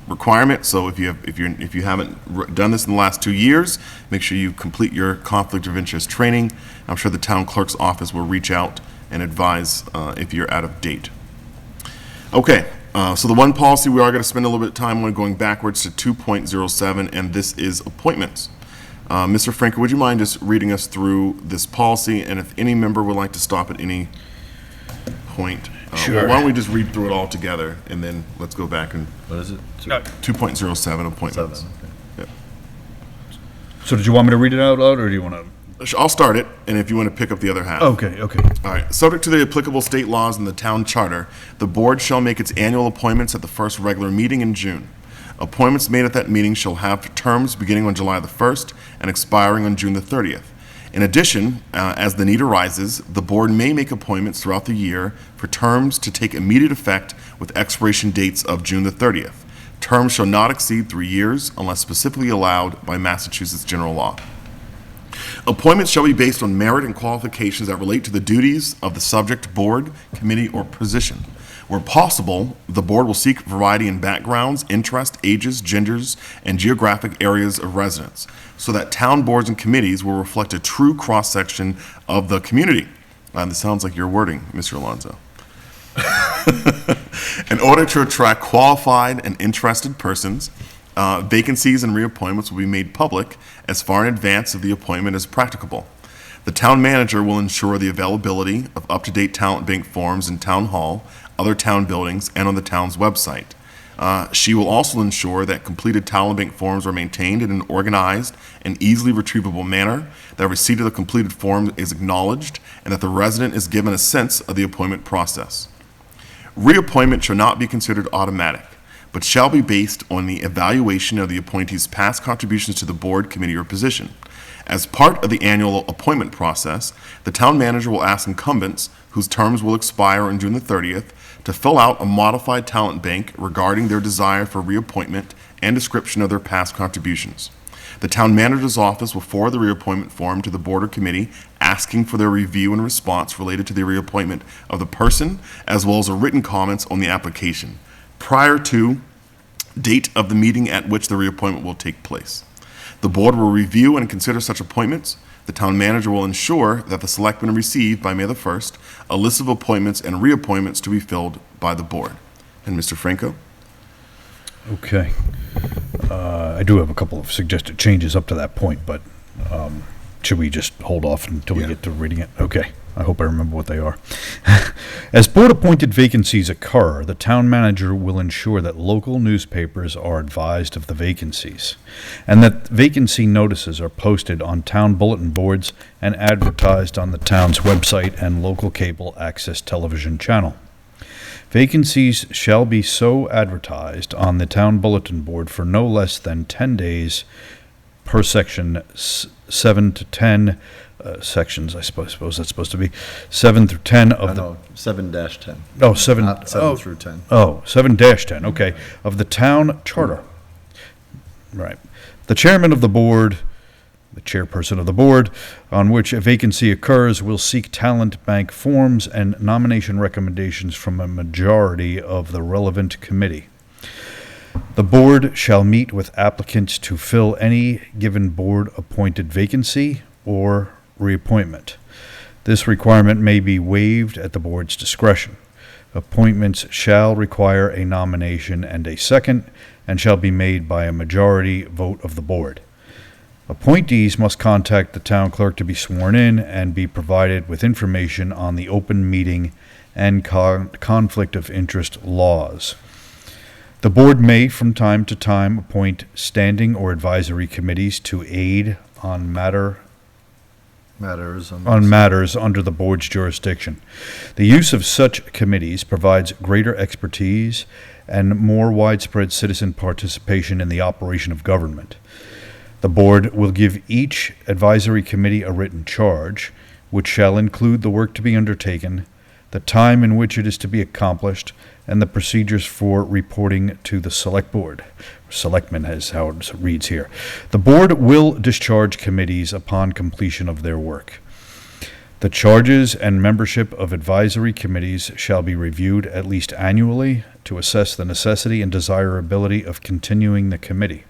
requirement. So if you haven't done this in the last 2 years, make sure you complete your conflict of interest training. I'm sure the town clerk's office will reach out and advise if you're out of date. Okay, so the one policy we are going to spend a little bit of time on going backwards to 2.07, and this is appointments. Mr. Franco, would you mind just reading us through this policy, and if any member would like to stop at any point? Sure. Why don't we just read through it all together, and then let's go back and... What is it? 2.07 appointments. Yep. So did you want me to read it out loud, or do you want to? I'll start it, and if you want to pick up the other half. Okay. All right. Subject to the applicable state laws and the town charter, the board shall make its annual appointments at the first regular meeting in June. Appointments made at that meeting shall have terms beginning on July the 1st and expiring on June the 30th. In addition, as the need arises, the board may make appointments throughout the year for terms to take immediate effect with expiration dates of June the 30th. Terms shall not exceed 3 years unless specifically allowed by Massachusetts general law. Appointments shall be based on merit and qualifications that relate to the duties of the subject board, committee, or position. Where possible, the board will seek variety in backgrounds, interests, ages, genders, and geographic areas of residence, so that town boards and committees will reflect a true cross-section of the community. This sounds like your wording, Mr. Alonso. In order to attract qualified and interested persons, vacancies and reappointments will be made public as far in advance of the appointment as practicable. The town manager will ensure the availability of up-to-date talent bank forms in town hall, other town buildings, and on the town's website. She will also ensure that completed talent bank forms are maintained in an organized and easily retrievable manner, that receipt of the completed form is acknowledged, and that the resident is given a sense of the appointment process. Reappointment shall not be considered automatic, but shall be based on the evaluation of the appointee's past contributions to the board, committee, or position. As part of the annual appointment process, the town manager will ask incumbents, whose terms will expire on June the 30th, to fill out a modified talent bank regarding their desire for reappointment and description of their past contributions. The town manager's office will forward the reappointment form to the board or committee, asking for their review and response related to the reappointment of the person, as well as a written comments on the application. Prior to date of the meeting at which the reappointment will take place. The board will review and consider such appointments. The town manager will ensure that the selectmen receive by May the 1st a list of appointments and reappointments to be filled by the board. And Mr. Franco? Okay. I do have a couple of suggested changes up to that point, but should we just hold off until we get to reading it? Okay. I hope I remember what they are. As board-appointed vacancies occur, the town manager will ensure that local newspapers are advised of the vacancies, and that vacancy notices are posted on town bulletin boards and advertised on the town's website and local cable access television channel. Vacancies shall be so advertised on the town bulletin board for no less than 10 days per section 7 to 10 sections, I suppose that's supposed to be 7 through 10 of the... No, 7-10. Oh, 7. Not 7 through 10. Oh, 7-10, okay, of the town charter. Right. The chairman of the board, the chairperson of the board, on which a vacancy occurs, will seek talent bank forms and nomination recommendations from a majority of the relevant committee. The board shall meet with applicants to fill any given board-appointed vacancy or reappointment. This requirement may be waived at the board's discretion. Appointments shall require a nomination and a second, and shall be made by a majority vote of the board. Appointees must contact the town clerk to be sworn in and be provided with information on the open meeting and conflict of interest laws. The board may, from time to time, appoint standing or advisory committees to aid on matters under the board's jurisdiction. The use of such committees provides greater expertise and more widespread citizen participation in the operation of government. The board will give each advisory committee a written charge, which shall include the work to be undertaken, the time in which it is to be accomplished, and the procedures for reporting to the select board. Selectmen is how it reads here. The board will discharge committees upon completion of their work. The charges and membership of advisory committees shall be reviewed at least annually to assess the necessity and desirability of continuing the committee.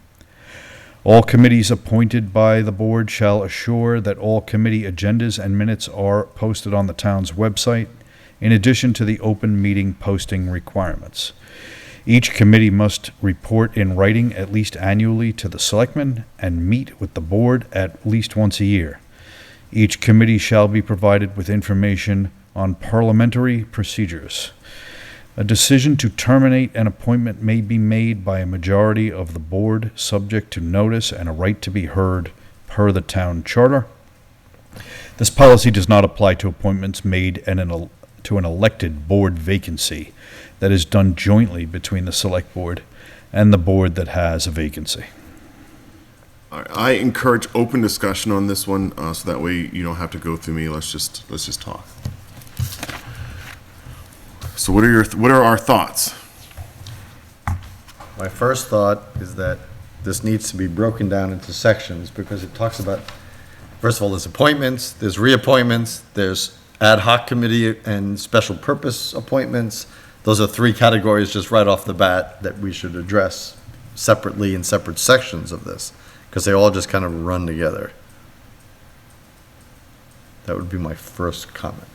All committees appointed by the board shall assure that all committee agendas and minutes are posted on the town's website, in addition to the open meeting posting requirements. Each committee must report in writing at least annually to the selectmen and meet with the board at least once a year. Each committee shall be provided with information on parliamentary procedures. A decision to terminate an appointment may be made by a majority of the board, subject to notice and a right to be heard per the town charter. This policy does not apply to appointments made to an elected board vacancy that is done jointly between the select board and the board that has a vacancy. All right, I encourage open discussion on this one, so that way you don't have to go through me. Let's just talk. So what are our thoughts? My first thought is that this needs to be broken down into sections, because it talks about, first of all, there's appointments, there's reappointments, there's ad hoc committee and special purpose appointments. Those are three categories just right off the bat that we should address separately in separate sections of this, because they all just kind of run together. That would be my first comment.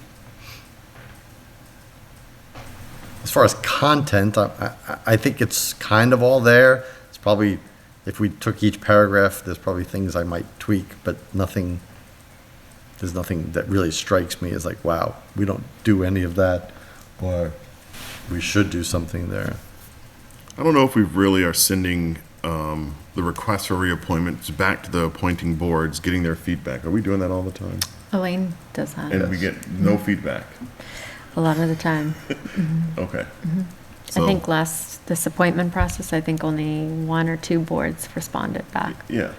As far as content, I think it's kind of all there. It's probably, if we took each paragraph, there's probably things I might tweak, but there's nothing that really strikes me as like, wow, we don't do any of that, or we should do something there. I don't know if we really are sending the request for reappointments back to the appointing boards, getting their feedback. Are we doing that all the time? Elaine does that. And we get no feedback? A lot of the time. Okay. I think this appointment process, I think only 1 or 2 boards responded back. Yeah.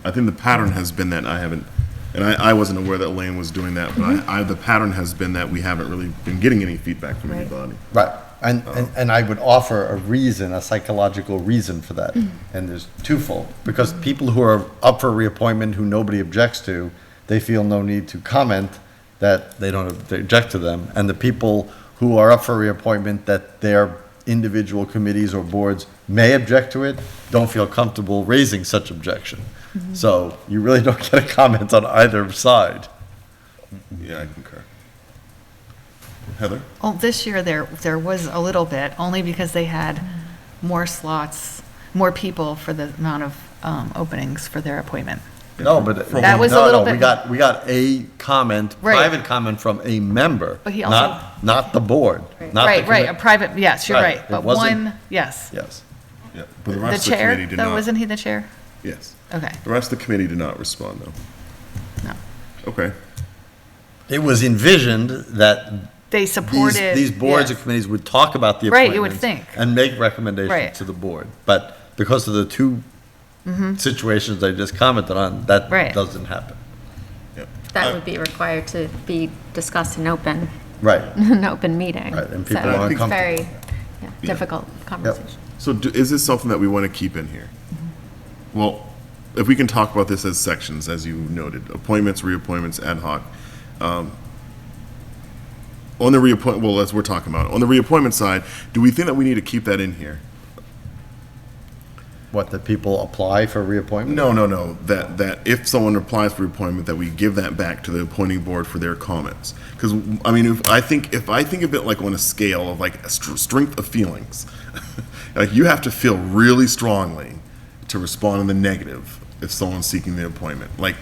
I think the pattern has been that I wasn't aware that Elaine was doing that, but the pattern has been that we haven't really been getting any feedback from anybody. Right. And I would offer a reason, a psychological reason for that. And there's twofold. Because people who are up for reappointment who nobody objects to, they feel no need to comment that they object to them. And the people who are up for reappointment that they're individual committees or boards may object to it, don't feel comfortable raising such objection. So you really don't get a comment on either side. Yeah, I concur. Heather? Well, this year there was a little bit, only because they had more slots, more people for the amount of openings for their appointment. No, but. That was a no, little no, bit- we got a comment, Right. private comment from a member. But he also- Not the board. not the Right, right, a commi- private, yes, you're Right, right, it but wasn't- one, yes. Yes. Yeah, but the The rest of the chair, committee did though, not. wasn't he the chair? Yes. Okay, The rest of the committee did not respond, though. no. Okay. It was envisioned that They supported. these boards yes. and committees would talk about the Right, appointments. you would think. And make recommendations Right. to the board. But because of the two situations I just commented on, that Right. doesn't happen. Yep. That would be required to be discussed in open, Right. an open meeting. Right, and people So aren't it's comfortable. very difficult conversation. So is this something that we want to keep in here? Well, if we can talk about this as sections, as you noted, appointments, reappointments, ad hoc. On the reappointment, well, as we're talking about, on the reappointment side, do we think that we need to keep that in here? What, that people apply for reappointment? No. That if someone applies for appointment, that we give that back to the appointing board for their comments. Because, I mean, if I think of it like on a scale of like a strength of feelings, like you have to feel really strongly to respond in the negative if someone's seeking the appointment. Like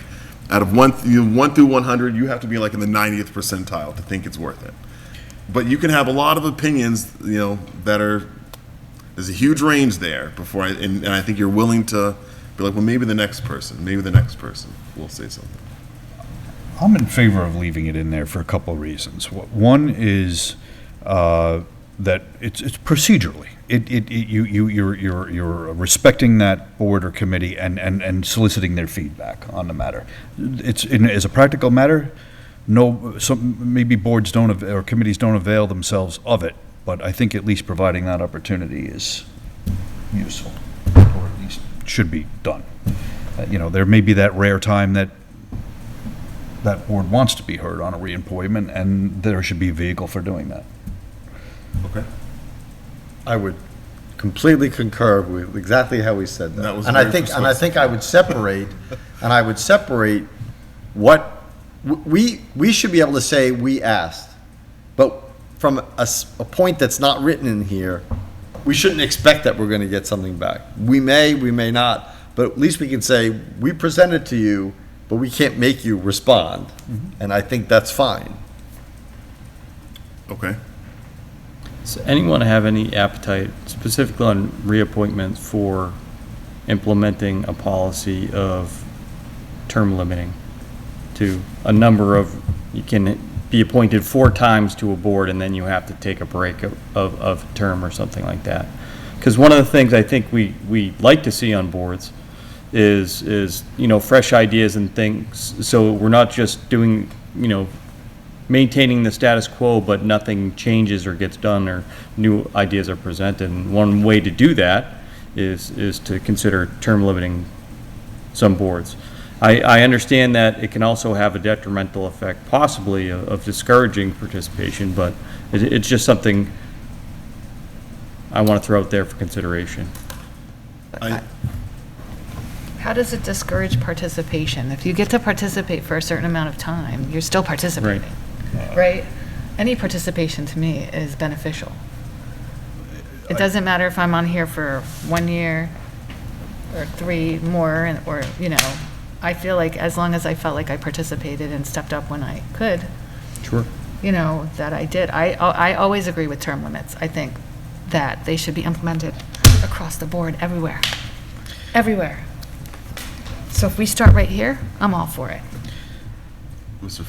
out of 1 through 100, you have to be like in the 90th percentile to think it's worth it. But you can have a lot of opinions, that are, there's a huge range there before and I think you're willing to be like, well, maybe the next person will say something. I'm in favor of leaving it in there for a couple of reasons. One is that it's procedurally. You're respecting that board or committee and soliciting their feedback on the matter. As a practical matter, maybe boards or committees don't avail themselves of it, but I think at least providing that opportunity is useful, or at least should be done. There may be that rare time that board wants to be heard on a reappointment, and there should be a vehicle for doing that. Okay. I would completely concur with exactly how we said that. That was And very I think persuasive. I would separate what, we should be able to say we asked, but from a point that's not written in here, we shouldn't expect that we're going to get something back. We may not, but at least we can say, we presented to you, but we can't make you respond. And I think that's fine. Okay. Does anyone have any appetite, specifically on reappointments, for implementing a policy of term limiting to a number of, you can be appointed 4 times to a board and then you have to take a break of term or something like that? Because one of the things I think we like to see on boards is fresh ideas and things, so we're not just doing, maintaining the status quo, but nothing changes or gets done or new ideas are presented. And one way to do that is to consider term limiting some boards. I understand that it can also have a detrimental effect, possibly, of discouraging participation, but it's just something I want to throw out there for consideration. How does it discourage participation? If you get to participate for a certain amount of time, you're still participating, right? Any participation to me is beneficial. It doesn't matter if I'm on here for 1 year or 3 more, or, I feel like as long as I felt like I participated and stepped up when I could, Sure. that I did. I always agree with term limits. I think that they should be implemented across the board, everywhere. Everywhere. So if we start right here, I'm all for it. Mr.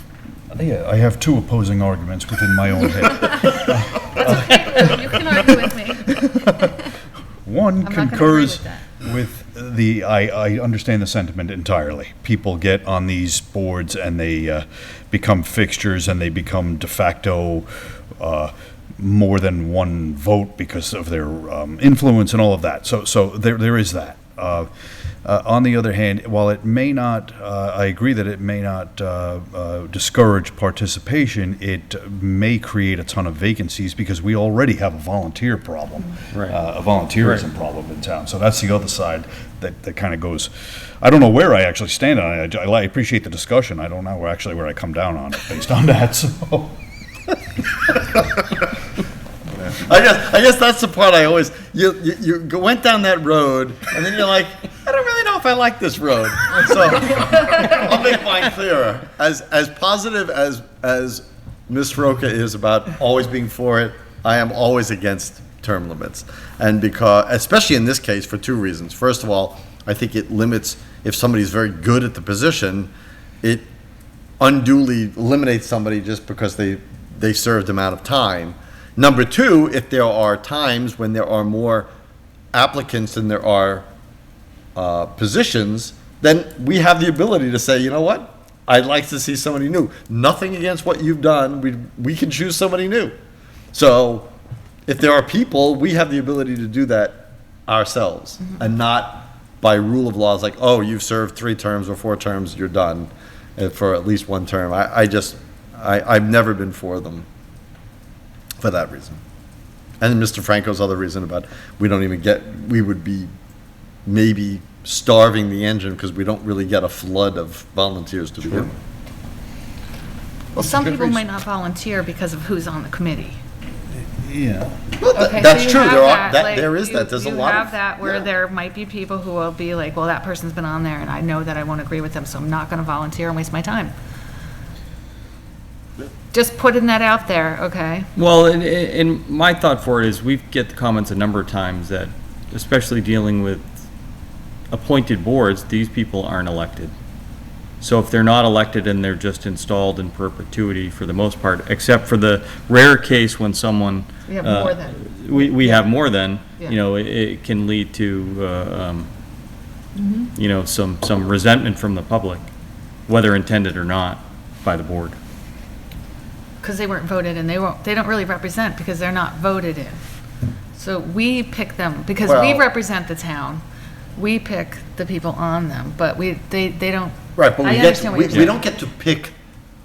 Yeah, I have 2 opposing arguments within my own head. That's okay. You can argue with me. One I'm not gonna agree concurs with that. with I understand the sentiment entirely. People get on these boards and they become fixtures and they become de facto more than one vote because of their influence and all of that. So there is that. On the other hand, while it may not, I agree that it may not discourage participation, it may create a ton of vacancies because we already have a volunteer problem, a volunteerism problem in town. So that's the other side that kind of goes. I don't know where I actually stand on it. I appreciate the discussion. I don't know where I come down on it based on that. So. I guess that's the part I always, you went down that road, and then you're like, I don't really know if I like this road. So I'll make mine clearer. As positive as Ms. Roca is about always being for it, I am always against term limits. And because, especially in this case, for two reasons. First of all, I think it limits, if somebody's very good at the position, it unduly eliminates somebody just because they served amount of time. Number two, if there are times when there are more applicants than there are positions, then we have the ability to say, you know what? I'd like to see somebody new. Nothing against what you've done. We can choose somebody new. So if there are people, we have the ability to do that ourselves, and not by rule of laws like, oh, you've served 3 terms or 4 terms, you're done for at least 1 term. I've never been for them for that reason. And then Mr. Franco's other reason about we would be maybe starving the engine because we don't really get a flood of volunteers to begin with. Well, some people might not volunteer because of who's on the committee. Yeah. Well, Okay, that's so you true. have that, There is that. There's a lot You have of that where there might be people who will be like, well, that person's been on there and I know that I won't agree with them, so I'm not gonna volunteer and waste my time. Just putting that out there, okay? Well, and my thought for it is we get the comments a number of times that, especially dealing with appointed boards, these people aren't elected. So if they're not elected and they're just installed in perpetuity for the most part, except for the rare case when someone. We have more than. We have more than, Yeah. it can lead to, some resentment from the public, whether intended or not by the board. Because they weren't voted in, they don't really represent because they're not voted in. So we pick them, because we Well- represent the town, we pick the people on them, but they don't. Right, but I understand what you're we saying. don't get to pick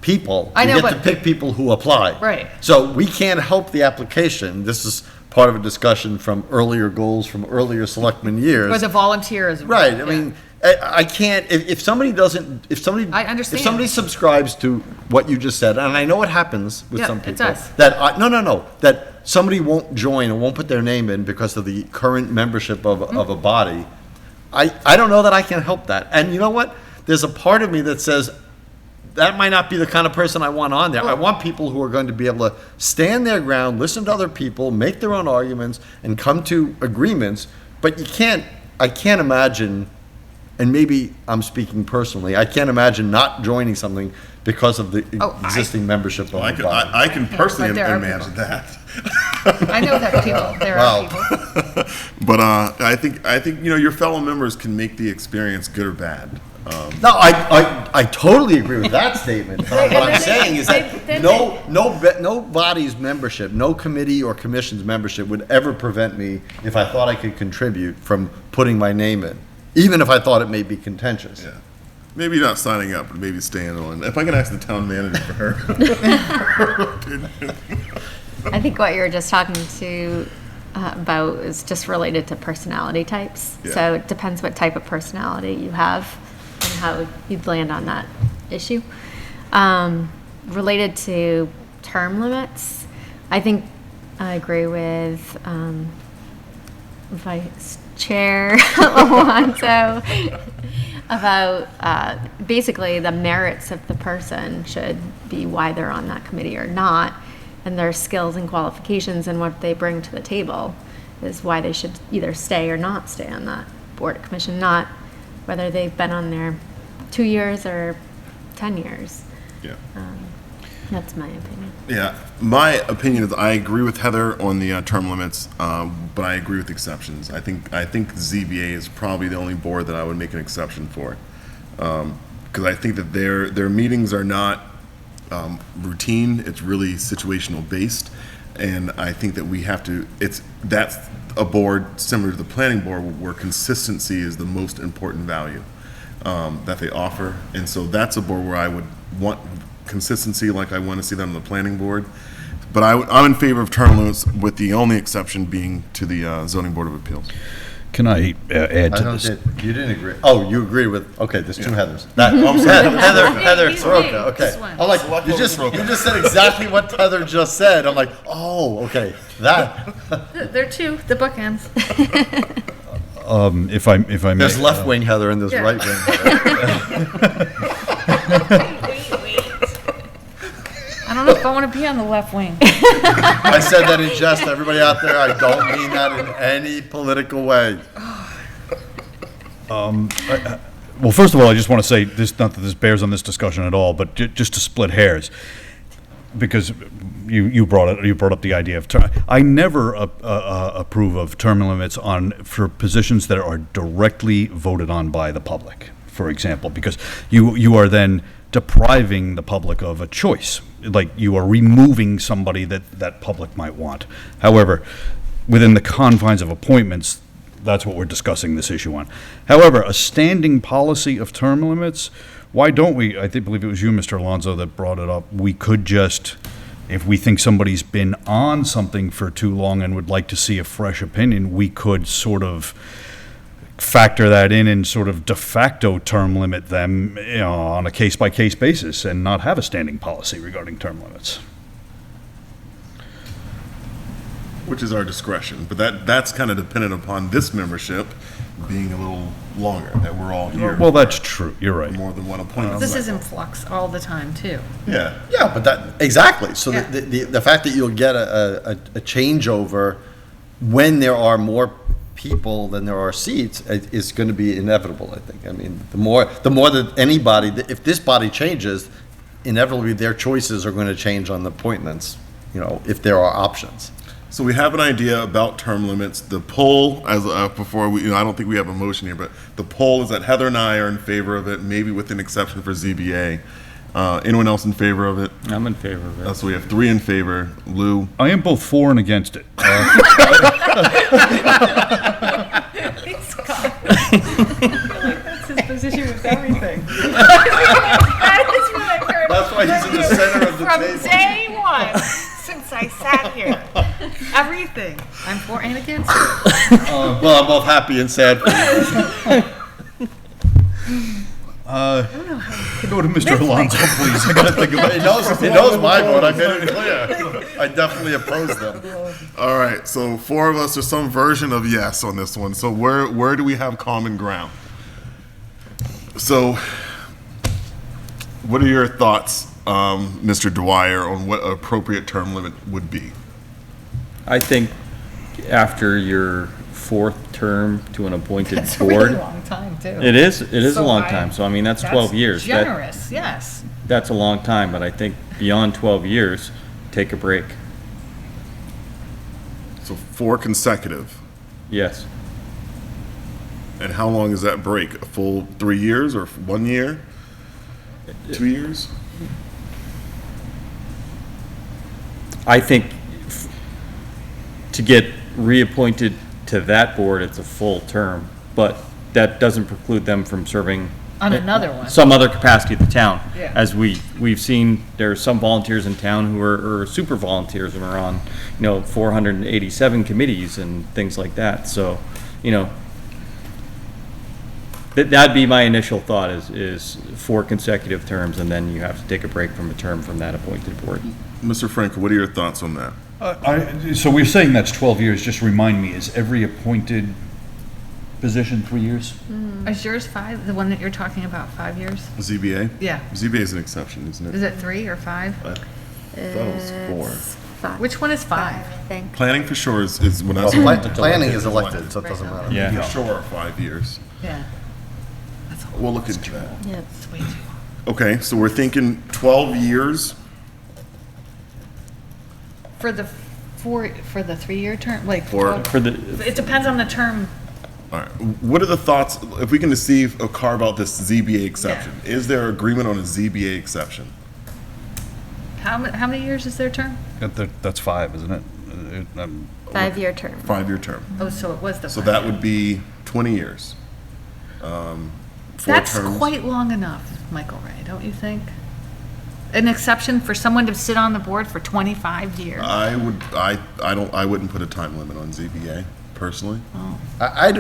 people. I know, We get to but- pick people who apply. Right. So we can't help the application. This is part of a discussion from earlier goals from earlier selectmen years. Or the volunteers. Right, I Yeah. mean, I can't, if somebody doesn't, I understand. if somebody subscribes to what you just said, and I know it happens with Yeah, some it people. does. That somebody won't join or won't put their name in because of the current membership of a body. I don't know that I can help that. And you know what? There's a part of me that says, that might not be the kind of person I want on there. I want people who are going to be able to stand their ground, listen to other people, make their own arguments, and come to agreements. But I can't imagine, and maybe I'm speaking personally, I can't imagine not joining something because of the existing membership of the body. I can personally But there are imagine people. that. I know that there are Wow. people. But I think your fellow members can make the experience good or bad. No, I totally agree with that statement. But Right, what and I'm then saying is that then no body's membership, no committee or commission's membership would ever prevent me, if I thought I could contribute, from putting my name in, even if I thought it may be contentious. Yeah. Maybe not signing up, but maybe staying on. If I can ask the town manager for her opinion. I think what you were just talking to about is just related to personality types. Yeah. So it depends what type of personality you have and how you'd land on that issue. Related to term limits, I think I agree with Vice Chair Alonso about basically the merits of the person should be why they're on that committee or not, and their skills and qualifications and what they bring to the table is why they should either stay or not stay on that board or commission, not whether they've been on there 2 years or 10 years. Yeah. That's my opinion. Yeah, my opinion is I agree with Heather on the term limits, but I agree with exceptions. I think ZBA is probably the only board that I would make an exception for, because I think that their meetings are not routine. It's really situational based, and I think that we have to. That's a board similar to the planning board where consistency is the most important value that they offer. And so that's a board where I would want consistency like I want to see that on the planning board. But I'm in favor of term limits with the only exception being to the zoning board of appeals. Can I add I to don't this? you didn't agree. Oh, you agree with, okay, there's two Heathers. I'm sorry. Heather He's Soroka, me. okay. This one. I'm like, you just said exactly what Heather just said. I'm like, oh, okay, that. They're two, the bookends. If I may. There's left wing Heather and there's Yeah. right wing Heather. I don't know if I want to be on the left wing. I said that in jest, everybody out there, I don't mean that in any political way. Well, first of all, I just want to say this, not that this bears on this discussion at all, but just to split hairs, because you brought up the idea of term. I never approve of term limits for positions that are directly voted on by the public, for example, because you are then depriving the public of a choice. Like, you are removing somebody that public might want. However, within the confines of appointments, that's what we're discussing this issue on. However, a standing policy of term limits, why don't we, I believe it was you, Mr. Alonso, that brought it up, we could just, if we think somebody's been on something for too long and would like to see a fresh opinion, we could sort of factor that in and sort of de facto term limit them, on a case-by-case basis and not have a standing policy regarding term limits. Which is our discretion, but that's kind of dependent upon this membership being a little longer, that we're all here. Well, that's true. You're right. More than one appointment. This is in flux all the time, too. Yeah. Yeah, but exactly. So Yeah. the fact that you'll get a changeover when there are more people than there are seats is going to be inevitable, I think. I mean, the more that anybody, if this body changes, inevitably their choices are going to change on the appointments, if there are options. So we have an idea about term limits. The poll, as before, I don't think we have a motion here, but the poll is that Heather and I are in favor of it, maybe with an exception for ZBA. Anyone else in favor of it? I'm in favor of it. So we have 3 in favor. Lou? I am both for and against it. That's his position with everything. That is what I've heard. That's why he's in the center of the From table. day one, since I sat here. Everything. I'm for and against it. Well, I'm both happy and sad for you. Go to Mr. Alonso, please. I gotta think about it. He knows my vote. I made it clear. I definitely oppose them. All right, so 4 of us are some version of yes on this one. So where do we have common ground? So what are your thoughts, Mr. Dwyer, on what appropriate term limit would be? I think after your 4th term to an appointed That's a really board. long time, too. It is a So long time. So I mean, that's 12 years. Generous, yes. That's a long time, but I think beyond 12 years, take a break. So 4 consecutive. Yes. And how long is that break? A full 3 years or 1 year? 2 years? I think to get reappointed to that board, it's a full term, but that doesn't preclude them from serving On another one. some other capacity of the town. Yeah. As we've seen, there are some volunteers in town who are super volunteers and are on, 487 committees and things like that. So, that'd be my initial thought is 4 consecutive terms, and then you have to take a break from a term from that appointed board. Mr. Franco, what are your thoughts on that? So we're saying that's 12 years. Just remind me, is every appointed position 3 years? Is yours 5, the one that you're talking about, 5 years? ZBA? Yeah. ZBA is an exception, isn't it? Is it 3 or 5? I thought it was 4. Which one is 5? I think. Planning for sure is when I was. Planning is elected, so it doesn't matter. Yeah. For sure, 5 years. Yeah. That's a We'll look into that. Yeah. It's way too long. Okay, so we're thinking 12 years. For the 3-year term, like. For- 12 For the, It depends on the term. All right, what are the thoughts, if we can deceive or carve out this ZBA exception? Is there agreement on a ZBA exception? How many years is their term? That's 5, isn't it? 5-year term. 5-year term. Oh, so it was the. So that would be 20 years. 4 That's terms. quite long enough, Michael Ray, don't you think? An exception for someone to sit on the board for 25 years. I wouldn't put a time limit on ZBA personally. I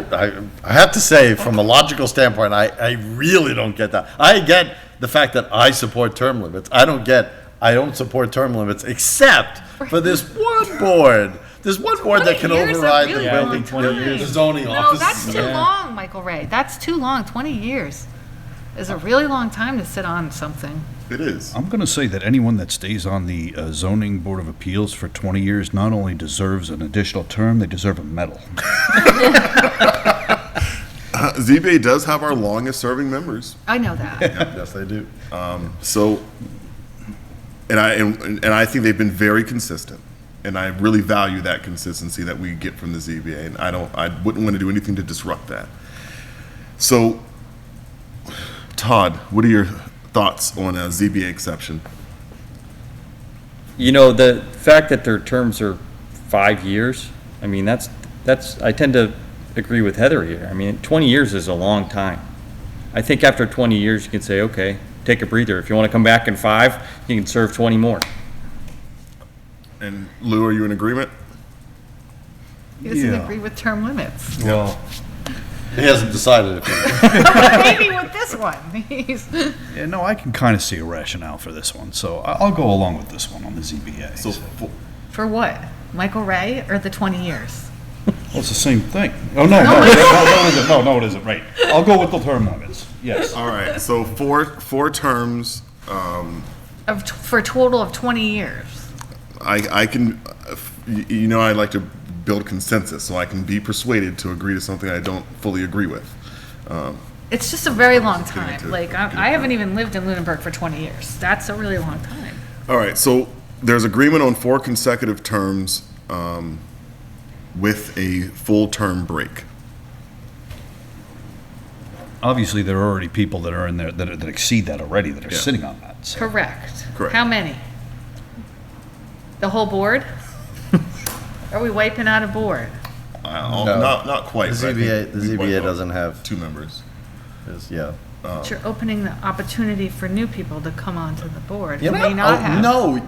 have to say, from a logical standpoint, I really don't get that. I get the fact that I support term limits. I don't support term limits, except for this one board. There's one board that can 20 years is a override really the long building, time. the zoning No, office. that's too long, Michael Ray. That's too long. 20 years is a really long time to sit on something. It is. I'm going to say that anyone that stays on the zoning board of appeals for 20 years not only deserves an additional term, they deserve a medal. ZBA does have our longest serving members. I know that. Yes, they do. So, and I think they've been very consistent, and I really value that consistency that we get from the ZBA, and I wouldn't want to do anything to disrupt that. So, Todd, what are your thoughts on a ZBA exception? You know, the fact that their terms are 5 years, I mean, that's, I tend to agree with Heather here. I mean, 20 years is a long time. I think after 20 years, you can say, okay, take a breather. If you want to come back in 5, you can serve 20 more. And Lou, are you in agreement? He doesn't agree with term limits. Well, he hasn't decided if Maybe with this one. Yeah, no, I can kind of see a rationale for this one, so I'll go along with this one on the ZBA. So, For what? Michael Ray or the 20 years? Well, it's the same thing. Oh, no, it isn't, right. I'll go with the term limits, yes. all right. So four terms. For a total of 20 years. I can, I like to build consensus, so I can be persuaded to agree to something I don't fully agree with. It's just a very long Getting time. into- Like, I haven't even lived in Lunenburg for 20 years. That's a really long time. All right, so there's agreement on 4 consecutive terms with a full term break. Obviously, there are already people that are in there that exceed that already, that are Yeah. sitting on that. So. Correct. Correct. How many? The whole board? Are we wiping out a board? No. Not quite. The but I think ZBA, the we ZBA wipe out doesn't have, 2 members. yeah. But you're opening the opportunity for new people to come onto the board You who know, may not have. No,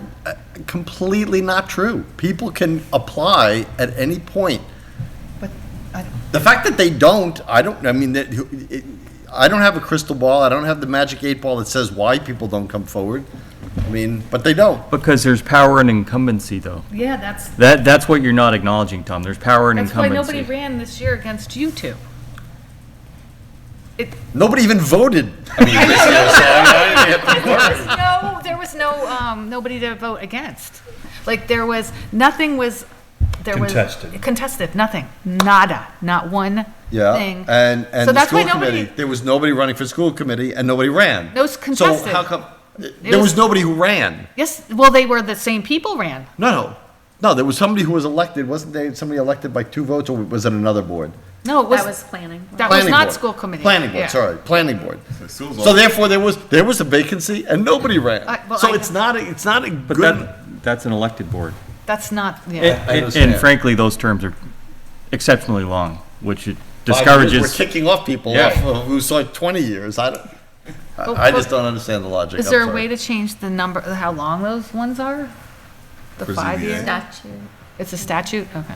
completely not true. People can apply at any point. But I don't. The fact that they don't, I don't have a crystal ball. I don't have the magic 8 ball that says why people don't come forward. I mean, but they don't. Because there's power and incumbency, though. Yeah, that's That's what you're not acknowledging, Tom. There's power and why incumbency. nobody ran this year against you two. Nobody even voted. I mean, this year, so There was no nobody to vote against. Like nothing was Contested. contested, nothing, nada, not one yeah, thing. and So the that's why school nobody- committee, there was nobody running for school committee, and nobody ran. No, it's contested. So how come there was nobody who ran? Yes, well, they were the same people ran. No, there was somebody who was elected. Wasn't there somebody elected by 2 votes, or was it another board? No, it was That was planning. that was Planning not board. school committee. Planning board, Yeah. sorry, planning board. School's So all- therefore, there was a vacancy, and nobody ran. Well, So I- it's not a But good. that's an elected board. That's not. Yeah. And understand. frankly, those terms are exceptionally long, which it 5 years, discourages. we're kicking off people Yeah. who saw 20 years. I just don't understand the logic. Is I'm there a sorry. way to change the number, how long those ones are? The For 5 ZBA? years? Statute. It's a statute? Okay.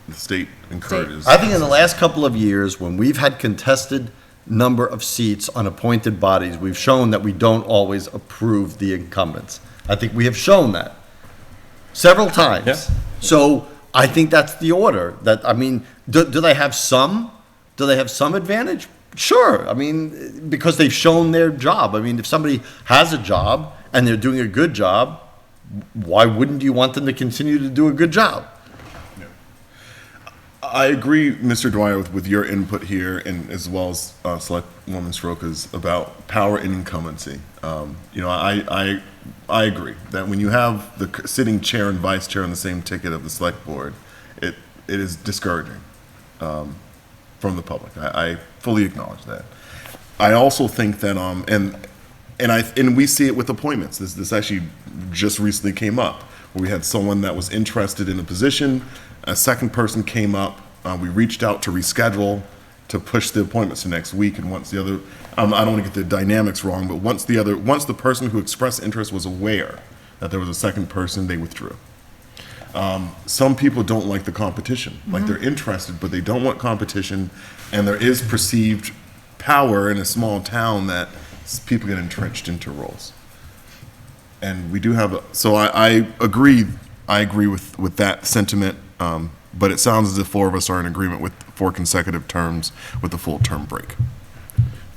The state encourages. I think in the last couple of years, when we've had contested number of seats on appointed bodies, we've shown that we don't always approve the incumbents. I think we have shown that several times. Yeah. So I think that's the order. That, I mean, do they have some? Do they have some advantage? Sure. I mean, because they've shown their job. I mean, if somebody has a job and they're doing a good job, why wouldn't you want them to continue to do a good job? I agree, Mr. Dwyer, with your input here, and as well as Selectwoman Soroka's about power and incumbency. I agree that when you have the sitting chair and vice chair on the same ticket of the select board, it is discouraging from the public. I fully acknowledge that. I also think that and we see it with appointments. This actually just recently came up We had someone that was interested in the position. A second person came up. We reached out to reschedule to push the appointments to next week. And once the other, I don't want to get the dynamics wrong, but once the person who expressed interest was aware that there was a second person, they withdrew. Some people don't like the competition. Like, they're interested, but they don't want competition. And there is perceived power in a small town that people get entrenched into roles. And we do have, so I agree with that sentiment, but it sounds as if four of us are in agreement with 4 consecutive terms with a full term break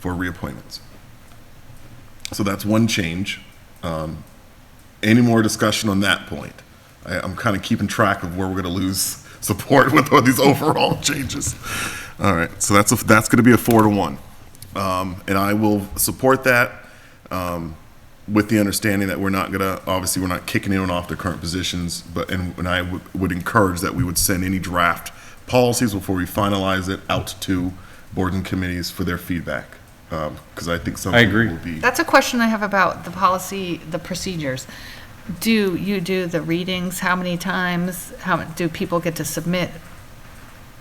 for reappointments. So that's one change. Any more discussion on that point? I'm kind of keeping track of where we're going to lose support with all these overall changes. All right, so that's going to be a 4-1. And I will support that with the understanding that we're not kicking anyone off their current positions, and I would encourage that we would send any draft policies before we finalize it out to boards and committees for their feedback. Because I think something will be. That's a question I have about the policy, the procedures. Do you do the readings? How many times? How do people get to submit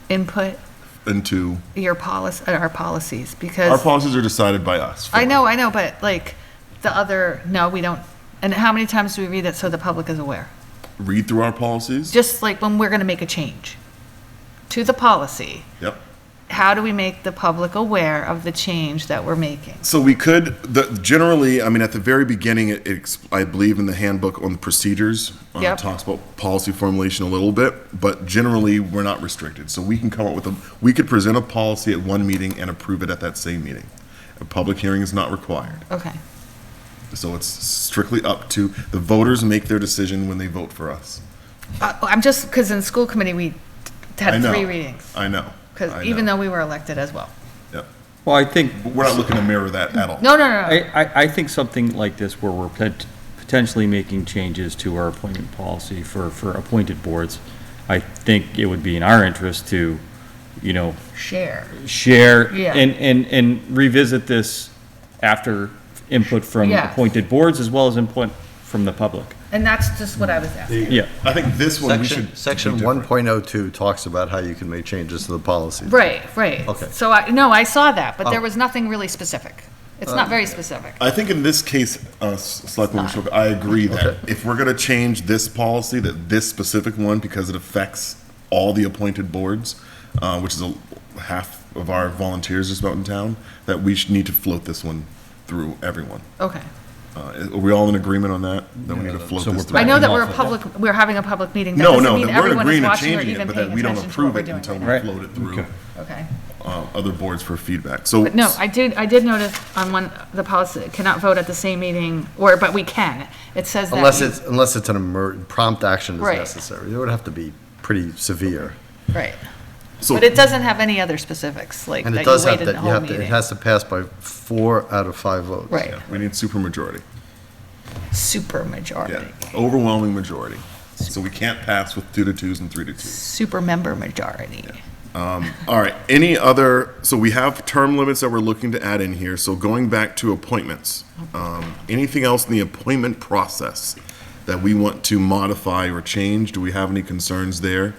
input Into our policies? Because our policies are decided by us. I know, but like no, we don't. And how many times do we read it so the public is aware? Read through our policies. Just like when we're going to make a change to the policy. Yep. How do we make the public aware of the change that we're making? So we could, generally, I mean, at the very beginning, I believe in the handbook on the procedures, Yep. talks about policy formulation a little bit, but generally, we're not restricted. So we can come up with we could present a policy at one meeting and approve it at that same meeting. A public hearing is not required. Okay. So it's strictly up to, the voters make their decision when they vote for us. I'm just, because in school committee, we I had know. 3 readings. I know. Because even though we were elected as well. Yep. Well, I think, We're not looking to mirror that at all. No. I think something like this where we're potentially making changes to our appointment policy for appointed boards, I think it would be in our interest to, Share. Yeah. and revisit this after input from Yeah. appointed boards as well as input from the public. And that's just what I was asking. Yeah. I think this one we should. Section do different. 1.02 talks about how you can make changes to the policy. Right. Okay. So I saw that, but there was nothing really specific. It's not very specific. I think in this case, Selectwoman Shook, I agree that if we're going to change this policy, that this specific one, because it affects all the appointed boards, which is half of our volunteers just about in town, that we should need to float this one through everyone. Okay. Are we all in agreement on that? That we need to float this through? I know that we're having a public meeting. That No, doesn't mean that we're in everyone is agreement watching or changing it, even but paying that we don't attention to what approve we're it doing until we right float it through now. Okay. other boards for feedback. So. But no, I did notice on the policy, cannot vote at the same meeting, but we can. It says that. Unless it's an prompt action is Right. necessary. It would have to be pretty severe. Right. So- But it doesn't have any other specifics, like And that it does you have waited to, the you whole have to, it meeting. has to pass by 4 out of 5 votes. Right. Yeah, we need supermajority. Super Yeah, majority. overwhelming majority. So we can't pass with 2 to 2s and 3 to 2s. Super member majority. All right, so we have term limits that we're looking to add in here. So going back to appointments, anything else in the appointment process that we want to modify or change? Do we have any concerns there?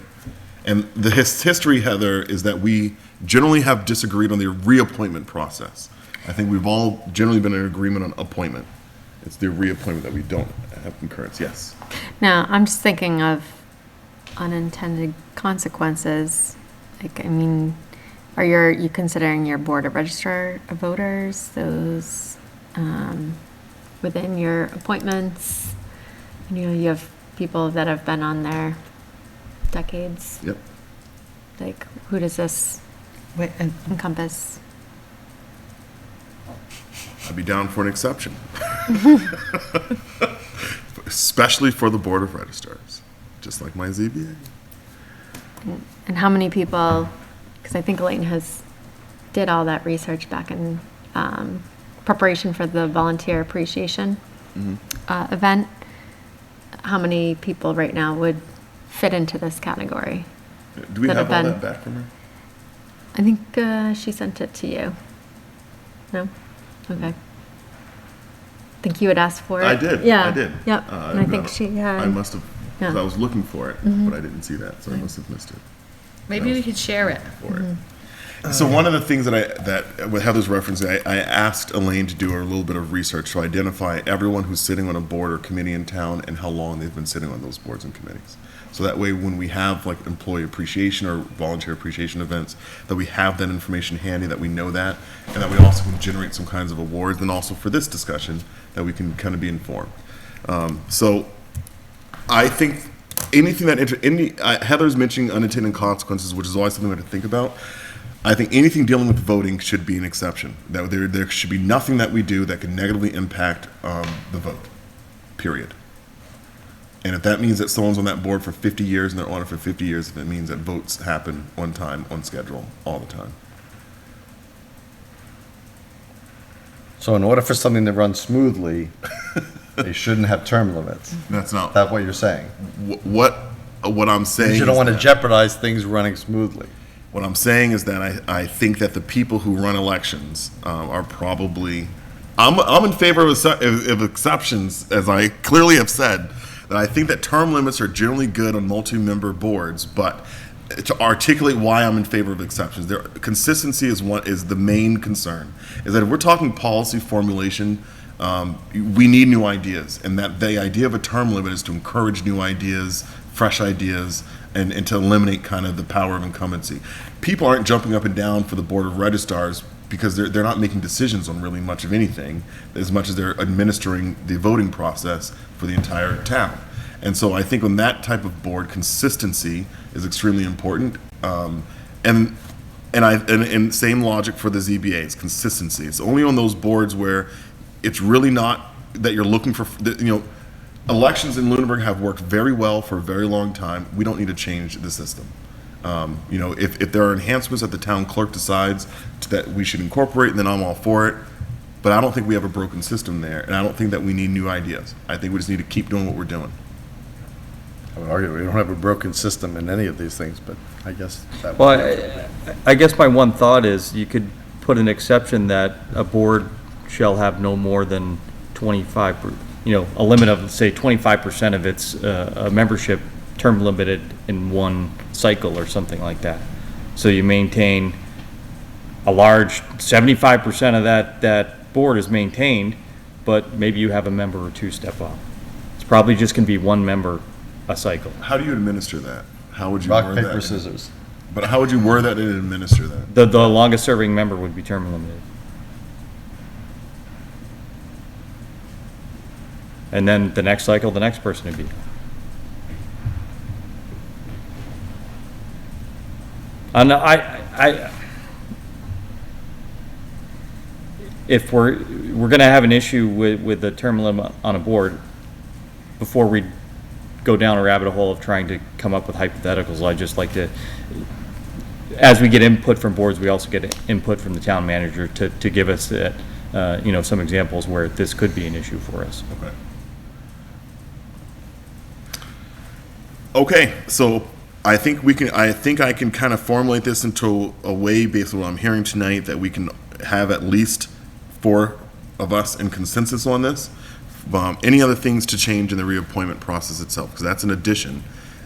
And the history, Heather, is that we generally have disagreed on the reappointment process. I think we've all generally been in agreement on appointment. It's the reappointment that we don't have concurrence. Yes. Now, I'm just thinking of unintended consequences. Like, I mean, are you considering your board of register of voters, those within your appointments? You have people that have been on there decades. Yep. Like, who does this encompass? I'd be down for an exception. Especially for the Board of Registrars, just like my ZBA. And how many people, because I think Elaine did all that research back in preparation for the volunteer appreciation event. How many people right now would fit into this category? Do we that have all have been- that back from her? I think she sent it to you. No? Okay. I think you had asked for it. I did. Yeah. I did. Yep. And I think she had. I must have Yeah. 'Cause I was looking for it, but I didn't see that, so I must have missed it. Maybe we could share it. For it. So one of the things that with Heather's referencing, I asked Elaine to do a little bit of research to identify everyone who's sitting on a board or committee in town and how long they've been sitting on those boards and committees. So that way, when we have like employee appreciation or volunteer appreciation events, that we have that information handy, that we know that, and that we also can generate some kinds of awards, and also for this discussion, that we can kind of be informed. So I think anything that, Heather's mentioning unintended consequences, which is always something we have to think about. I think anything dealing with voting should be an exception. That there should be nothing that we do that can negatively impact the vote, period. And if that means that someone's on that board for 50 years and they're on it for 50 years, if it means that votes happen on time, on schedule, all the time. So in order for something to run smoothly, they shouldn't have term limits. That's not That's what you're saying. what I'm saying. You don't is want to that- jeopardize things running smoothly. What I'm saying is that I think that the people who run elections are probably, I'm in favor of exceptions, as I clearly have said, that I think that term limits are generally good on multi-member boards, but to articulate why I'm in favor of exceptions, consistency is the main concern. Is that if we're talking policy formulation, we need new ideas, and that the idea of a term limit is to encourage new ideas, fresh ideas, and to eliminate kind of the power of incumbency. People aren't jumping up and down for the board of registrars because they're not making decisions on really much of anything, as much as they're administering the voting process for the entire town. And so I think on that type of board, consistency is extremely important. And same logic for the ZBAs, consistency. It's only on those boards where it's really not that you're looking for, elections in Lunenburg have worked very well for a very long time. We don't need to change the system. If there are enhancements that the town clerk decides that we should incorporate, then I'm all for it. But I don't think we have a broken system there, and I don't think that we need new ideas. I think we just need to keep doing what we're doing. I would argue we don't have a broken system in any of these things, but I guess that. Well, I guess my one thought is you could put an exception that a board shall have no more than 25, a limit of, say, 25% of its membership term limited in one cycle or something like that. So you maintain a large 75% of that board is maintained, but maybe you have a member or two step up. It's probably just going to be one member a cycle. How do you administer that? How would you Rock, word paper, that? scissors. But how would you word that and administer that? The longest serving member would be term limited. And then the next cycle, the next person would be. And if we're going to have an issue with the term limit on a board, before we go down a rabbit hole of trying to come up with hypotheticals, I'd just like to, as we get input from boards, we also get input from the town manager to give us some examples where this could be an issue for us. Okay, so I think I can kind of formulate this into a way, based on what I'm hearing tonight, that we can have at least 4 of us in consensus on this. Any other things to change in the reappointment process itself? Because that's an addition.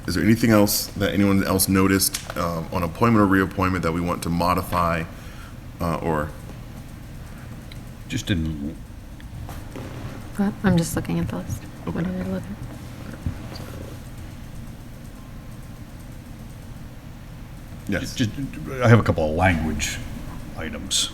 Is there anything else that anyone else noticed on appointment or reappointment that we want to modify or? Just didn't. I'm just looking at the list. What did I look at? Yes. I have a couple of language items.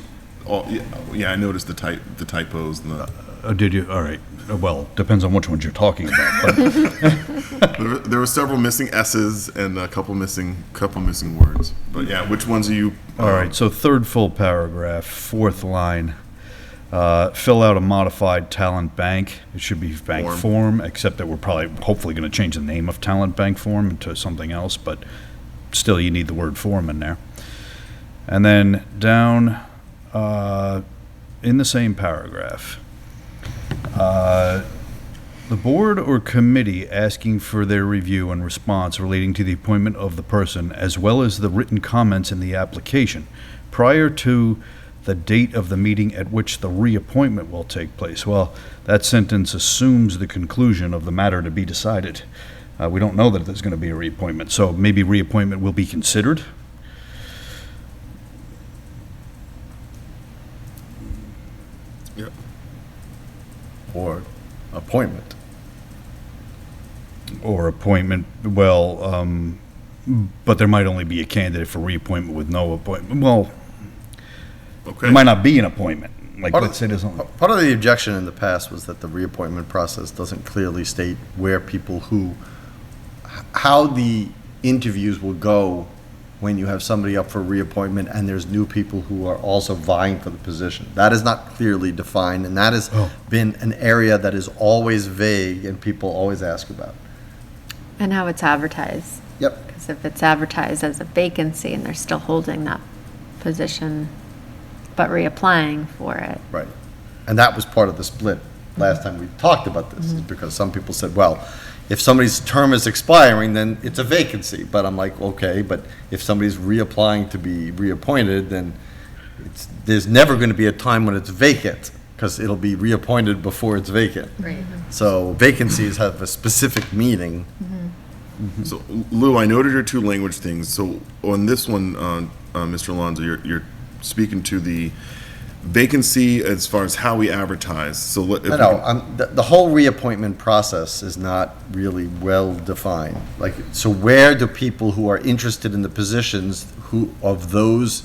Oh, yeah, I noticed the typos and the. Did you? All right. Well, depends on which ones you're talking about. But there were several missing S's and a couple missing words. But yeah, which ones are you? all right. So third full paragraph, 4th line. Fill out a modified talent bank. It should be bank form, except that we're hopefully going to change the name of talent bank form into something else. But still, you need the word form in there. And then down in the same paragraph, the board or committee asking for their review and response relating to the appointment of the person, as well as the written comments in the application, prior to the date of the meeting at which the reappointment will take place. Well, that sentence assumes the conclusion of the matter to be decided. We don't know that there's going to be a reappointment, so maybe reappointment will be considered. Yep. Or appointment. Or appointment, well, but there might only be a candidate for reappointment with no appointment. Well, Okay. there might not be an appointment. Like, Part of- let's say there's only, Part of the objection in the past was that the reappointment process doesn't clearly state where people how the interviews will go when you have somebody up for reappointment and there's new people who are also vying for the position. That is not clearly defined, and that has been an area that is always vague and people always ask about. And how it's advertised. Yep. Because if it's advertised as a vacancy and they're still holding that position, but reapplying for it. Right. And that was part of the split last time we talked about this, is because some people said, well, if somebody's term is expiring, then it's a vacancy. But I'm like, okay, but if somebody's reapplying to be reappointed, then there's never going to be a time when it's vacant, because it'll be reappointed before it's vacant. Right. So vacancies have a specific meaning. So, Lou, I noted your two language things. So on this one, Mr. Alonso, you're speaking to the vacancy as far as how we advertise. So The whole reappointment process is not really well defined. Like, so where do people who are interested in the positions, of those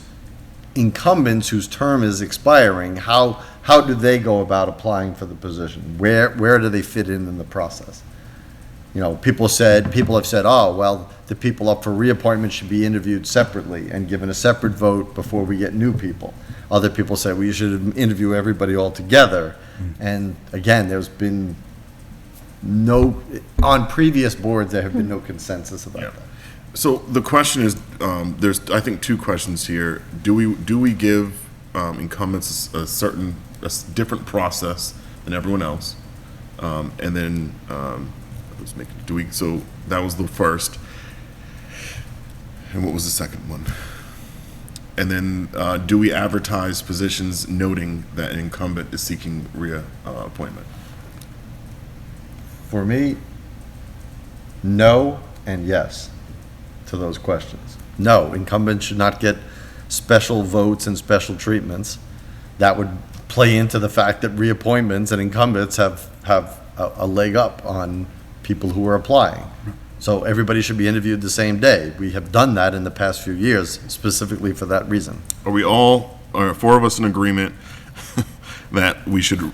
incumbents whose term is expiring, how do they go about applying for the position? Where do they fit in the process? People have said, oh, well, the people up for reappointment should be interviewed separately and given a separate vote before we get new people. Other people say, well, you should interview everybody all together. And again, there's been on previous boards, there have been no consensus about that. So the question is, there's, I think, two questions here. Do we give incumbents a different process than everyone else? And then, so that was the first. And what was the second one? And then, do we advertise positions noting that an incumbent is seeking reappointment? For me, no and yes to those questions. No, incumbents should not get special votes and special treatments. That would play into the fact that reappointments and incumbents have a leg up on people who are applying. So everybody should be interviewed the same day. We have done that in the past few years, specifically for that reason. Are four of us in agreement that we should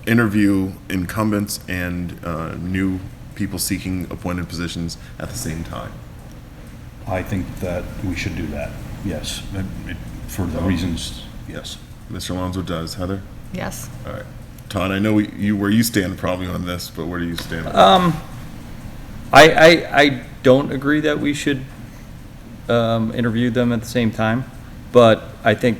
interview incumbents and new people seeking appointed positions at the same time? I think that we should do that, yes. For the reasons, yes. Mr. Alonso does. Heather? Yes. All right. Todd, I know where you stand probably on this, but where do you stand? I don't agree that we should interview them at the same time, but I think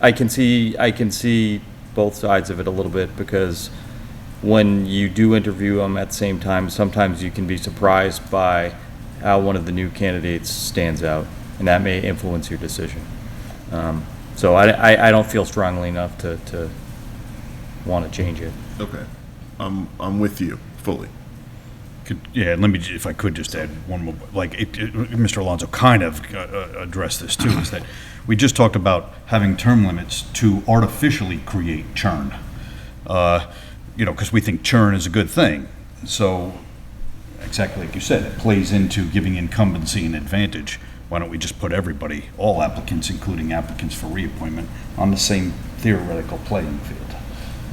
I can see both sides of it a little bit, because when you do interview them at the same time, sometimes you can be surprised by how one of the new candidates stands out, and that may influence your decision. So I don't feel strongly enough to want to change it. Okay. I'm with you fully. Let me, if I could just add one more, Mr. Alonso kind of addressed this too, is that we just talked about having term limits to artificially create churn. Because we think churn is a good thing. So, exactly like you said, it plays into giving incumbency an advantage. Why don't we just put everybody, all applicants, including applicants for reappointment, on the same theoretical playing field?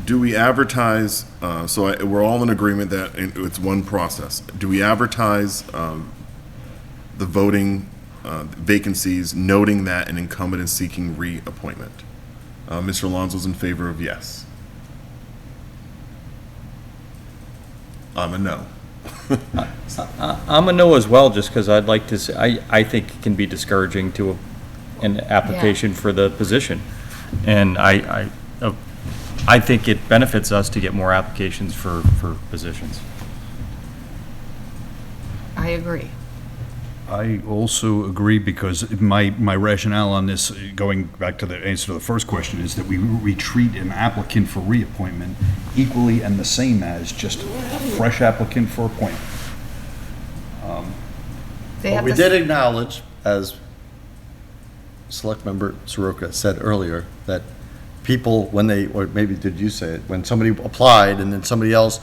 Do we advertise, we're all in agreement that it's one process. Do we advertise the voting vacancies noting that an incumbent is seeking reappointment? Mr. Alonso's in favor of yes. I'm a no. I'm a no as well, just because I'd like to say, I think it can be discouraging to an application for the position. And I think it benefits us to get more applications for positions. I agree. I also agree, because my rationale on this, going back to the answer to the first question, is that we treat an applicant for reappointment equally and the same as just fresh applicant for appointment. They But have we to did acknowledge, as Select Member Soroka said earlier, that people, when they, or maybe did you say it, when somebody applied and then somebody else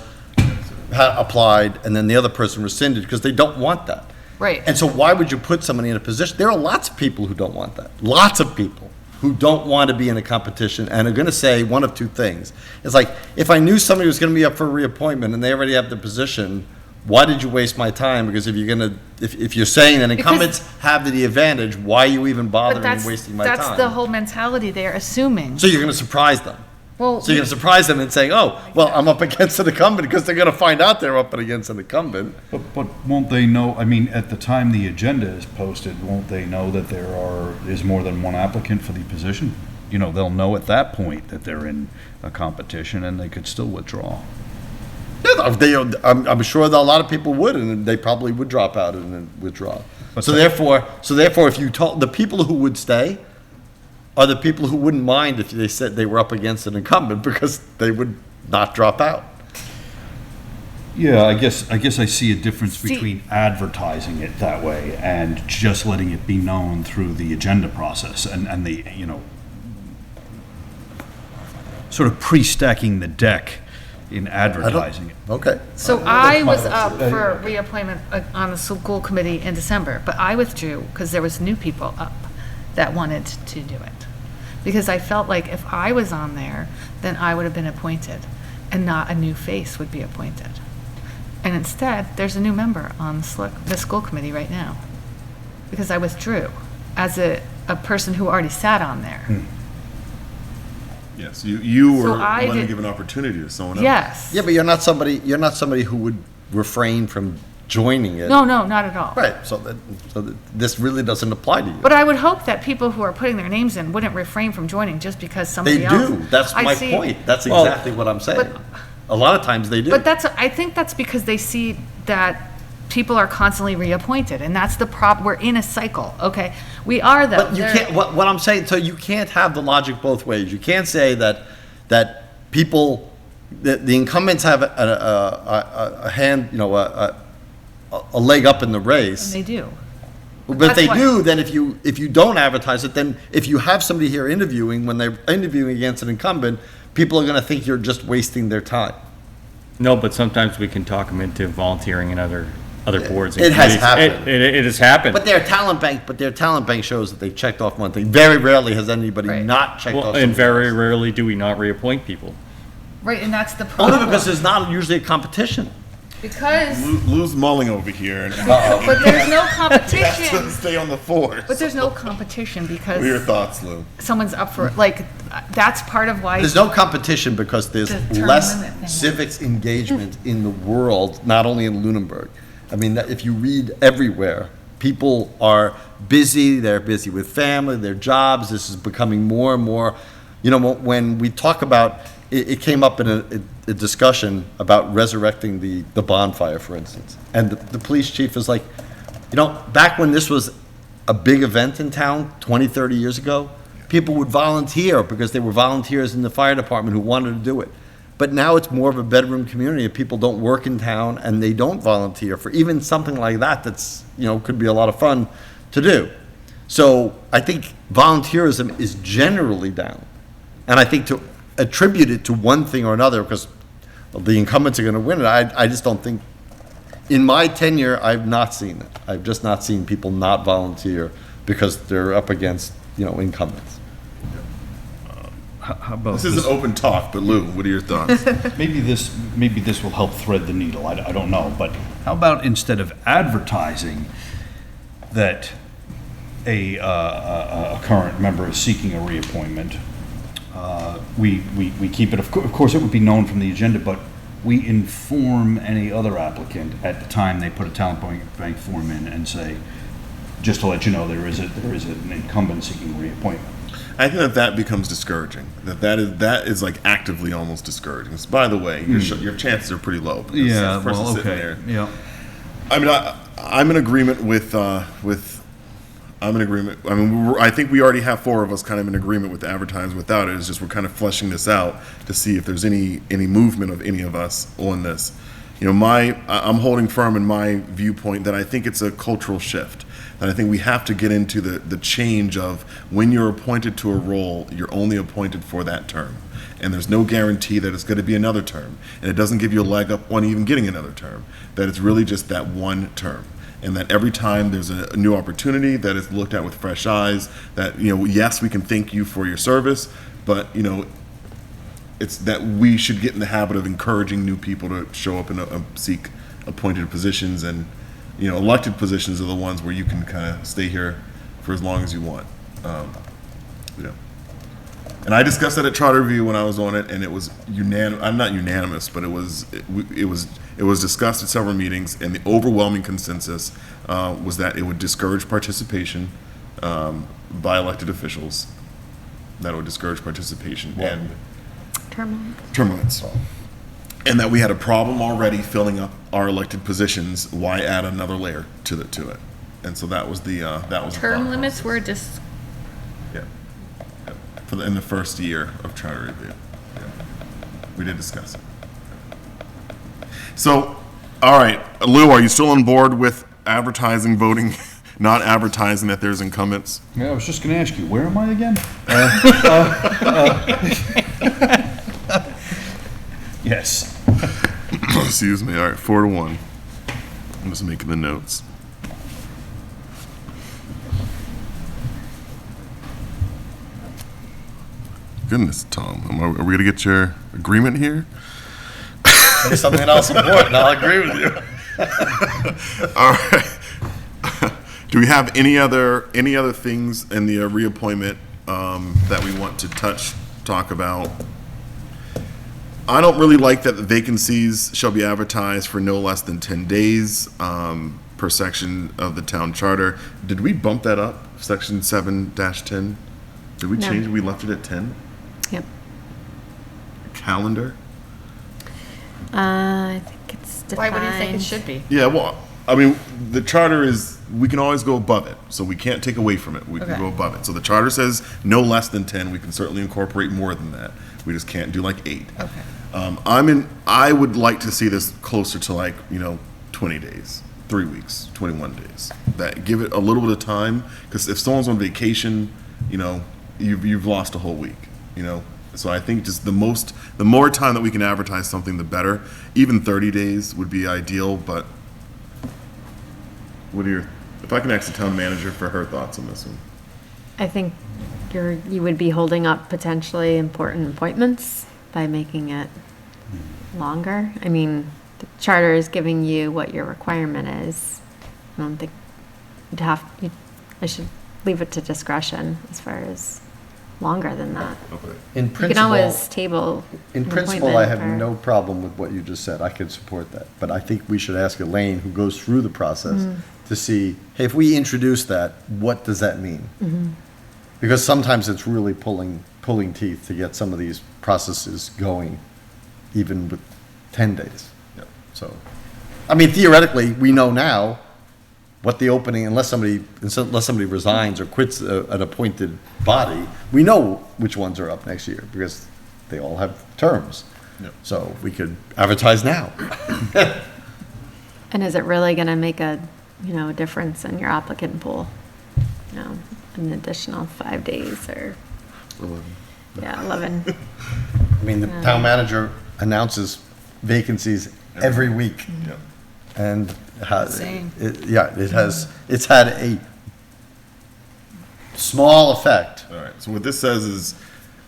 applied and then the other person rescinded, because they don't want that. Right. And so why would you put somebody in a position? There are lots of people who don't want that. Lots of people who don't want to be in a competition and are going to say one of two things. It's like, if I knew somebody was going to be up for reappointment and they already have the position, why did you waste my time? Because if you're going to, if you're saying that incumbents have the advantage, why are you even But bothering that's, and wasting my time? that's the whole mentality they're assuming. So you're going to surprise them. Well, So you're going to surprise them and saying, oh, well, I'm up against an incumbent, because they're going to find out they're up against an incumbent. But won't they know, I mean, at the time the agenda is posted, won't they know that is more than one applicant for the position? You know, they'll know at that point that they're in a competition and they could still withdraw. Yeah, I'm sure that a lot of people would, and they probably would drop out and then withdraw. So therefore, if you told, the people who would stay are the people who wouldn't mind if they said they were up against an incumbent, because they would not drop out. Yeah, I guess I see a difference between advertising it that way and just letting it be known through the agenda process and the, you know, sort of pre-stacking the deck in advertising it. Okay. So I was up for reappointment on the school committee in December, but I withdrew because there was new people up that wanted to do it. Because I felt like if I was on there, then I would have been appointed, and not a new face would be appointed. And instead, there's a new member on the school committee right now, because I withdrew as a person who already sat on there. Yes, you So were I wanting to did- give an opportunity to someone else. Yes. Yeah, but you're not somebody who would refrain from joining it. No, not at all. Right, so this really doesn't apply to you. But I would hope that people who are putting their names in wouldn't refrain from joining just because somebody They else. do, that's I my see- point. That's exactly what I'm saying. but- A lot of times they do. But I think that's because they see that people are constantly reappointed, and that's the we're in a cycle, okay? We are, though. But you can't, what I'm saying, so you can't have the logic both ways. You can't say that people, the incumbents have a hand, you know, a leg up in the race. And they do. But if that's they why- do, then if you don't advertise it, then if you have somebody here interviewing, when they're interviewing against an incumbent, people are gonna think you're just wasting their time. No, but sometimes we can talk them into volunteering in other boards. and It has committees. happened. It has happened. But their talent bank shows that they've checked off one thing. Very rarely has anybody Right. not checked Well, off and something very else. rarely do we not reappoint people. Right, and that's the Only problem. because there's not usually a competition. Because, Lou's mulling over here. but there's no Has to competition. stay on the force. But there's no competition What are your because thoughts, Lou? someone's up for, like, that's part of why. There's no competition because there's The term less limit thing. civics engagement in the world, not only in Lunenburg. I mean, if you read everywhere, people are busy, they're busy with family, their jobs, this is becoming more and more, you know, when we talk about, it came up in a discussion about resurrecting the bonfire, for instance. And the police chief is like, you know, back when this was a big event in town, 20, 30 years ago, people would volunteer because they were volunteers in the fire department who wanted to do it. But now it's more of a bedroom community, and people don't work in town, and they don't volunteer for even something like that that's, you know, could be a lot of fun to do. So I think volunteerism is generally down. And I think to attribute it to one thing or another, because the incumbents are going to win it, I just don't think, in my tenure, I've not seen it. I've just not seen people not volunteer because they're up against, you know, incumbents. How about This is an open talk, but Lou, what are your thoughts? maybe this will help thread the needle. I don't know, but how about instead of advertising that a current member is seeking a reappointment, we keep it. Of course, it would be known from the agenda, but we inform any other applicant at the time they put a talent bank form in and say, just to let you know, there is an incumbent seeking reappointment. I think that becomes discouraging. That is like actively almost discouraging. So, by the way, your chances are pretty low. because Yeah, the person well, sitting okay, there- yeah. I mean, I'm in agreement with. I'm in agreement. I mean, I think we already have four of us kind of in agreement with advertising without it. It's just we're kind of fleshing this out to see if there's any movement of any of us on this. I'm holding firm in my viewpoint that I think it's a cultural shift. And I think we have to get into the change of when you're appointed to a role, you're only appointed for that term. And there's no guarantee that it's going to be another term. And it doesn't give you a leg up on even getting another term. That it's really just that one term. And that every time there's a new opportunity, that it's looked at with fresh eyes, that, yes, we can thank you for your service, but, it's that we should get in the habit of encouraging new people to show up and seek appointed positions. And, elected positions are the ones where you can kind of stay here for as long as you want. And I discussed that at Charter Review when I was on it, and it was unanimous. I'm not unanimous, but it was discussed at several meetings, and the overwhelming consensus was that it would discourage participation by elected officials. That it would discourage participation and Term limits, and that we had a problem already filling up our elected positions. Why add another layer to it? And so that was the Term limits were in the first year of Charter Review. Yeah. We did discuss it. So, all right, Lou, are you still on board with advertising voting, not advertising that there's incumbents? Yeah, I was just going to ask you, where am I again? Yes. Excuse me. All right, 4-1. I'm just making the notes. Goodness, Tom, are we going to get your agreement here? Say something else important, I'll agree with you. All right. Do we have any other things in the reappointment that we want to talk about? I don't really like that the vacancies shall be advertised for no less than 10 days per section of the town charter. Did we bump that up, section 7-10? Did we No. change it? We left it at 10? Yep. Calendar? I think it's Why defined. would you think it should be? Yeah, well, I mean, the charter is, we can always go above it, so we can't take away from it. We can Okay. go above it. So the charter says no less than 10. We can certainly incorporate more than that. We just can't do like 8. Okay. I would like to see this closer to 20 days, 3 weeks, 21 days. That give it a little bit of time, because if someone's on vacation, you've lost a whole week, So I think just the more time that we can advertise something, the better. Even 30 days would be ideal, but if I can ask the town manager for her thoughts on this one. I think you would be holding up potentially important appointments by making it longer. I mean, the charter is giving you what your requirement is. I don't think I should leave it to discretion as far as longer than that. Okay. In You can principle, always table in an principle, I have appointment no problem with what you just said. I could support that. But I think we should ask Elaine, who goes through the process, to see, hey, if we introduce that, what does that mean? Because sometimes it's really pulling teeth to get some of these processes going, even with 10 days. Yeah. So, I mean, theoretically, we know now what the opening, unless somebody resigns or quits an appointed body, we know which ones are up next year, because they all have terms. Yeah. So we could advertise now. And is it really going to make a difference in your applicant pool? An additional 5 days or 11. I mean, the town manager announces vacancies every week. Yeah. And Same. it's had a small effect. All right. So what this says is,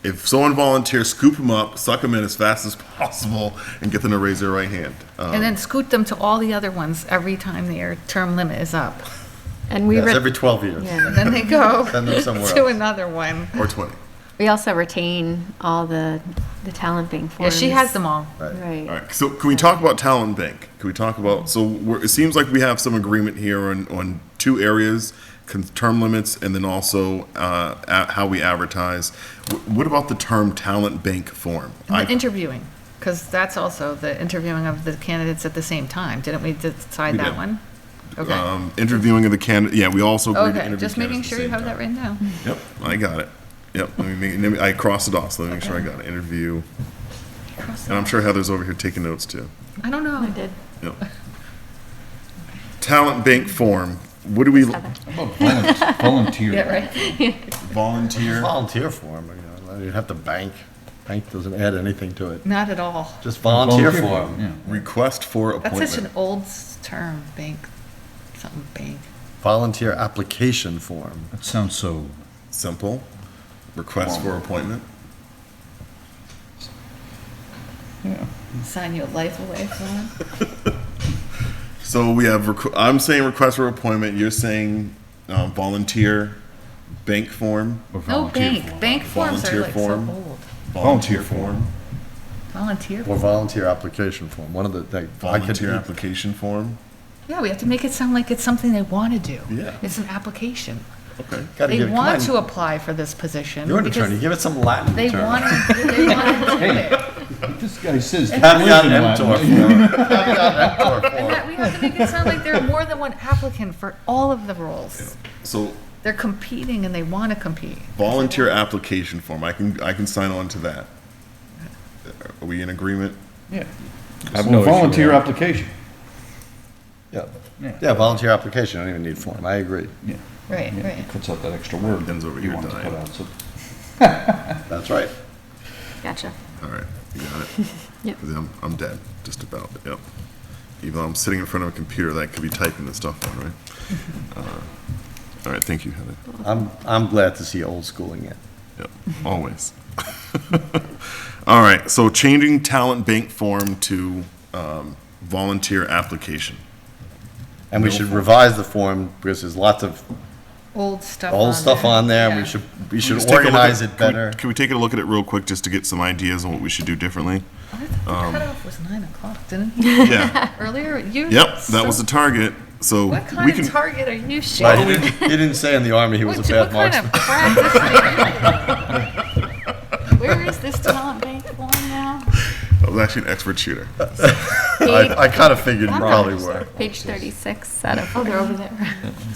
if someone volunteers, scoop them up, suck them in as fast as possible, and get them to raise their right hand. And then scoot them to all the other ones every time their term limit is up. And we Yes, every 12 years. yeah. And then they go Send them somewhere to else. another one. Or 20. We also retain all the talent bank Yeah, forms. she has them all. Right. All right. So can we talk about talent bank? Can we talk about, it seems like we have some agreement here on 2 areas, term limits, and then also how we advertise. What about the term talent bank form? And the interviewing, because that's also the interviewing of the candidates at the same time. Didn't we decide We that did. one? Okay. Interviewing of the candidate. Yeah, we also agreed to Okay, interview just making candidates sure at you the have same that time. written down. Yep, I got it. Yep, I crossed it off, so let me make sure I got it. Interview And I'm sure Heather's over here taking notes too. I don't know. I did. Yep. Talent bank form. What do we, Volunteer. Yeah, right. volunteer? Volunteer form, you have to bank. Bank doesn't add anything to it. Not at all. Just volunteer form. Yeah. Request for That's appointment. such an old term, bank, something bank. Volunteer application form. That sounds so. Simple. Request for appointment. Yeah. Sign your life away from it. So we have, I'm saying request for appointment, you're saying volunteer bank form? Or No, volunteer bank. form. Bank forms Volunteer are like so form. old. Volunteer form. Volunteer. Or volunteer application form, one of the, I could Volunteer application form. Yeah, we have to make it sound like it's something they want to do. Yeah. It's an application. Okay. gotta They give, come want on. to apply for this position. You're an because attorney, give it some Latin They term. want to do it. This guy says. Caveat fluent in emptor Latin. form. Caveat emptor And form. that we have to make it sound like there are more than one applicant for all of the roles. So They're competing and they want to compete. volunteer application form, I can sign on to that. Are we in agreement? Yeah. have Well, no issue with volunteer that. application. Yeah. Yeah. Yeah, volunteer application, I don't even need form, I agree. Right, right. Puts out that extra word. Ben's over you here want to dying. put out, so- That's right. Gotcha. All right, you got it? Yep. 'Cause I'm dead, just about, yep. Even though I'm sitting in front of a computer that I could be typing this stuff on, right? All right, thank you, Heather. I'm glad to see old schooling it. Yep, always. All right, so changing talent bank form to volunteer application. And we should revise the form because there's lots of Old stuff old stuff on there, Yeah. we should Just take a look organize at- it better. Can we take a look at it real quick just to get some ideas on what we should do differently? I thought the cutoff was 9 o'clock, didn't he? Yeah, Earlier, you. yep, that was the target, so What we kind can. of target are you Right, shooting? he didn't say in the Army he was a What bad kind of marksman. practice are you? Where is this talent bank form now? I was actually an expert shooter. I kind of figured you probably were. Page 36 out of. Oh, they're over there.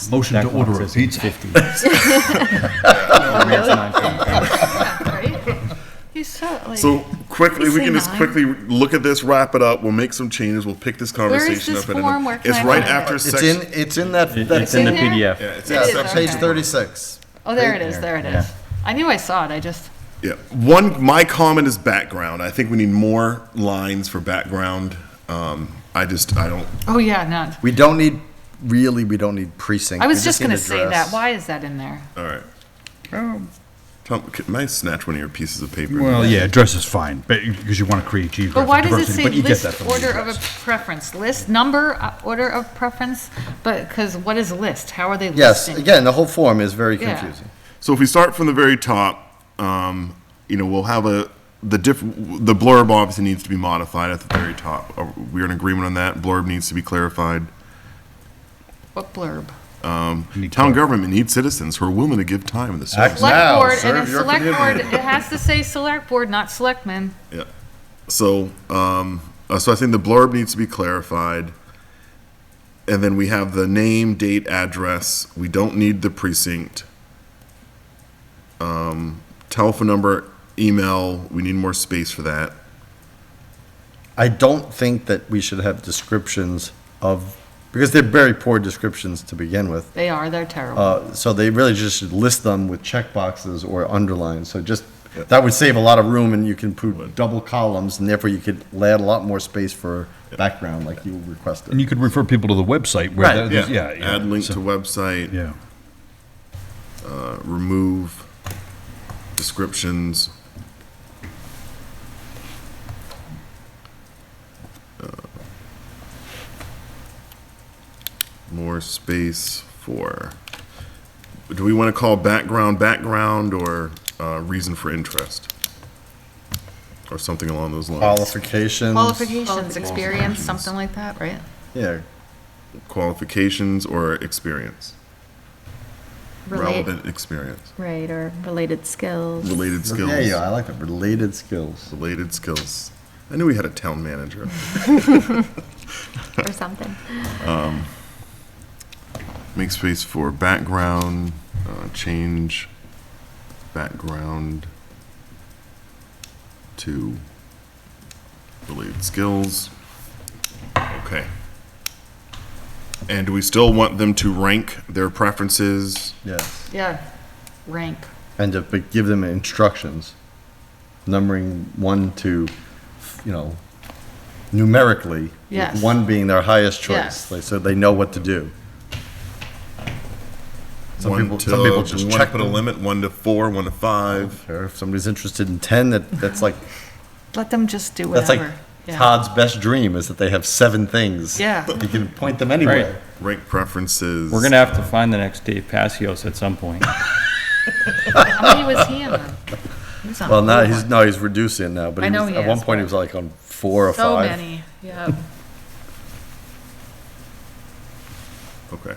Motion to That order clock a says pizza. 50. Oh, really? Yeah, Right? He's so, like. So quickly, Please we say can just 9. quickly look at this, wrap it up, we'll make some changes, we'll pick this conversation this up. form? Where can It's I right find it? after It's section. it's in that, It's in the in there? PDF. Yeah, it's It in is, section. page okay. 36. Oh, there it is, there it Yeah. is. I knew I saw it, I just. Yeah, my comment is background. I think we need more lines for background. I don't, Oh, yeah, not. We don't need precinct. I We was just need gonna say that. address. Why is that in there? all right. Um, Tom, can I snatch one of your pieces of paper? Well, yeah, address is fine, but, because you want to create geographic But why does it diversity, say but you get list that from the order of a address. preference? List, number, order of preference? But, because what is list? How are they Yes, listing? again, the whole form is very Yeah. confusing. So if we start from the very top, we'll have the blurb obviously needs to be modified at the very top. We're in agreement on that. Blurb needs to be clarified. What blurb? Town government needs citizens who are willing to give time in the service. Select Now, board, and serve then your select board, community. it has to say select board, not selectmen. Yeah. So, so I think the blurb needs to be clarified. And then we have the name, date, address. We don't need the precinct. Telephone number, email, we need more space for that. I don't think that we should have descriptions of, because they're very poor descriptions to begin with. They're terrible. So they really just should list them with check boxes or underlines. So just, that would save a lot of room and you can put double columns and therefore you could add a lot more space for background like you requested. And you could refer people to the website where, Right, that is- Yeah. yeah. Add link so- to website, Yeah. remove descriptions. More space for, do we want to call background, or reason for interest? Or something along those lines. Qualifications. Qualifications, experience, something like that, right? Yeah, Qualifications or experience? Relevant experience. Right, or related skills. Related skills. yeah, I like that, related skills. Related skills. I knew we had a town manager. Or something. Make space for background, change background to related skills. Okay. And do we still want them to rank their preferences? Yes. Yeah, rank. And to give them instructions, numbering 1 to, numerically. Yes. 1 being their highest choice, Yes. so they know what to do. Some people just want to check put a them. limit, 1 to 4, 1 to 5. Or if somebody's interested in 10, that's like, Let them just do that's whatever. like Yeah. Todd's best dream is that they have 7 things. Yeah. You can point them anywhere. Rank preferences. We're gonna have to find the next Dave Passios at some point. How many was he on? He was on Well, now four. he's reducing now, but I know he at one is, point he but- was like on 4 or 5. So many, yeah. Okay.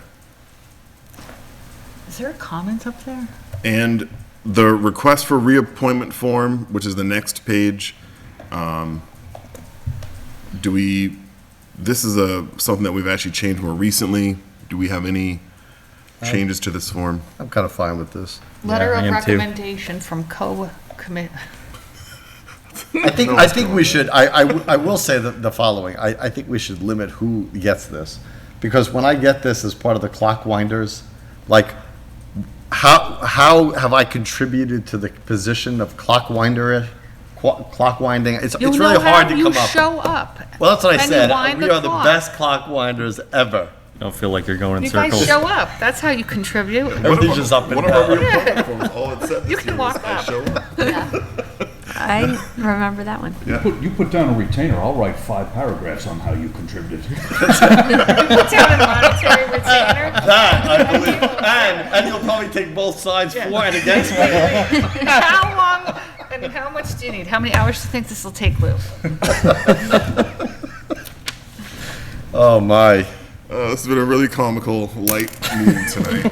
Is there a comment up there? And the request for reappointment form, which is the next page, this is something that we've actually changed more recently. Do we have any changes to this form? I'm kind of fine with this. Letter I of am too. recommendation from co-commit. I think we should, I will say the following. I think we should limit who gets this. Because when I get this as part of the clock winders, like, how have I contributed to the position of clock winder, clock winding? It's really hard to come You up. show up. Well, that's what I and you said. wind We the are the clock. best clock winders ever. Don't feel like you're going in You guys circles. show up. That's how you contribute. Everything's just up and One of our down. reappointment forms, all it said You this can year was, walk "I up." show up." I remember that one. You put down a retainer, I'll write 5 paragraphs on how you contributed. Put down a monetary retainer. That, I believe. And you'll probably take both sides for and against me. How long and how much do you need? How many hours do you think this will take, Lou? Oh, my. This has been a really comical, light meeting tonight.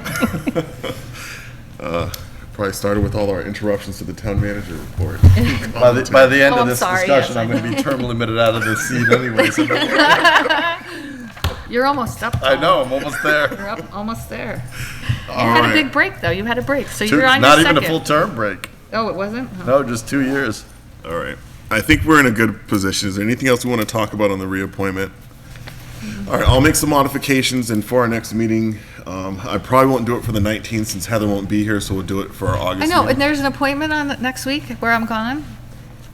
Probably started with all our interruptions to the town manager report. By the end Oh, of I'm this sorry, discussion, yes, I'm going to be term limited out of this seat anyway. So You're almost up. I Tom. know, I'm almost there. You're up, almost there. You All had right. a big break, though. You had a break, so you're on Not your even second. a full term break. Oh, it wasn't? Oh. No, just 2 years. All right. I think we're in a good position. Is there anything else we want to talk about on the reappointment? All right, I'll make some modifications, and for our next meeting, I probably won't do it for the 19th since Heather won't be here, so we'll do it for our August I know, and meeting. there's an appointment on next week where I'm gone?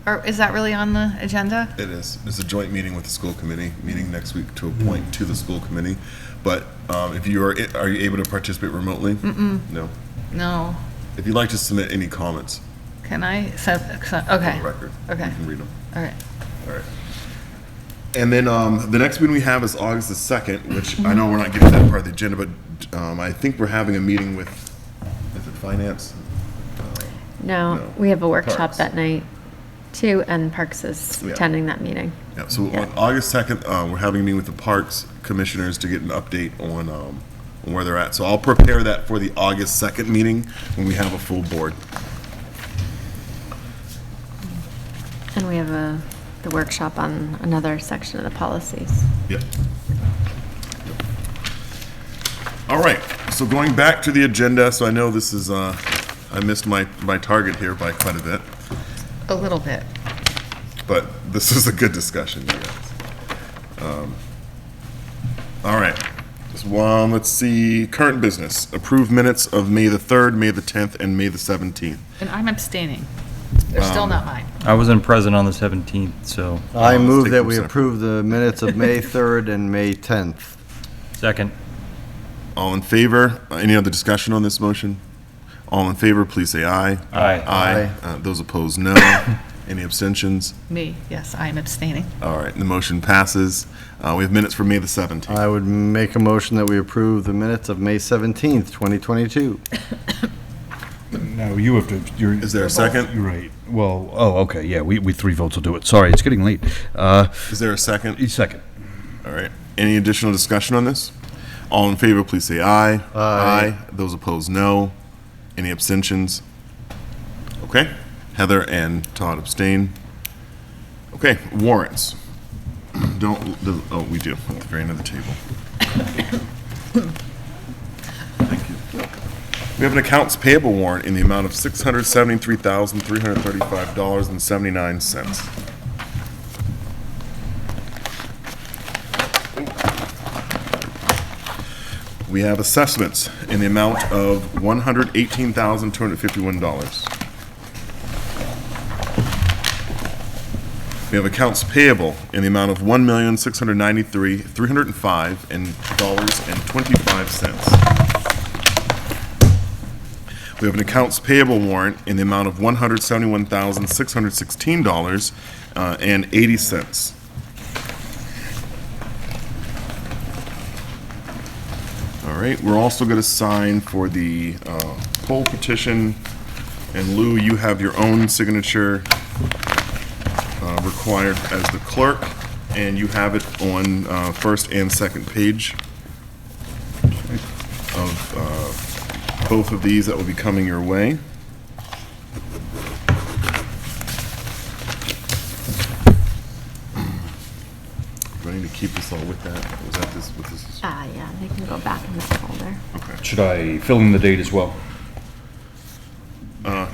Or is that really on the agenda? It is. It's a joint meeting with the school committee, meeting next week to appoint to the school committee. But if you are you able to participate remotely? No. No. If you'd like to submit any comments Can I? for Okay. the record, Okay. you can read them. All right. All right. And then the next meeting we have is August the 2nd, which I know we're not getting that part of the agenda, but I think we're having a meeting with, is it finance? No, No. we have a workshop Parks. that night too, and Parks is Yeah. attending that meeting. Yeah, so Yeah. on August 2nd, we're having a meeting with the Parks Commissioners to get an update on where they're at. So I'll prepare that for the August 2nd meeting when we have a full board. And we have the workshop on another section of the policies. Yep. All right, so going back to the agenda, so I know this is, I missed my target here by quite a bit, A little bit. but this is a good discussion, you guys. All right, let's see, current business, approved minutes of May the 3rd, May the 10th, and May the 17th. And I'm abstaining. They're still not mine. I wasn't present on the 17th, so I let's move take that them we separate. approve the minutes of May 3rd and May 10th. second. All in favor? Any other discussion on this motion? All in favor, please say aye. Aye. Aye. Those opposed, no. Any abstentions? Me, yes, I am abstaining. All right, the motion passes. We have minutes for May the 17th. I would make a motion that we approve the minutes of May 17th, 2022. No, you have to, you're. Is there a second? You're right. Well, okay, yeah, we 3 votes will do it. Sorry, it's getting late. Is there a second? Second. All right. Any additional discussion on this? All in favor, please say aye. Aye. Those opposed, no. Any abstentions? Okay. Heather and Todd abstain. Okay, warrants. We do, at the very end of the table. Thank you. We have an accounts payable warrant in the amount of $673,335.79. We have assessments in the amount of $118,251. We have accounts payable in the amount of $1,693,305.25. We have an accounts payable warrant in the amount of $171,616.80. All right, we're also going to sign for the poll petition. And Lou, you have your own signature required as the clerk, and you have it on first and second page of both of these that will be coming your way. Do I need to keep this all with that? Was that this, what this is? Yeah, they can go back in this folder. Okay. Should I fill in the date as well?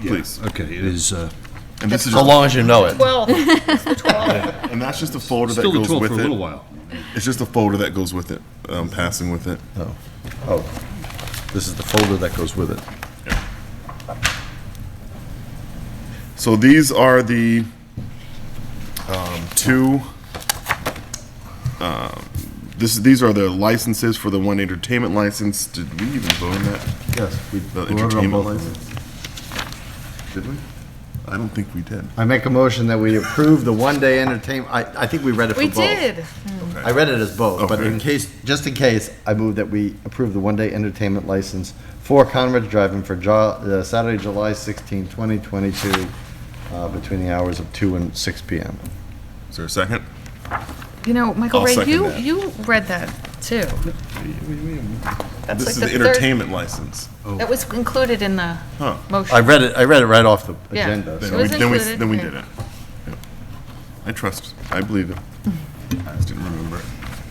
Please. Okay, it is, And this is So long as you know it. 12. It's the 12. and that's just a folder that still the goes 12th with for a it. little while. It's just a folder that goes with it, passing with it. Oh, this is the folder that goes with it. So these are the two. These are the licenses for the one entertainment license. Did we even vote on that? Yes, we The voted on entertainment both. license. Did we? I don't think we did. I make a motion that we approve the one-day entertainment, I think we read it for We both. did. I read it as both, but Okay. in case, just in case, I move that we approve the one-day entertainment license for Conrad's Drive-In for Saturday, July 16, 2022, between the hours of 2 and 6 p.m. Is there a second? You know, Michael I'll Ray, second that. you read that too. That's This like is the the third. entertainment license. That was included in the Huh. motion. I read it right off the Yeah. agenda. Then It was we included, did yeah. it. Yeah. I trust. I believe it. I just didn't remember it.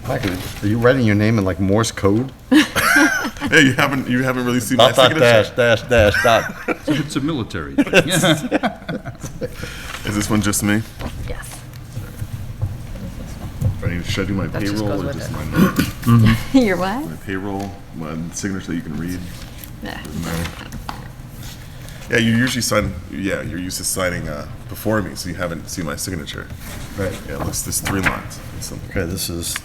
Michael, are you writing your name in like Morse code? Hey, you haven't really seen my Dot, signature? dash, dot. It's a military. Is this one just me? Yes. Should I do my That just payroll goes or with just it. my note? Your what? My payroll, my signature that you can read? Yeah. Doesn't matter. Yeah, you usually sign, you're used to signing before me, so you haven't seen my signature. Right. Yeah, it looks, there's 3 lines. It's simple. Okay, this is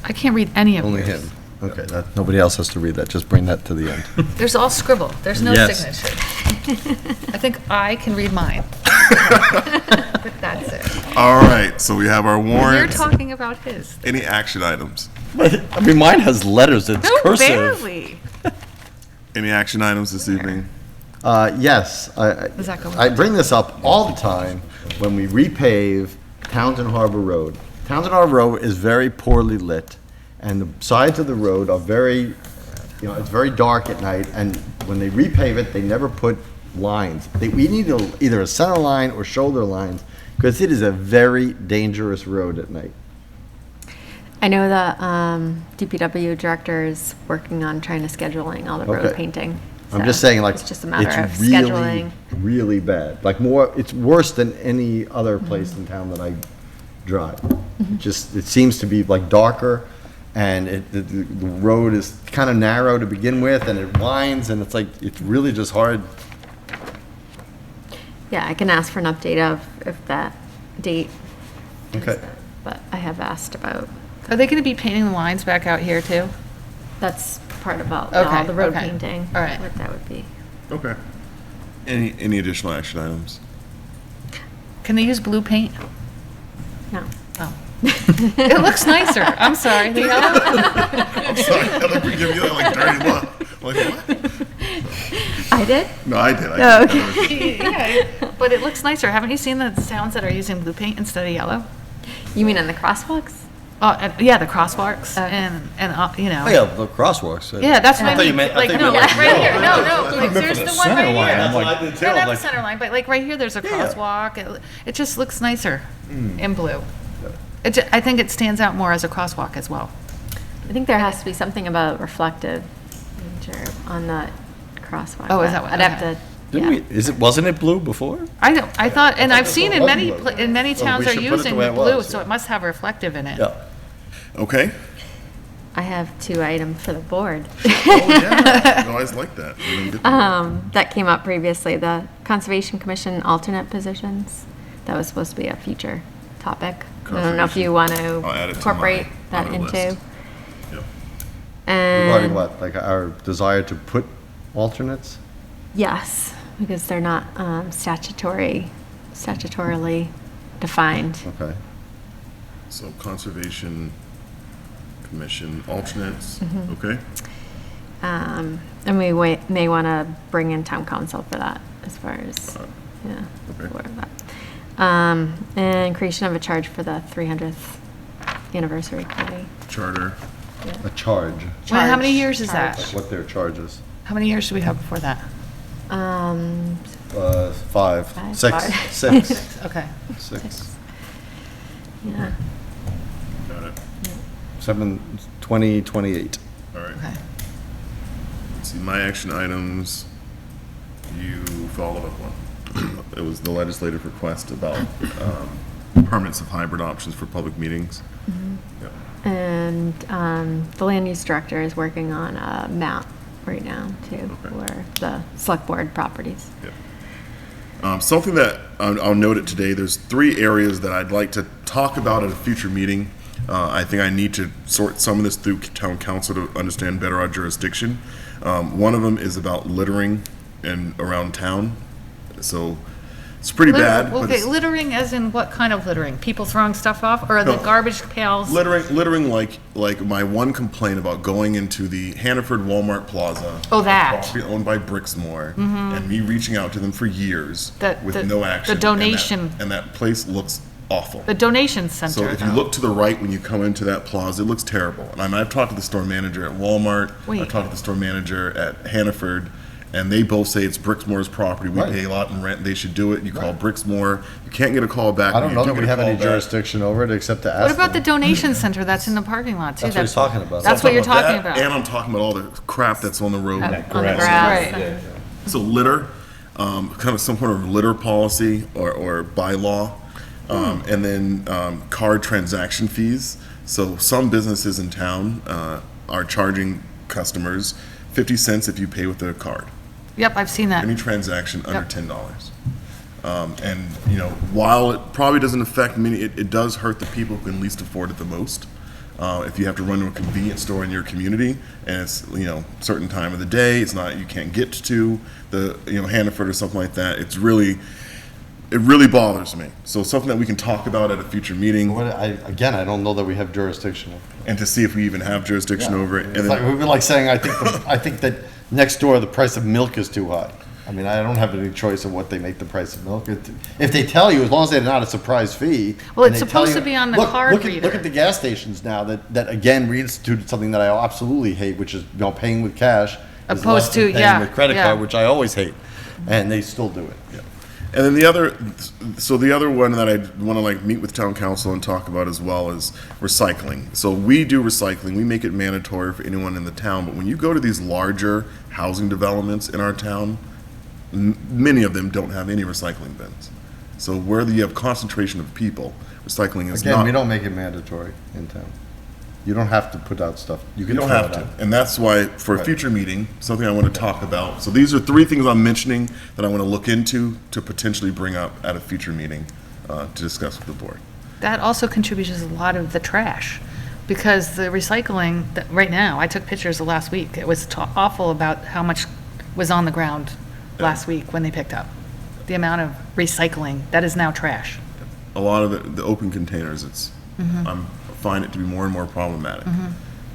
I can't read any of only yours. him. Okay, nobody else has to read that, just bring that to the end. There's all scribble. There's no Yes. signature. I think I can read mine. But that's it. All right, so we have our You're warrants. talking about his. Any action items? I mean, mine has letters, it's No, cursive. barely. Any action items this evening? Yes, Does that go with I it? bring this up all the time when we repave Townsend Harbor Road. Townsend Harbor Road is very poorly lit, and the sides of the road are very, it's very dark at night, and when they repave it, they never put lines. We need either a center line or shoulder lines, because it is a very dangerous road at night. I know the DPW director is working on trying to scheduling all the road Okay. painting. I'm just saying, like, It's just a matter of really, scheduling. really bad. Like it's worse than any other place in town that I drive. It seems to be like darker, and the road is kind of narrow to begin with, and it winds, and it's like, it's really just hard. Yeah, I can ask for an update of if that date. is Okay. that, But I have asked about, Are they going to be painting the lines back out here too? that's part about Okay, all the road okay. painting. All right. What that would be. Okay. Any additional action items? Can they use blue paint? No. Oh. It looks nicer. I'm sorry. The yellow? I'm sorry, I don't give you that like dirty look. Like what? I did? No, I did. Oh, I did. Yeah, but it looks nicer. Haven't you seen the towns that are using blue paint instead of yellow? You mean in the crosswalks? Yeah, the crosswalks Okay. and Oh, yeah, the crosswalks. Yeah, that's what I thought you mean. meant- I Like, thought you no, meant like like right here. yellow. No, like there's the one right here. That's what I did too. No, I'm not the like, center line, but like right here, there's a crosswalk. It just looks nicer in blue. I think it stands out more as a crosswalk as well. I think there has to be something about reflective nature on the crosswalk. Oh, is but that what- I'd have okay. to, Didn't yeah. wasn't it blue before? I thought, and I've seen in many, wasn't blue. in many Well, towns we are should put it the using way it blue, was, so yeah. it must have reflective in it. Yeah. Okay. I have 2 items for the board. Oh, yeah. I always like that. We don't get them. That came up previously, the Conservation Commission alternate positions. That was supposed to be a future topic. I don't know if you want I'll add to it to incorporate my that other into. list. Yep. Regarding And what, like our desire to put alternates? yes, because they're not statutorily defined. Okay. So Conservation Commission alternates, Mm-hmm. okay? And we may want to bring in town council for that, as far as, yeah. Okay. aware of that. And creation of a charge for the 300th anniversary committee. Charter. A charge, Well, how many Charge. years is that? Charge. what their charge is. How many years do we have before that? 5, Five. 6, Five. 6, Okay. 6, Yeah. Got it. 7, 20, 28. All right. Okay. Let's see, my action items, you followed up one. It was the legislative request about permits of hybrid options for public meetings. Yep. And the land use director is working on a map right now, too, Okay. for the select board properties. Something that I'll note it today, there's 3 areas that I'd like to talk about at a future meeting. I think I need to sort some of this through town council to understand better our jurisdiction. One of them is about littering and around town. So it's pretty bad. but Okay, it's- littering as in what kind of littering? People throwing stuff off, or the No. garbage pails? Littering like my one complaint about going into the Hannaford Walmart Plaza. Oh, that. Property owned by Brixmore, and me reaching out to them for years with The- no the action. donation. And that place looks awful. The donation center. So if you though. look to the right when you come into that plaza, it looks terrible. And I've talked to the store manager at Walmart. Wait. I've talked to the store manager at Hannaford, and they both say it's Brixmore's property. We Right. pay a lot in rent. They should do it. You call Brixmore. You can't get a call back. I When don't you know do that we get a have any call back- jurisdiction over it except to ask What about the them. donation center that's in the parking lot, too? That's what he's talking about. That's what you're talking that, about. And I'm talking about all the crap that's on the road. On the grass. Right. So litter, kind of some sort of litter policy or bylaw, and then card transaction fees. So some businesses in town are charging customers 50 cents if you pay with a card. Yep, I've seen that. Any transaction under Yep. $10. And, while it probably doesn't affect many, it does hurt the people who can least afford it the most. If you have to run to a convenience store in your community and it's, certain time of the day, it's not, you can't get to the, Hannaford or something like that, it really bothers me. So something that we can talk about at a future meeting Again, I don't know that we have jurisdiction over it. and to see if we even have jurisdiction over it. And It's like, then, we'd be like saying, I think that next door, the price of milk is too high. I mean, I don't have any choice of what they make the price of milk. If they tell you, as long as they're not a surprise fee. Well, and it's they tell supposed you- to be on the Look- card look at- reader. Look at the gas stations now that again reinstituted something that I absolutely hate, which is, paying with cash. is Opposed less than to- paying yeah, with credit yeah. card, which I always hate. And they still do it. And then the other one that I want to meet with town council and talk about as well is recycling. So we do recycling, we make it mandatory for anyone in the town, but when you go to these larger housing developments in our town, many of them don't have any recycling bins. So where you have concentration of people, recycling is not. Again, we don't make it mandatory in town. You don't have to put out stuff. You can don't throw have it to. out. And that's why, for a Right. future meeting, something I want to talk about. So these are 3 things I'm mentioning that I want to look into to potentially bring up at a future meeting to discuss with the board. That also contributes a lot of the trash, because the recycling, right now, I took pictures of last week. It was awful about how much was on the ground last week when they picked up. The amount of recycling, that is now trash. A lot of the open containers, I'm find it to be more and more problematic.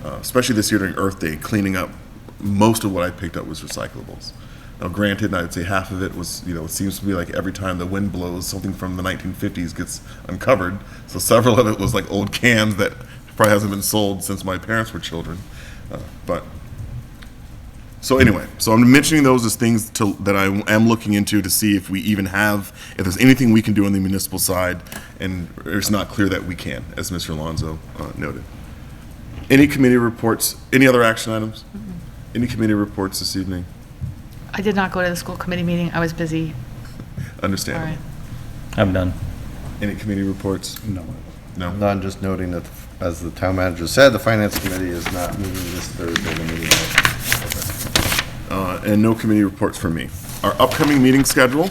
Especially this year during Earth Day, cleaning up most of what I picked up was recyclables. Now granted, I'd say half of it was, it seems to be like every time the wind blows, something from the 1950s gets uncovered. So several of it was like old cans that probably hasn't been sold since my parents were children. So anyway, so I'm mentioning those as things that I am looking into to see if we even have, if there's anything we can do on the municipal side, and it's not clear that we can, as Mr. Alonso noted. Any committee reports, any other action items? Any committee reports this evening? I did not go to the school committee meeting. I was busy. All Understandable. right. I'm done. Any committee reports? No. No? No, I'm just noting that as the town manager said, the finance committee is not meeting this Thursday, the meeting. And no committee reports from me. Our upcoming meeting schedule,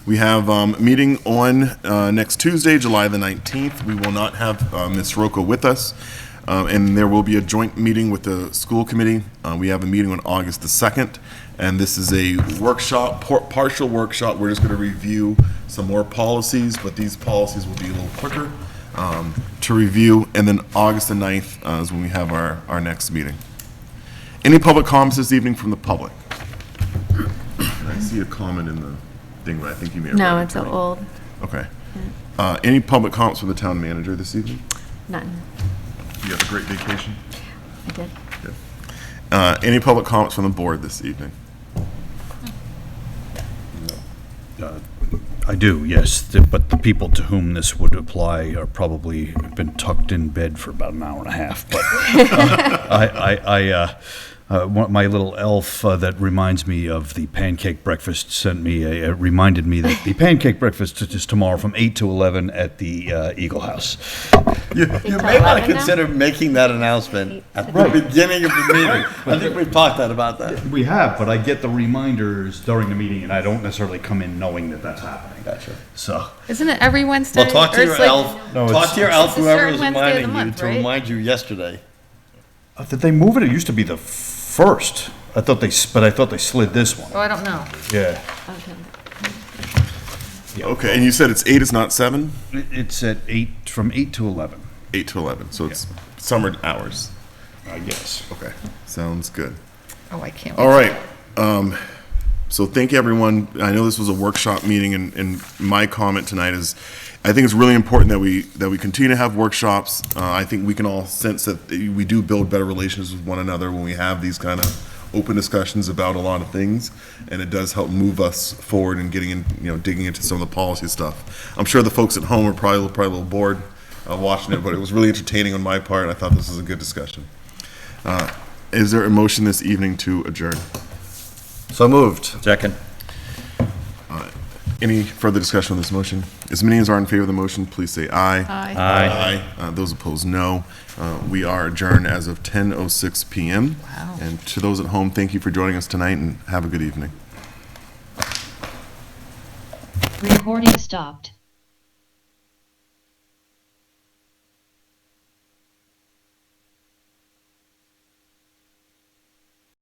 we have meeting on next Tuesday, July the 19th. We will not have Ms. Rocco with us, and there will be a joint meeting with the school committee. We have a meeting on August the 2nd, and this is a workshop, partial workshop. We're just going to review some more policies, but these policies will be a little quicker to review, and then August the 9th is when we have our next meeting. Any public comments this evening from the public? I see a comment in the thing, but I think you may have. No, read it, it's Tony. old. Okay. Any public comments from the town manager this evening? None. You have a great vacation? I did. Good. Any public comments from the board this evening? I do, yes, but the people to whom this would apply are probably been tucked in bed for about an hour and a half. But my little elf that reminds me of the pancake breakfast reminded me that the pancake breakfast is tomorrow from 8 to 11 at the Eagle House. You may want to consider making that announcement at the beginning of the meeting. I think we've talked about that. We have, but I get the reminders during the meeting, and I don't necessarily come in knowing that that's happening. Gotcha. So, Isn't it every Wednesday? Well, talk to Or your it's like- elf, No, talk to your elf, It's a whoever certain is Wednesday of the reminding you, month, to right? remind you yesterday. did they move it? It used to be the first. I thought they slid this one. Oh, I don't know. Yeah. Okay, and you said it's 8, it's not 7? It's at 8, from 8 to 11, 8 to 11, so it's summer hours. I guess. Okay, sounds good. Oh, I can't wait. All right, so thank you, everyone. I know this was a workshop meeting, and my comment tonight is, I think it's really important that we continue to have workshops. I think we can all sense that we do build better relations with one another when we have these kind of open discussions about a lot of things, and it does help move us forward and getting in, digging into some of the policy stuff. I'm sure the folks at home are probably a little bored watching it, but it was really entertaining on my part. I thought this was a good discussion. Is there a motion this evening to adjourn? So moved. Second. Any further discussion on this motion? As many as are in favor of the motion, please say aye. Aye. Aye. Those opposed, no. We are adjourned as of 10:06 p.m. Wow. And to those at home, thank you for joining us tonight, and have a good evening. Recording stopped.